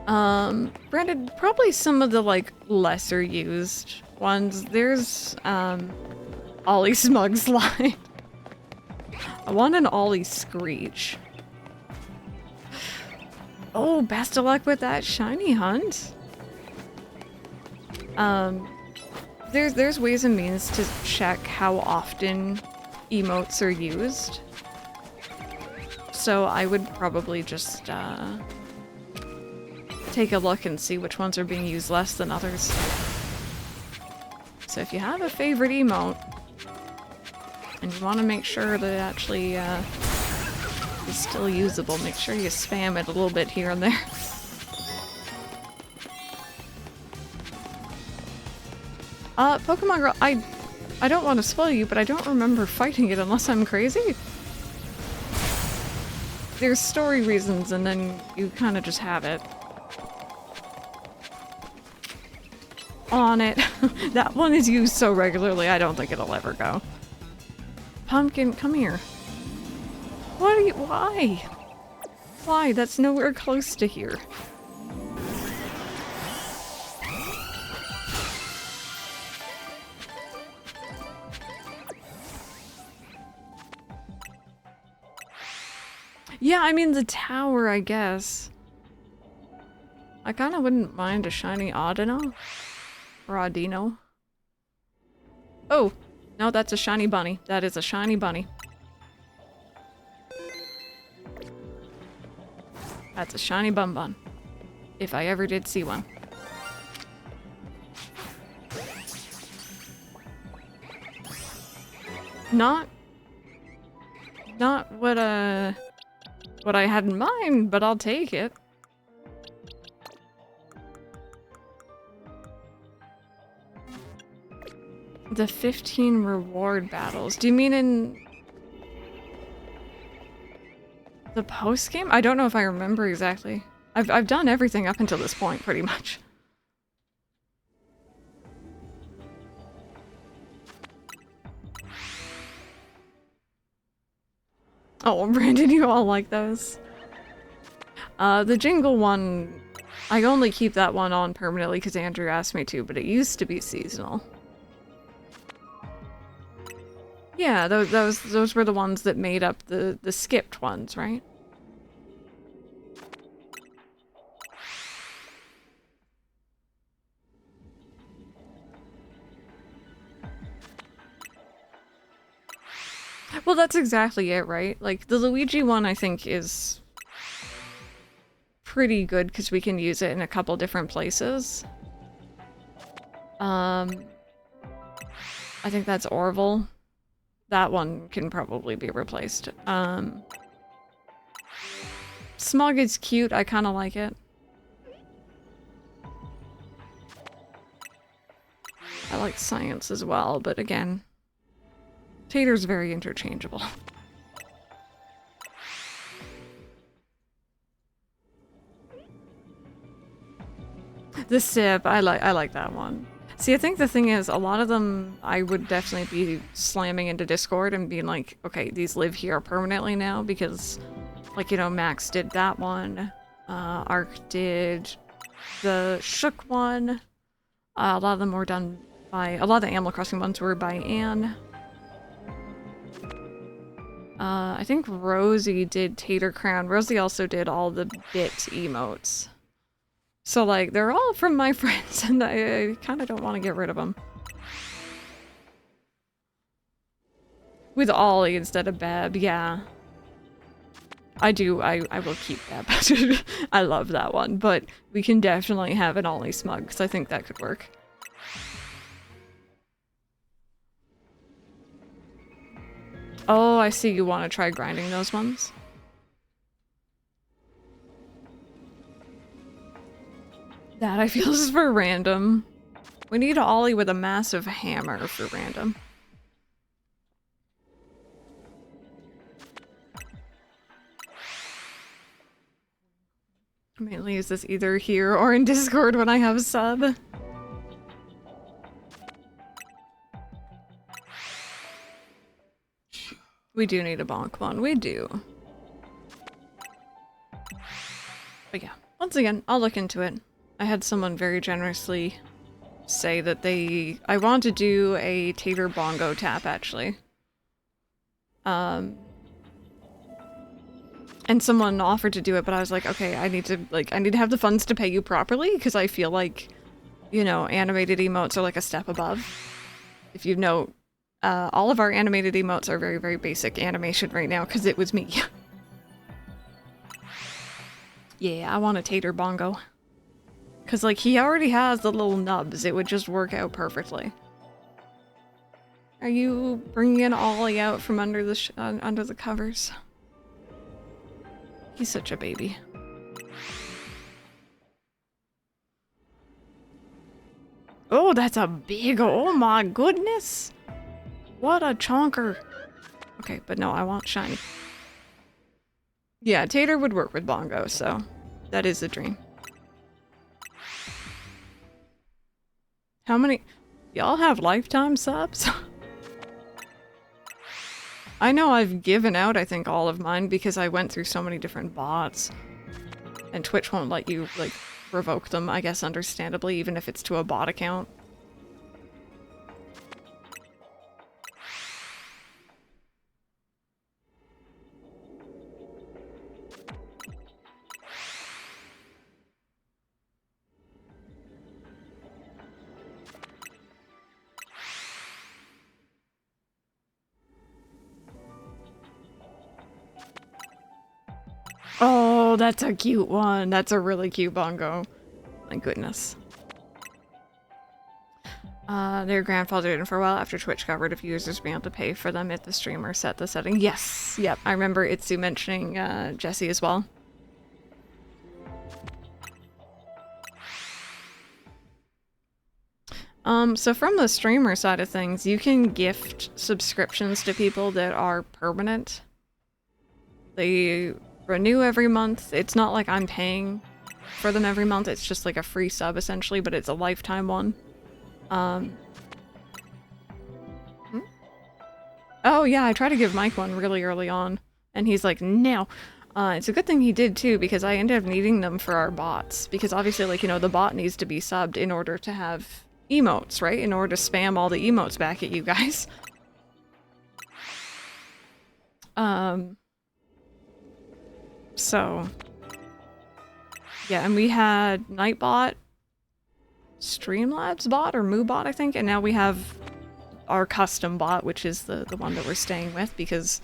Granted, probably some of the, like, lesser used ones. There's, Ollie Smug Slide. I want an Ollie Screech. Oh, best of luck with that shiny hunt. There's ways and means to check how often emotes are used. So I would probably just, take a look and see which ones are being used less than others. So if you have a favorite emote, and you want to make sure that it actually, is still usable, make sure you spam it a little bit here and there. Pokemon Girl, I don't want to spoil you, but I don't remember fighting it unless I'm crazy. There's story reasons, and then you kind of just have it. On it. That one is used so regularly, I don't think it'll ever go. Pumpkin, come here. What are you- why? Why? That's nowhere close to here. Yeah, I mean the tower, I guess. I kinda wouldn't mind a shiny Audino. Or Audino. Oh! No, that's a shiny bunny. That is a shiny bunny. That's a shiny bun bun. If I ever did see one. Not what I had in mind, but I'll take it. The 15 reward battles. Do you mean in the post game? I don't know if I remember exactly. I've done everything up until this point, pretty much. Oh, Brandon, you all like those. The jingle one, I only keep that one on permanently because Andrew asked me to, but it used to be seasonal. Yeah, those were the ones that made up the skipped ones, right? Well, that's exactly it, right? Like, the Luigi one, I think, is pretty good because we can use it in a couple different places. I think that's Orville. That one can probably be replaced. Smug is cute, I kind of like it. I like Science as well, but again, Tater's very interchangeable. The Sip, I like that one. See, I think the thing is, a lot of them I would definitely be slamming into Discord and being like, okay, these live here permanently now because, like, you know, Max did that one, Ark did the Shook one, a lot of them were done by, a lot of the Animal Crossing ones were by Anne. I think Rosie did Tater Crown. Rosie also did all the bit emotes. So, like, they're all from my friends, and I kind of don't want to get rid of them. With Ollie instead of Beb, yeah. I will keep Beb. I love that one, but we can definitely have an Ollie Smug, because I think that could work. Oh, I see you want to try grinding those ones. That I feel is for random. We need an Ollie with a massive hammer for random. I mainly use this either here or in Discord when I have a sub. We do need a bonk one, we do. But yeah, once again, I'll look into it. I had someone very generously say that I want to do a Tater Bongo tap, actually. And someone offered to do it, but I was like, okay, I need to have the funds to pay you properly, because I feel like, you know, animated emotes are like a step above. If you know, all of our animated emotes are very, very basic animation right now, because it was me. Yeah, I want a Tater Bongo. Because, like, he already has the little nubs. It would just work out perfectly. Are you bringing Ollie out from under the covers? He's such a baby. Oh, that's a big... Oh my goodness! What a chonker! Okay, but no, I want shiny. Yeah, Tater would work with Bongo, so that is the dream. How many... Y'all have lifetime subs? I know I've given out, I think, all of mine because I went through so many different bots. And Twitch won't let you, like, revoke them, I guess, understandably, even if it's to a bot account. Oh, that's a cute one. That's a really cute bongo. My goodness. They're grandfathered in for a while after Twitch got rid of users being able to pay for them if the streamer set the setting. Yes, yep. I remember Itsu mentioning Jesse as well. So from the streamer side of things, you can gift subscriptions to people that are permanent. They renew every month. It's not like I'm paying for them every month. It's just like a free sub essentially, but it's a lifetime one. Oh yeah, I tried to give Mike one really early on, and he's like, no. It's a good thing he did too, because I ended up needing them for our bots. Because obviously, like, you know, the bot needs to be subbed in order to have emotes, right? In order to spam all the emotes back at you guys. So... yeah, and we had Nightbot, Streamlabs bot, or MooBot, I think, and now we have our custom bot, which is the one that we're staying with, because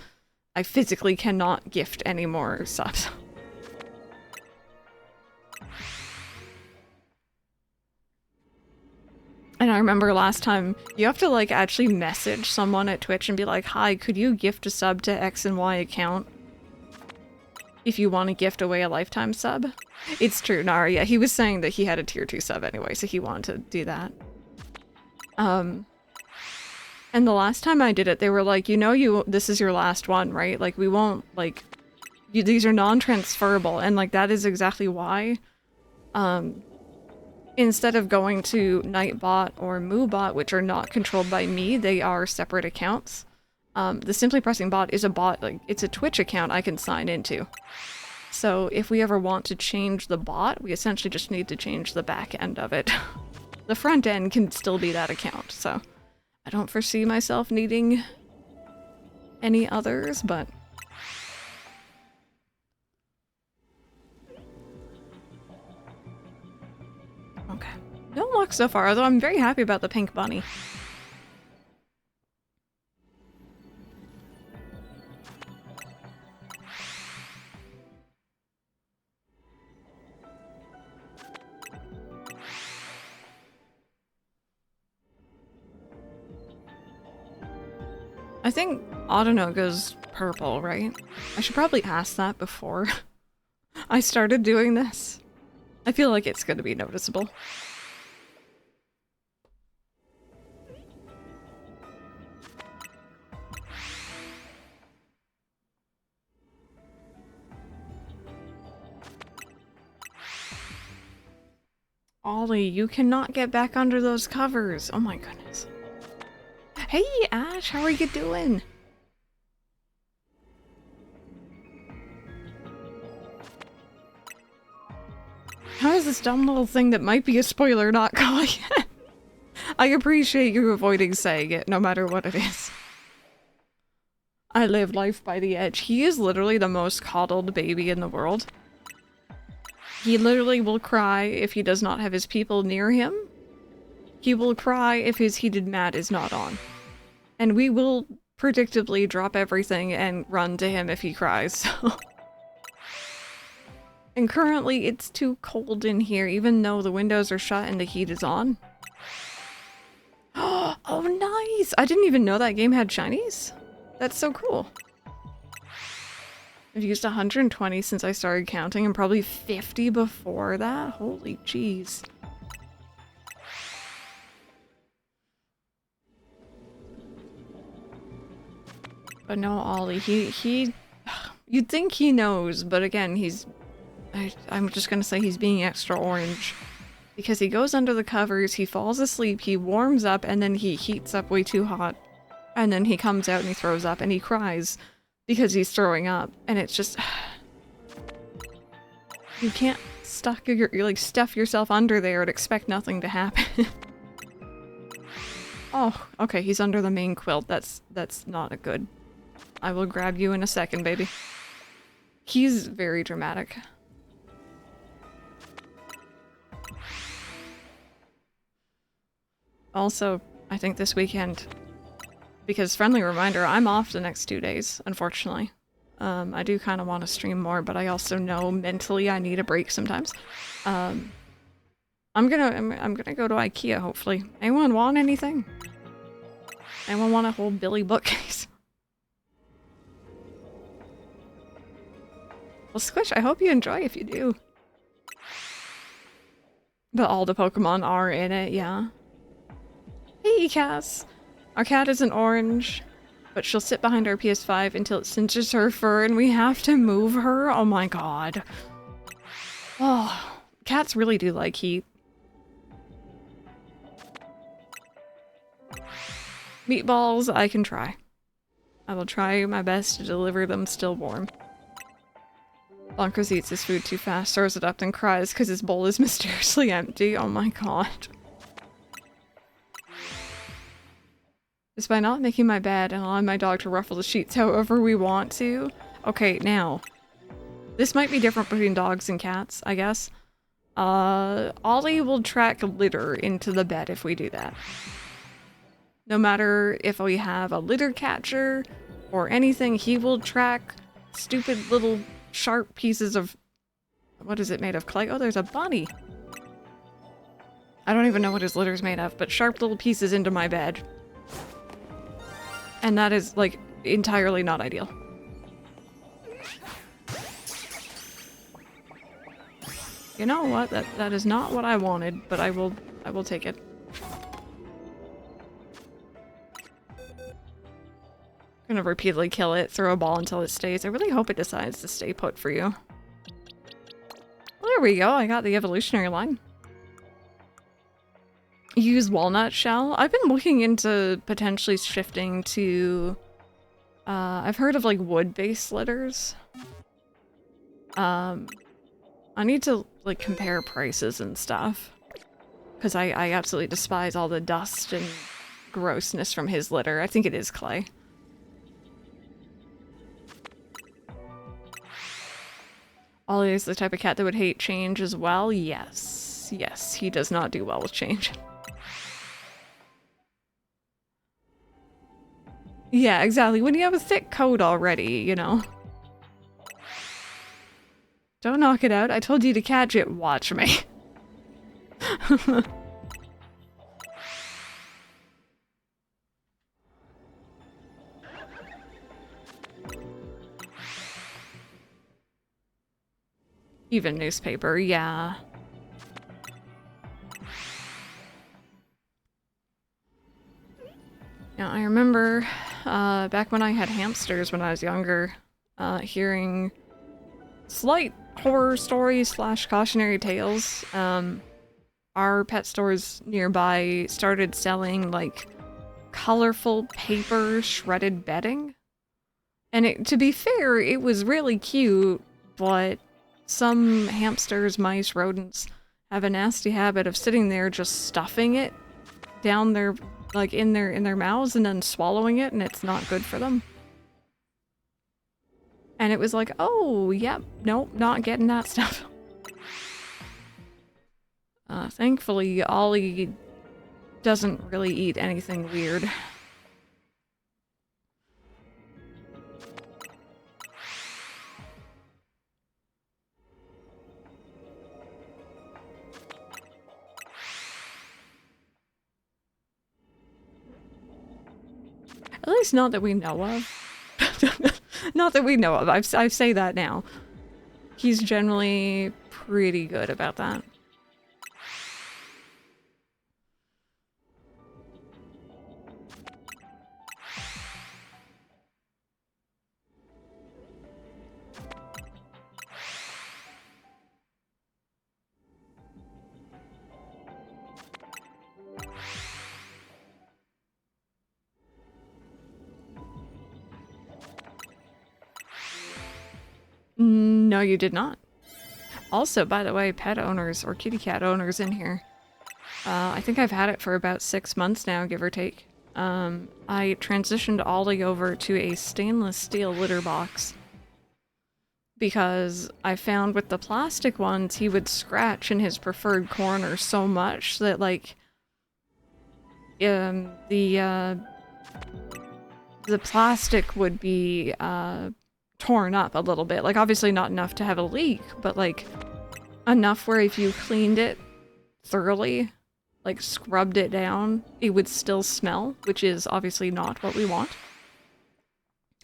I physically cannot gift any more subs. And I remember last time, you have to like actually message someone at Twitch and be like, hi, could you gift a sub to X and Y account if you want to gift away a lifetime sub? It's true, Nara, yeah, he was saying that he had a tier 2 sub anyway, so he wanted to do that. And the last time I did it, they were like, you know, this is your last one, right? Like, we won't, like, these are non-transferable, and, like, that is exactly why, instead of going to Nightbot or MooBot, which are not controlled by me, they are separate accounts. The Simply Pressing bot is a bot, like, it's a Twitch account I can sign into. So if we ever want to change the bot, we essentially just need to change the back end of it. The front end can still be that account, so I don't foresee myself needing any others, but... okay. No luck so far, although I'm very happy about the pink bunny. I think Autono goes purple, right? I should probably ask that before I started doing this. I feel like it's going to be noticeable. Ollie, you cannot get back under those covers. Oh my goodness. Hey Ash, how are you doing? How is this dumb little thing that might be a spoiler not going in? I appreciate you avoiding saying it, no matter what it is. I live life by the edge. He is literally the most coddled baby in the world. He literally will cry if he does not have his people near him. He will cry if his heated mat is not on. And we will predictably drop everything and run to him if he cries, so... And currently it's too cold in here, even though the windows are shut and the heat is on. Oh, nice! I didn't even know that game had shinies. That's so cool. I've used 120 since I started counting and probably 50 before that. Holy jeez. But no, Ollie, you'd think he knows, but again, I'm just gonna say he's being extra orange. Because he goes under the covers, he falls asleep, he warms up, and then he heats up way too hot. And then he comes out and he throws up, and he cries because he's throwing up. And it's just... you can't stuff yourself under there and expect nothing to happen. Oh, okay, he's under the main quilt. That's not a good... I will grab you in a second, baby. He's very dramatic. Also, I think this weekend, because friendly reminder, I'm off the next 2 days, unfortunately. I do kind of want to stream more, but I also know mentally I need a break sometimes. I'm gonna go to IKEA, hopefully. Anyone want anything? Anyone want a whole Billy bookcase? Well, Squish, I hope you enjoy if you do. But all the Pokemon are in it, yeah. Hey, Cass! Our cat isn't orange, but she'll sit behind our PS5 until it cinches her fur and we have to move her? Oh my god. Oh, cats really do like heat. Meatballs, I can try. I will try my best to deliver them still warm. Bonkers eats his food too fast, throws it up, then cries because his bowl is mysteriously empty. Oh my god. Just by not making my bed and allowing my dog to ruffle the sheets however we want to. Okay, now. This might be different between dogs and cats, I guess. Ollie will track litter into the bed if we do that. No matter if we have a litter catcher or anything, he will track stupid little sharp pieces of... What is it made of? Clay? Oh, there's a bunny! I don't even know what his litter's made of, but sharp little pieces into my bed. And that is, like, entirely not ideal. You know what? That is not what I wanted, but I will take it. Gonna repeatedly kill it, throw a ball until it stays. I really hope it decides to stay put for you. Well, there we go. I got the evolutionary line. Use walnut shell. I've been looking into potentially shifting to... I've heard of like wood-based litters. I need to like compare prices and stuff. Because I absolutely despise all the dust and grossness from his litter. I think it is clay. Ollie is the type of cat that would hate change as well. Yes. Yes, he does not do well with change. Yeah, exactly. When you have a thick coat already, you know. Don't knock it out. I told you to catch it. Watch me. Even newspaper, yeah. Now, I remember back when I had hamsters when I was younger, hearing slight horror stories / cautionary tales. Our pet stores nearby started selling, like, colorful paper shredded bedding. And to be fair, it was really cute, but some hamsters, mice, rodents have a nasty habit of sitting there just stuffing it down their, like, in their mouths and then swallowing it, and it's not good for them. And it was like, oh, yep, nope, not getting that stuff. Thankfully, Ollie doesn't really eat anything weird. At least not that we know of. Not that we know of. I say that now. He's generally pretty good about that. No, you did not. Also, by the way, pet owners or kitty cat owners in here. I think I've had it for about 6 months now, give or take. I transitioned Ollie over to a stainless steel litter box. Because I found with the plastic ones, he would scratch in his preferred corner so much that, like, the plastic would be, torn up a little bit. Like, obviously not enough to have a leak, but, like, enough where if you cleaned it thoroughly, like, scrubbed it down, it would still smell, which is obviously not what we want.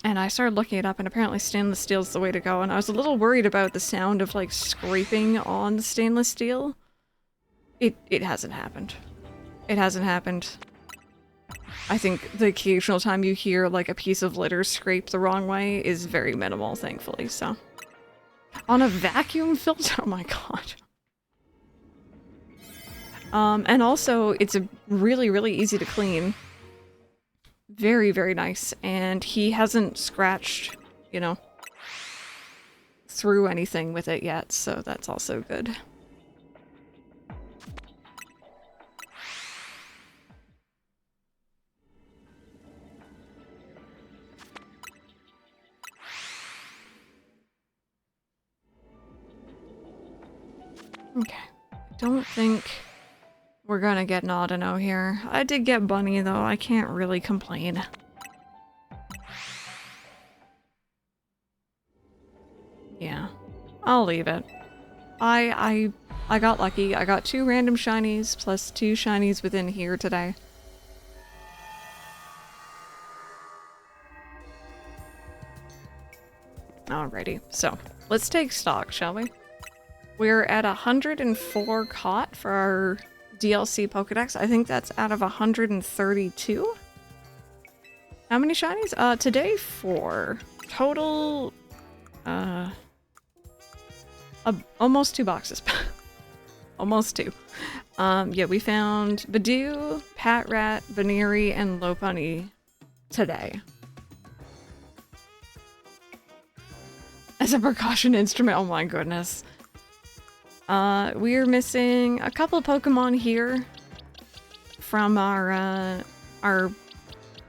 And I started looking it up, and apparently stainless steel is the way to go, and I was a little worried about the sound of, like, scraping on the stainless steel. It hasn't happened. It hasn't happened. I think the occasional time you hear, like, a piece of litter scrape the wrong way is very minimal, thankfully, so. On a vacuum filter? Oh my god. And also, it's a really, really easy to clean. Very, very nice. And he hasn't scratched, you know, through anything with it yet, so that's also good. Okay. I don't think we're gonna get an Audino here. I did get Bunny, though. I can't really complain. Yeah. I'll leave it. I got lucky. I got 2 random shinies plus 2 shinies within here today. Alrighty. So, let's take stock, shall we? We're at 104 caught for our DLC Pokedex. I think that's out of 132. How many shinies? Today 4. Total, almost 2 boxes. Almost 2. Yeah, we found Badoo, Patrat, Veneeri, and Lopunny today. As a precaution instrument, oh my goodness. We're missing a couple of Pokemon here from our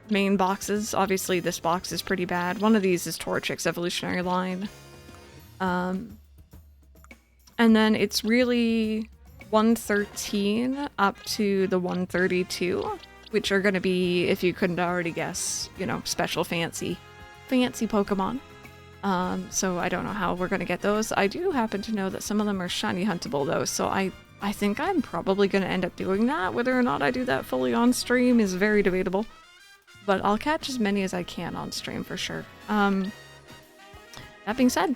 main boxes. Obviously, this box is pretty bad. One of these is Torchic's evolutionary line. And then it's really 113 up to the 132, which are going to be, if you couldn't already guess, you know, special fancy Pokemon. So I don't know how we're gonna get those. I do happen to know that some of them are shiny huntable though, so I think I'm probably gonna end up doing that. Whether or not I do that fully on stream is very debatable. But I'll catch as many as I can on stream for sure. That being said,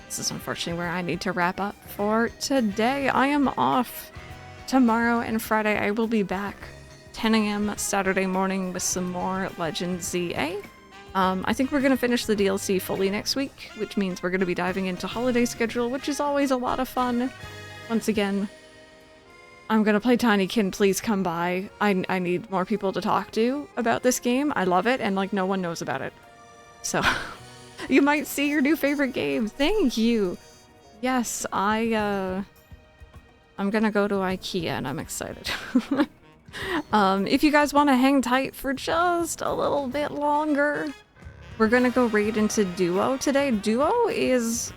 this is unfortunately where I need to wrap up for today. I am off tomorrow and Friday. I will be back 10 a.m. Saturday morning with some more Legends ZA. I think we're going to finish the DLC fully next week, which means we're going to be diving into holiday schedule, which is always a lot of fun. Once again, I'm going to play Tinykin. Please come by. I need more people to talk to about this game. I love it, and like no one knows about it. So, you might see your new favorite game. Thank you. Yes, I'm going to go to IKEA, and I'm excited. If you guys want to hang tight for just a little bit longer, we're gonna go raid into Duo today. Duo is